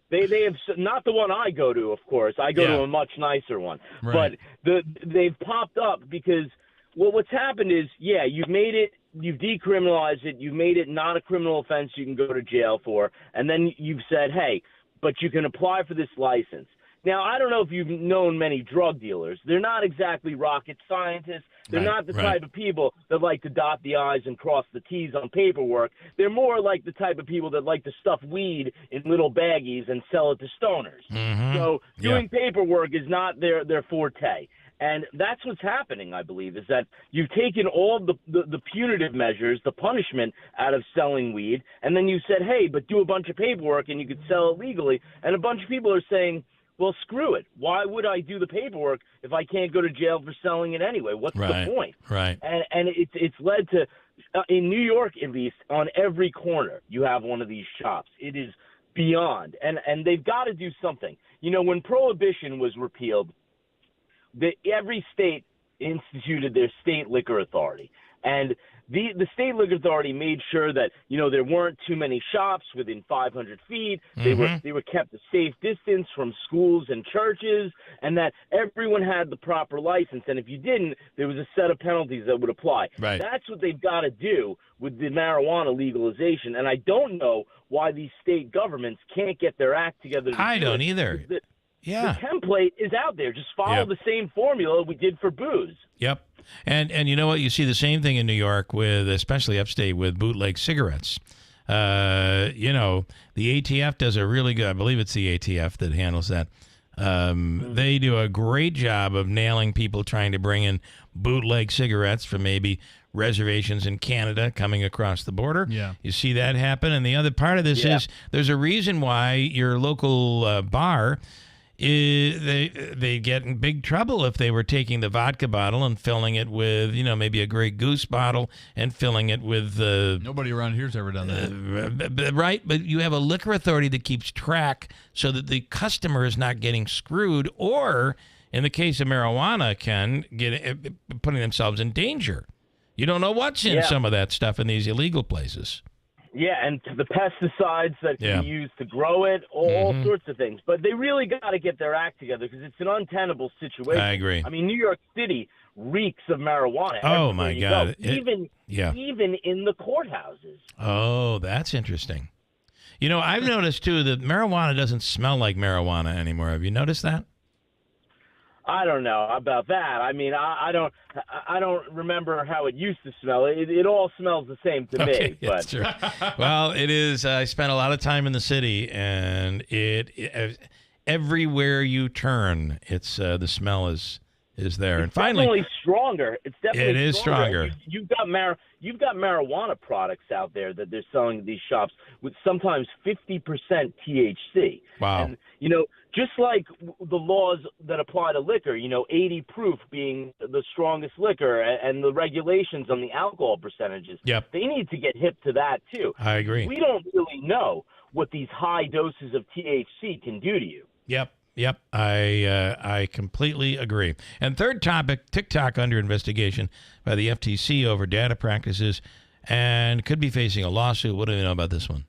They have not the one I go to, of course. I go to a much nicer one, right. But they've popped up because what's happened is, you've made it. You've decriminalized it. You've made it not a criminal offense you can go to jail for. And then you've said, hey, but you can apply for this license. Now, I don't know if you've known many drug dealers. They're not exactly rocket scientists. They're not the type of people that like to dot the I's and cross the T's on paperwork. They're more like the type of people that like to stuff weed in little baggies and sell it to stoners. Mm-hmm. So doing paperwork is not their forte. And that's what's happening, I believe, is that you've taken all the punitive measures, the punishment out of selling weed, and then you said, hey, but do a bunch of paperwork and you could sell it legally. And a bunch of people are saying, well, screw it. Why would I do the paperwork if I can't go to jail for selling it anyway? What's the point? Right. And it's led to, in New York at least, on every corner you have one of these shops. It is beyond. And they've got to do something. You know, when Prohibition was repealed, every state instituted their state liquor authority. And the state liquor authority made sure that, you know, there weren't too many shops within 500 feet. They were kept a safe distance from schools and churches, and that everyone had the proper license. And if you didn't, there was a set of penalties that would apply. Right. That's what they've got to do with the marijuana legalization. And I don't know why these state governments can't get their act together. I don't either. The template is out there. Just follow the same formula we did for booze. Yep. And you know what? You see the same thing in New York with, especially upstate, with bootleg cigarettes. You know, the ATF does a really good, I believe it's the ATF that handles that. They do a great job of nailing people trying to bring in bootleg cigarettes from maybe reservations in Canada coming across the border. Yeah. You see that happen. And the other part of this is there's a reason why your local bar they get in big trouble if they were taking the vodka bottle and filling it with, you know, maybe a Grey Goose bottle and filling it with... Nobody around here's ever done that. Right, but you have a liquor authority that keeps track so that the customer is not getting screwed or, in the case of marijuana, can get putting themselves in danger. You don't know what's in some of that stuff in these illegal places. Yeah, and the pesticides that can be used to grow it, all sorts of things. But they really got to get their act together because it's an untenable situation. I agree. I mean, New York City reeks of marijuana. Oh, my God. Even in the courthouses. Oh, that's interesting. You know, I've noticed, too, that marijuana doesn't smell like marijuana anymore. Have you noticed that? I don't know about that. I mean, I don't remember how it used to smell. It all smells the same to me. But. That's true. Well, it is. I spent a lot of time in the city, and it everywhere you turn, it's the smell is there. It's and finally, definitely stronger. It's definitely it is stronger. You've got marijuana products out there that they're selling at these shops with sometimes 50% THC. Wow. And, you know, just like the laws that apply to liquor, you know, 80 proof being the strongest liquor and the regulations on the alcohol percentages, they need to get hip to that too. I agree. We don't really know what these high doses of THC can do to you. Yep. I completely agree. And third topic, TikTok under investigation by the FTC over data practices and could be facing a lawsuit. What do you know about this one?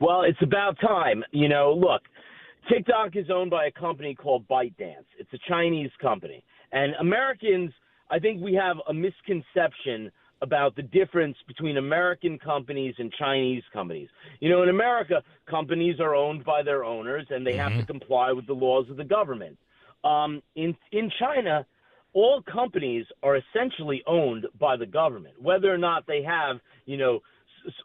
Well, it's about time. You know, look, TikTok is owned by a company called ByteDance. It's a Chinese company. And Americans, I think we have a misconception about the difference between American companies and Chinese companies. You know, in America, companies are owned by their owners, and they have to comply with the laws of the government. In China, all companies are essentially owned by the government, whether or not they have, you know,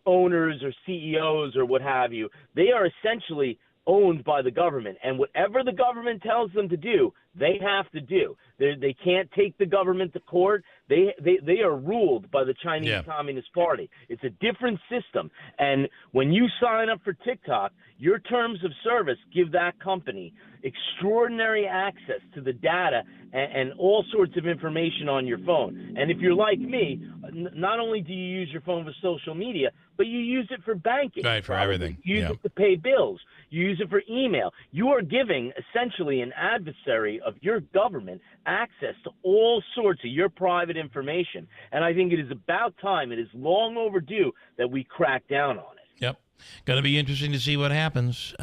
owners or CEOs or what have you. They are essentially owned by the government, and whatever the government tells them to do, they have to do. They can't take the government to court. They are ruled by the Chinese Communist Party. It's a different system, and when you sign up for TikTok, your terms of service give that company extraordinary access to the data and all sorts of information on your phone. And if you're like me, not only do you use your phone for social media, but you use it for banking. Right, for everything. You use it to pay bills. You use it for email. You are giving essentially an adversary of your government access to all sorts of your private information. And I think it is about time, it is long overdue, that we crack down on it. Yep. Going to be interesting to see what happens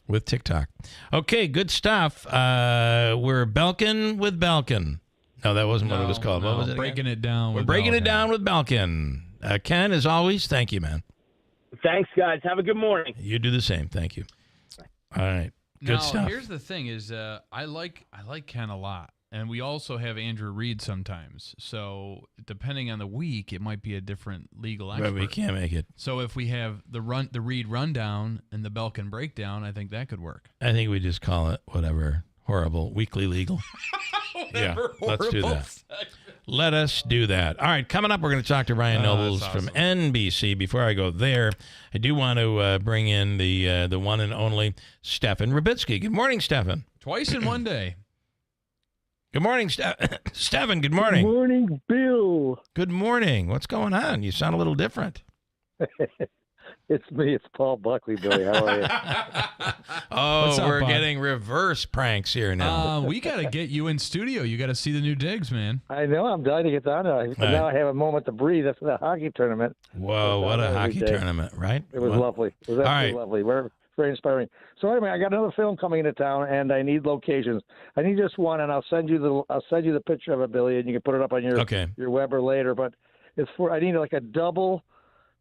with TikTok. Okay, good stuff. We're Belkin with Belkin. No, that wasn't what it was called. What was it? Breaking it down. We're breaking it down with Belkin. Ken, as always, thank you, man. Thanks, guys. Have a good morning. You do the same. Thank you. All right. Good now, stuff. Here's the thing: is I like Ken a lot, and we also have Andrew Reed sometimes. So depending on the week, it might be a different legal expert. But we can't make it. So if we have the Reed rundown and the Belkin breakdown, I think that could work. I think we just call it whatever horrible weekly legal. Yeah, let's do that. Let us do that. All right, coming up, we're going to talk to Ryan Nobles from NBC. Before I go there, I do want to bring in the one and only Stefan Rubitsky. Good morning, Stefan. Twice in one day. Good morning, Stefan. Good morning. Good morning, Bill. Good morning. What's going on? You sound a little different. It's me. It's Paul Buckley, Billy. How are you? Oh, up, we're Bob? getting reverse pranks here now. We got to get you in studio. You got to see the new digs, man. I know. I'm dying to get down there. But now I have a moment to breathe after the hockey tournament. Whoa, what a hockey tournament, right? It was lovely. It was absolutely lovely. Very inspiring. So anyway, I got another film coming into town, and I need locations. I need just one, and I'll send you the picture of it, Billy, and you can put it up on your web or later. But I need like a double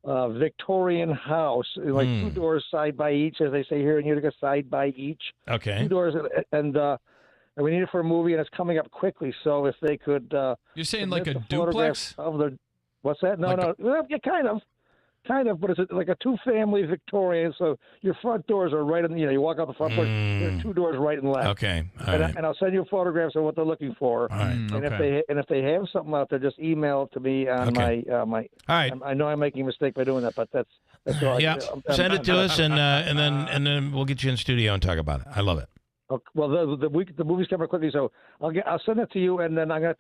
Victorian house, like two doors side by each, as they say here in Utica, side by each. Okay. 2 doors, and we need it for a movie, and it's coming up quickly. So if they could, you're saying like a duplex of the what's that? No. Yeah, kind of, but it's like a 2-family Victorian. So your front doors are right in. You walk out the front door. There are 2 doors right and left. Okay. All right. And I'll send you photographs of what they're looking for. All right. And if they have something out there, just email it to me on my. All right. I know I'm making a mistake by doing that, but that's all. Yeah. Send it to us, and then we'll get you in studio and talk about it. I love it. Okay, well, the movie's coming quickly, so I'll send it to you, and then I'm gonna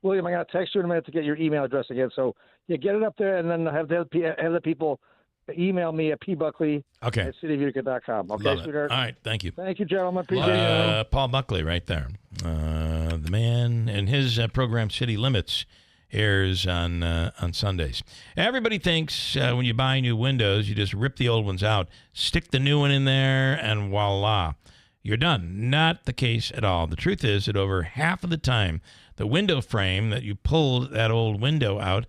William. I'm gonna text you in a minute to get your email address again. So you get it up there, and then have the people email me at pbuckley@cityofutica.com. Okay, Love it. sweetheart. All right, thank you. Thank you, gentlemen. Appreciate it. Paul Buckley, right there, the man, and his program City Limits airs on Sundays. Everybody thinks when you buy new windows, you just rip the old ones out, stick the new one in there, and voila. You're done. Not the case at all. The truth is that over half of the time, the window frame that you pulled that old window out,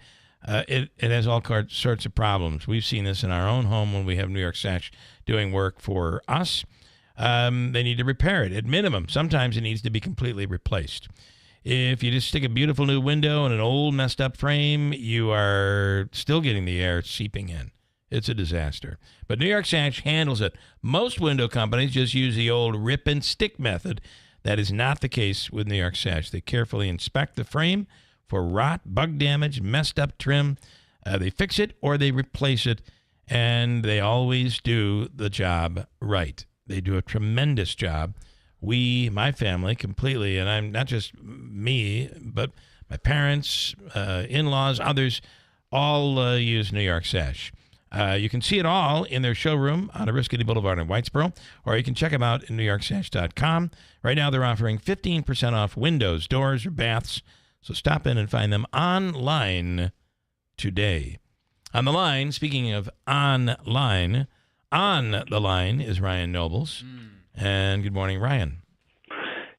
it has all sorts of problems. We've seen this in our own home when we have New York Sash doing work for us. They need to repair it at minimum. Sometimes it needs to be completely replaced. If you just stick a beautiful new window in an old messed up frame, you are still getting the air seeping in. It's a disaster. But New York Sash handles it. Most window companies just use the old rip and stick method. That is not the case with New York Sash. They carefully inspect the frame for rot, bug damage, messed up trim. They fix it or they replace it, and they always do the job right. They do a tremendous job. My family completely, and I'm not just me, but my parents, in-laws, others, all use New York Sash. You can see it all in their showroom on Oriskany Boulevard in Whitesboro, or you can check them out at NewYorkSash.com. Right now, they're offering 15% off windows, doors, or baths, so stop in and find them online today. On the line, speaking of online, on the line is Ryan Nobles. And good morning, Ryan.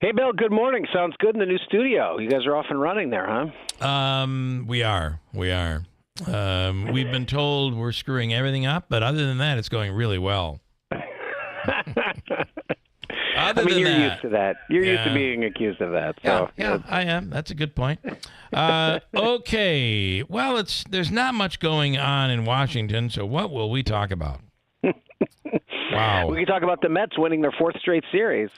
Hey, Bill, good morning. Sounds good in the new studio. You guys are off and running there, huh? We are. We've been told we're screwing everything up, but other than that, it's going really well. You're used to that. You're used to being accused of that. So yeah, I am. That's a good point. Okay. Well, there's not much going on in Washington, so what will we talk about? Wow. We can talk about the Mets winning their 4th straight series.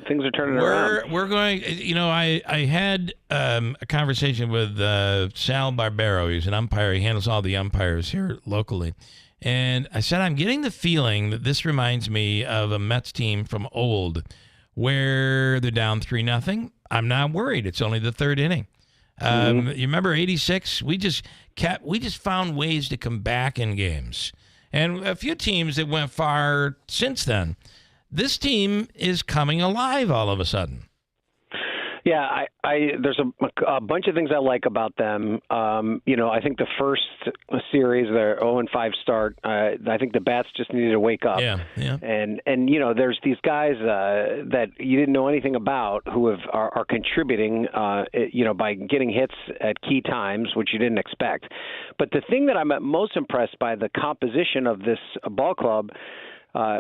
Things are turning around. We're going, I had a conversation with Sal Barbero. He's an umpire. He handles all the umpires here locally. And I said, I'm getting the feeling that this reminds me of a Mets team from old where they're down 3-0. I'm not worried. It's only the 3rd inning. You remember 86? We just found ways to come back in games. And a few teams that went far since then. This team is coming alive all of a sudden. Yeah, there's a bunch of things I like about them. I think the first series, their 0-5 start, I think the bats just needed to wake up. Yeah. And there's these guys that you didn't know anything about who are contributing, by getting hits at key times, which you didn't expect. But the thing that I'm most impressed by, the composition of this ball club,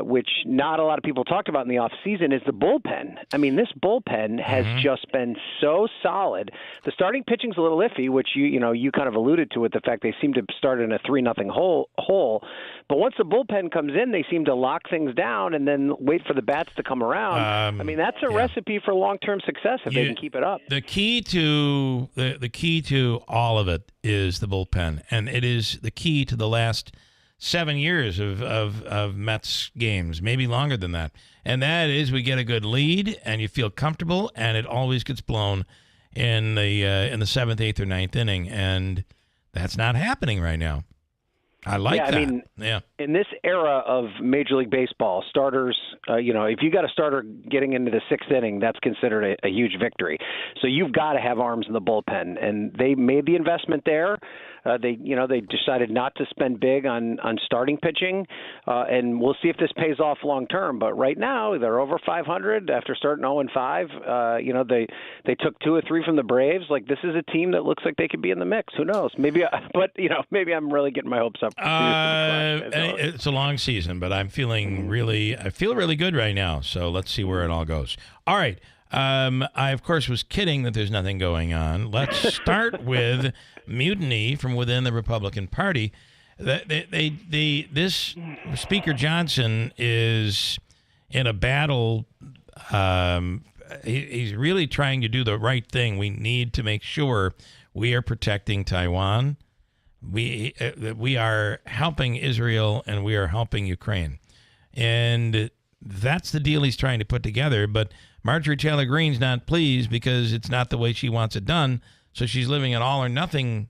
which not a lot of people talked about in the offseason, is the bullpen. I mean, this bullpen has just been so solid. The starting pitching's a little iffy, which you kind of alluded to with the fact they seem to start in a 3-0 hole. But once the bullpen comes in, they seem to lock things down and then wait for the bats to come around. I mean, that's a recipe for long-term success if they can keep it up. The key to the key to all of it is the bullpen, and it is the key to the last 7 years of Mets games, maybe longer than that. And that is, we get a good lead, and you feel comfortable, and it always gets blown in the 7th, 8th, or 9th inning, and that's not happening right now. I like that. I mean, in this era of Major League Baseball, starters, if you got a starter getting into the 6th inning, that's considered a huge victory. So you've got to have arms in the bullpen, and they made the investment there. They decided not to spend big on starting pitching, and we'll see if this pays off long term. But right now, they're over 500 after starting 0-5. They took 2 or 3 from the Braves. Like, this is a team that looks like they could be in the mix. Who knows? Maybe I'm really getting my hopes up. It's a long season, but I feel really good right now. So let's see where it all goes. All right. I, of course, was kidding that there's nothing going on. Let's start with mutiny from within the Republican Party. This Speaker Johnson is in a battle. He's really trying to do the right thing. We need to make sure we are protecting Taiwan. We are helping Israel, and we are helping Ukraine. And that's the deal he's trying to put together. But Marjorie Taylor Greene's not pleased because it's not the way she wants it done. So she's living in all or nothing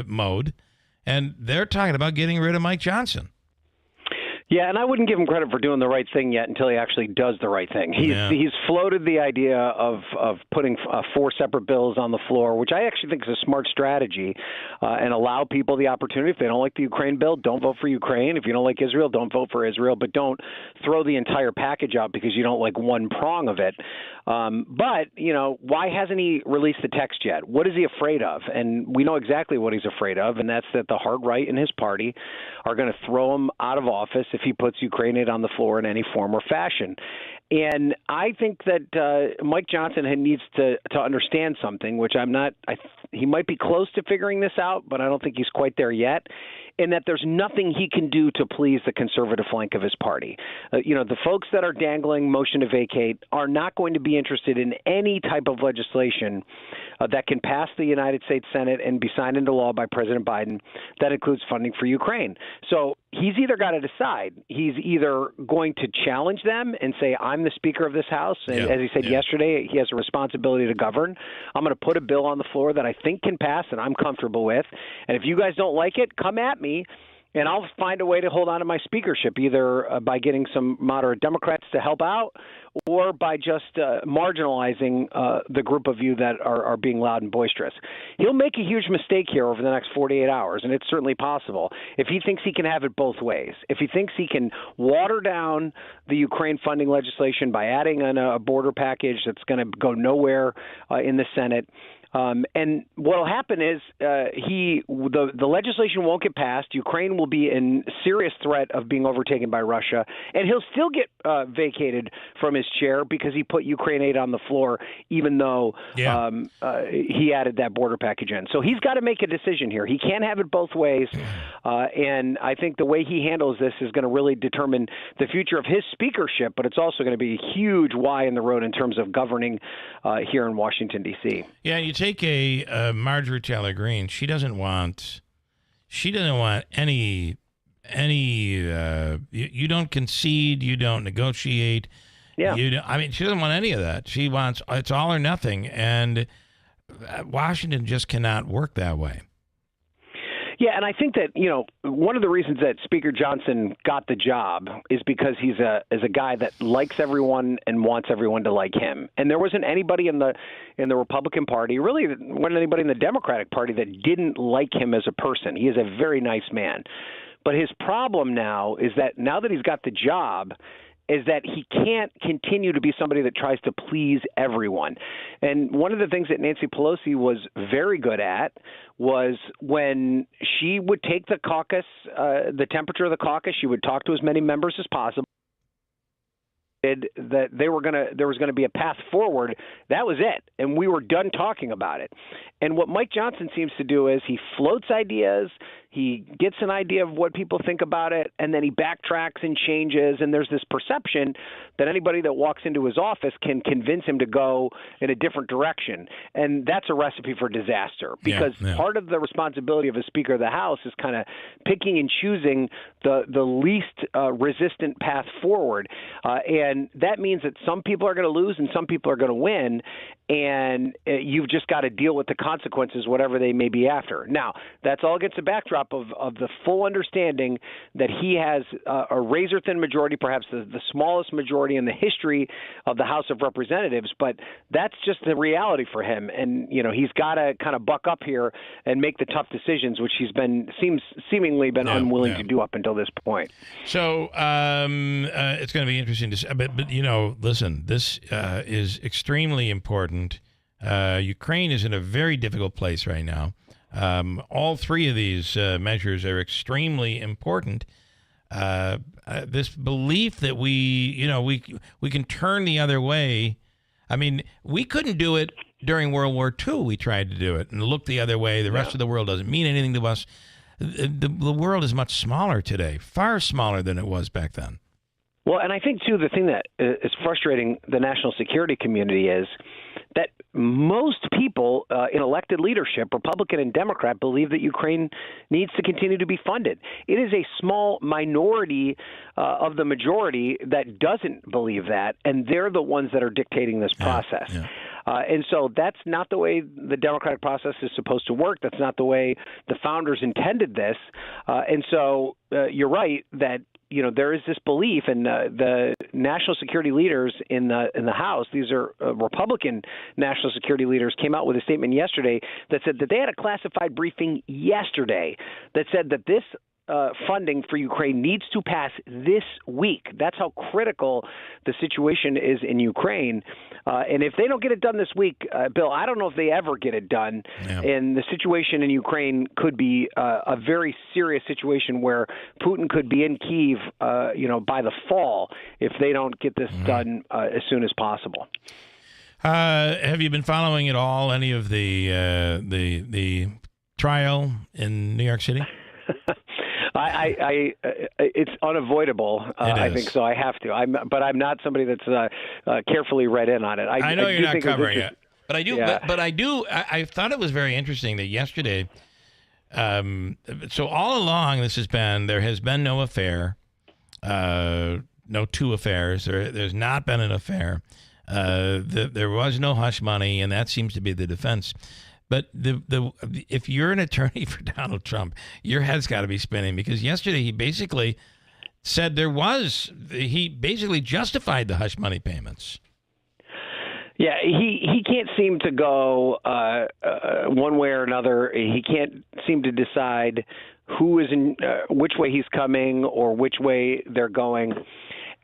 mode. And they're talking about getting rid of Mike Johnson. Yeah, and I wouldn't give him credit for doing the right thing yet until he actually does the right thing. He's floated the idea of putting 4 separate bills on the floor, which I actually think is a smart strategy, and allow people the opportunity. If they don't like the Ukraine bill, don't vote for Ukraine. If you don't like Israel, don't vote for Israel, but don't throw the entire package out because you don't like one prong of it. But, why hasn't he released the text yet? What is he afraid of? And we know exactly what he's afraid of, and that's that the hard right in his party are going to throw him out of office if he puts Ukraine aid on the floor in any form or fashion. And I think that Mike Johnson needs to understand something, which he might be close to figuring this out, but I don't think he's quite there yet, in that there's nothing he can do to please the conservative flank of his party. The folks that are dangling motion to vacate are not going to be interested in any type of legislation that can pass the United States Senate and be signed into law by President Biden that includes funding for Ukraine. So he's either got to decide. He's either going to challenge them and say, I'm the Speaker of this House, and as he said yesterday, he has a responsibility to govern. I'm going to put a bill on the floor that I think can pass and I'm comfortable with. And if you guys don't like it, come at me, and I'll find a way to hold on to my speakership, either by getting some moderate Democrats to help out or by just marginalizing the group of you that are being loud and boisterous. He'll make a huge mistake here over the next 48 hours, and it's certainly possible. If he thinks he can have it both ways, if he thinks he can water down the Ukraine funding legislation by adding in a border package that's going to go nowhere in the Senate, and what will happen is the legislation won't get passed. Ukraine will be in serious threat of being overtaken by Russia, and he'll still get vacated from his chair because he put Ukraine aid on the floor, even though he added that border package in. So he's got to make a decision here. He can't have it both ways, and I think the way he handles this is going to really determine the future of his speakership, but it's also going to be a huge Y in the road in terms of governing here in Washington, D.C. Yeah, you take a Marjorie Taylor Greene. She doesn't want any. You don't concede. You don't negotiate. Yeah. She doesn't want any of that. She wants it's all or nothing, and Washington just cannot work that way. Yeah, and I think that, one of the reasons that Speaker Johnson got the job is because he's a guy that likes everyone and wants everyone to like him. And there wasn't anybody in the Republican Party, really wasn't anybody in the Democratic Party that didn't like him as a person. He is a very nice man. But his problem now is that now that he's got the job, is that he can't continue to be somebody that tries to please everyone. And one of the things that Nancy Pelosi was very good at was when she would take the caucus, the temperature of the caucus, she would talk to as many members as possible. that there was going to be a path forward, that was it, and we were done talking about it. And what Mike Johnson seems to do is he floats ideas, he gets an idea of what people think about it, and then he backtracks and changes, and there's this perception that anybody that walks into his office can convince him to go in a different direction. And that's a recipe for disaster, because part of the responsibility of a Speaker of the House is kind of picking and choosing the least resistant path forward. And that means that some people are going to lose and some people are going to win, and you've just got to deal with the consequences, whatever they may be after. Now, that's all against the backdrop of the full understanding that he has a razor-thin majority, perhaps the smallest majority in the history of the House of Representatives, but that's just the reality for him. And, he's got to kind of buck up here and make the tough decisions, which he's seemingly been unwilling to do up until this point. So it's going to be interesting to see. But listen, this is extremely important. Ukraine is in a very difficult place right now. All three of these measures are extremely important. This belief that we can turn the other way. I mean, we couldn't do it during World War II. We tried to do it and look the other way. The rest of the world doesn't mean anything to us. The world is much smaller today, far smaller than it was back then. Well, and I think, too, the thing that is frustrating the national security community is that most people in elected leadership, Republican and Democrat, believe that Ukraine needs to continue to be funded. It is a small minority of the majority that doesn't believe that, and they're the ones that are dictating this process. And so that's not the way the democratic process is supposed to work. That's not the way the founders intended this. And so you're right that there is this belief, and the national security leaders in the House, these are Republican national security leaders, came out with a statement yesterday that said that they had a classified briefing yesterday that said that this funding for Ukraine needs to pass this week. That's how critical the situation is in Ukraine. And if they don't get it done this week, Bill, I don't know if they ever get it done. And the situation in Ukraine could be a very serious situation where Putin could be in Kyiv, by the fall if they don't get this done as soon as possible. Have you been following at all any of the trial in New York City? It's unavoidable. I think so. I have to. But I'm not somebody that's carefully read in on it. I know you're not covering it, but I do. Yeah. But I do. I thought it was very interesting that yesterday. So all along, there has been no affair, no two affairs. There's not been an affair. There was no hush money, and that seems to be the defense. But if you're an attorney for Donald Trump, your head's got to be spinning, because yesterday he basically said he basically justified the hush money payments. Yeah, he can't seem to go one way or another. He can't seem to decide who is in which way he's coming or which way they're going.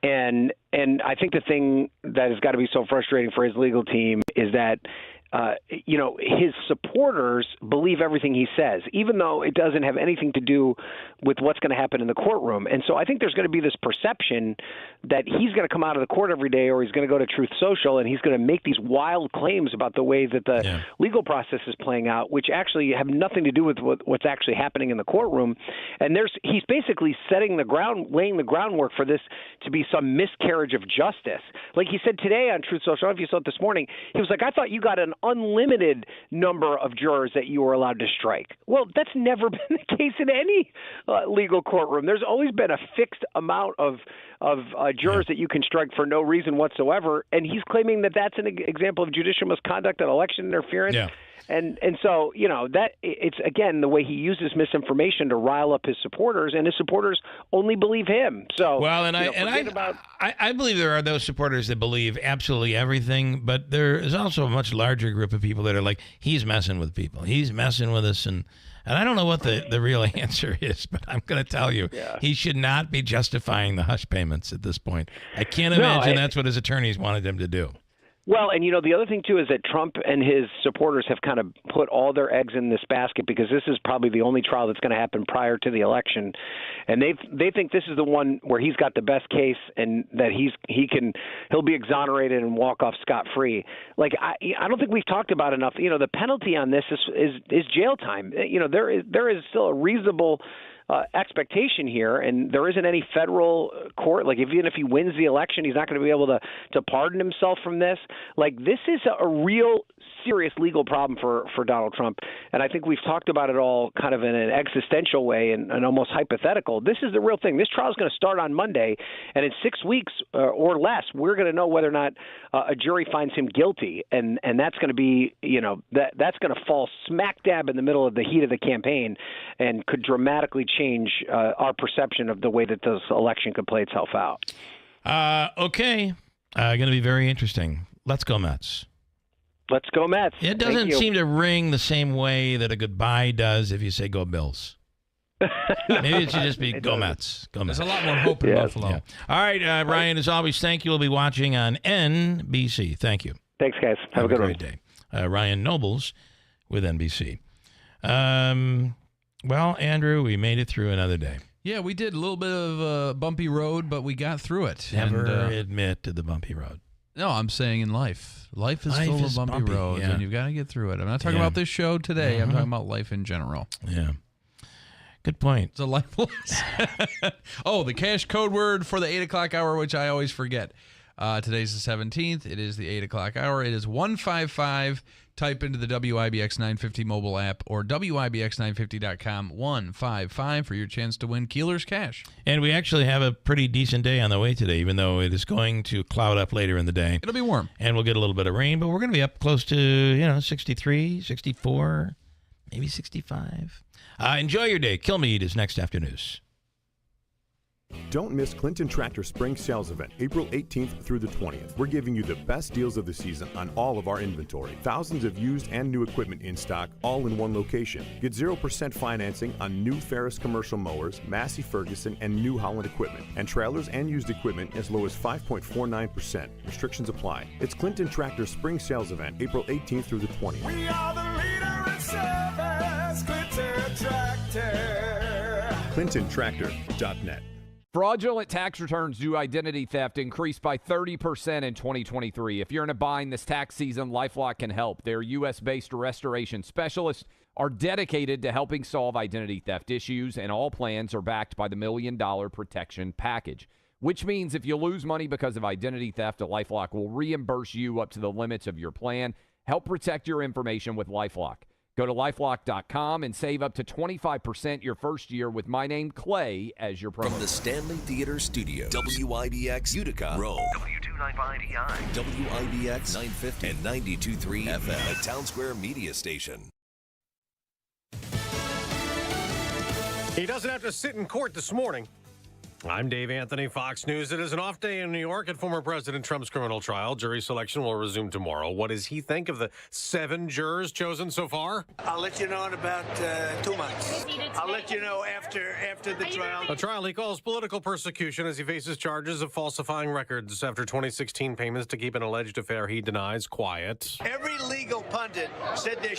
And I think the thing that has got to be so frustrating for his legal team is that his supporters believe everything he says, even though it doesn't have anything to do with what's going to happen in the courtroom. And so I think there's going to be this perception that he's going to come out of the court every day, or he's going to go to Truth Social and he's going to make these wild claims about the way that the legal process is playing out, which actually have nothing to do with what's actually happening in the courtroom. And he's basically laying the groundwork for this to be some miscarriage of justice. Like he said today on Truth Social, I don't know if you saw it this morning, he was like, I thought you got an unlimited number of jurors that you were allowed to strike. Well, that's never been the case in any legal courtroom. There's always been a fixed amount of jurors that you can strike for no reason whatsoever, and he's claiming that that's an example of judicial misconduct and election interference. And so, that it's, again, the way he uses misinformation to rile up his supporters, and his supporters only believe him. So, I believe there are those supporters that believe absolutely everything, but there is also a much larger group of people that are like, he's messing with people. He's messing with us. And I don't know what the real answer is, but I'm going to tell you, he should not be justifying the hush payments at this point. I can't imagine that's what his attorneys wanted him to do. Well, and the other thing too is that Trump and his supporters have kind of put all their eggs in this basket because this is probably the only trial that's going to happen prior to the election, and they think this is the one where he's got the best case and that he'll be exonerated and walk off scot-free. Like I don't think we've talked about enough. The penalty on this is jail time. There is still a reasonable expectation here, and there isn't any federal court. Like, even if he wins the election, he's not going to be able to pardon himself from this. Like, this is a real serious legal problem for Donald Trump, and I think we've talked about it all kind of in an existential way and almost hypothetical. This is the real thing. This trial is going to start on Monday, and in 6 weeks or less, we're going to know whether or not a jury finds him guilty, and that's going to be, that's going to fall smack dab in the middle of the heat of the campaign and could dramatically change our perception of the way that this election could play itself out. Okay. Going to be very interesting. Let's go Mets. Let's go Mets. It doesn't seem to ring the same way that a goodbye does if you say go Bills. Maybe it should just be go Mets. Go Mets. There's a lot more hope in Buffalo. Yeah. All right, Ryan, as always, thank you. We'll be watching on NBC. Thank you. Thanks, guys. Have a good great day. Ryan Nobles with NBC. Well, Andrew, we made it through another day. Yeah, we did a little bit of a bumpy road, but we got through it. Never admit to the bumpy road. No, I'm saying in life. Life is full of bumpy roads, and you've got to get through it. I'm not talking about this show today. I'm talking about life in general. Yeah. Good point. It's a life lesson. Oh, the cash code word for the 8 o'clock hour, which I always forget. Today's the 17th. It is the 8 o'clock hour. It is 155. Type into the WIBX 950 mobile app or WIBX950.com 155 for your chance to win Keeler's cash. And we actually have a pretty decent day on the way today, even though it is going to cloud up later in the day. It'll be warm. And we'll get a little bit of rain, but we're going to be up close to, 63, 64, maybe 65. Enjoy your day. Kill Me Eat is next after news. Don't miss Clinton Tractor Spring Sales Event, April 18th through the 20th. We're giving you the best deals of the season on all of our inventory. Thousands of used and new equipment in stock, all in one location. Get 0% financing on new Ferris commercial mowers, Massey Ferguson, and New Holland equipment. And trailers and used equipment as low as 5.49%. Restrictions apply. It's Clinton Tractor Spring Sales Event, April 18th through the 20th. We are the leader in service, Clinton Tractor. ClintonTractor.net. Fraudulent tax returns due identity theft increased by 30% in 2023. If you're in a bind this tax season, LifeLock can help. Their U.S.-based restoration specialists are dedicated to helping solve identity theft issues, and all plans are backed by the $1 Million Protection Package, which means if you lose money because of identity theft, LifeLock will reimburse you up to the limits of your plan. Help protect your information with LifeLock. Go to LifeLock.com and save up to 25% your first year with my name, Clay, as your promo. From the Stanley Theater Studio, WIBX Utica, Rome, W295EI, WIBX 950 and 92.3 FM, a Town Square media station. He doesn't have to sit in court this morning. I'm Dave Anthony, Fox News. It is an off day in New York at former President Trump's criminal trial. Jury selection will resume tomorrow. What does he think of the 7 jurors chosen so far? I'll let you know in about 2 months. I'll let you know after the trial. A trial he calls political persecution as he faces charges of falsifying records after 2016 payments to keep an alleged affair he denies quiet. Every legal pundit said there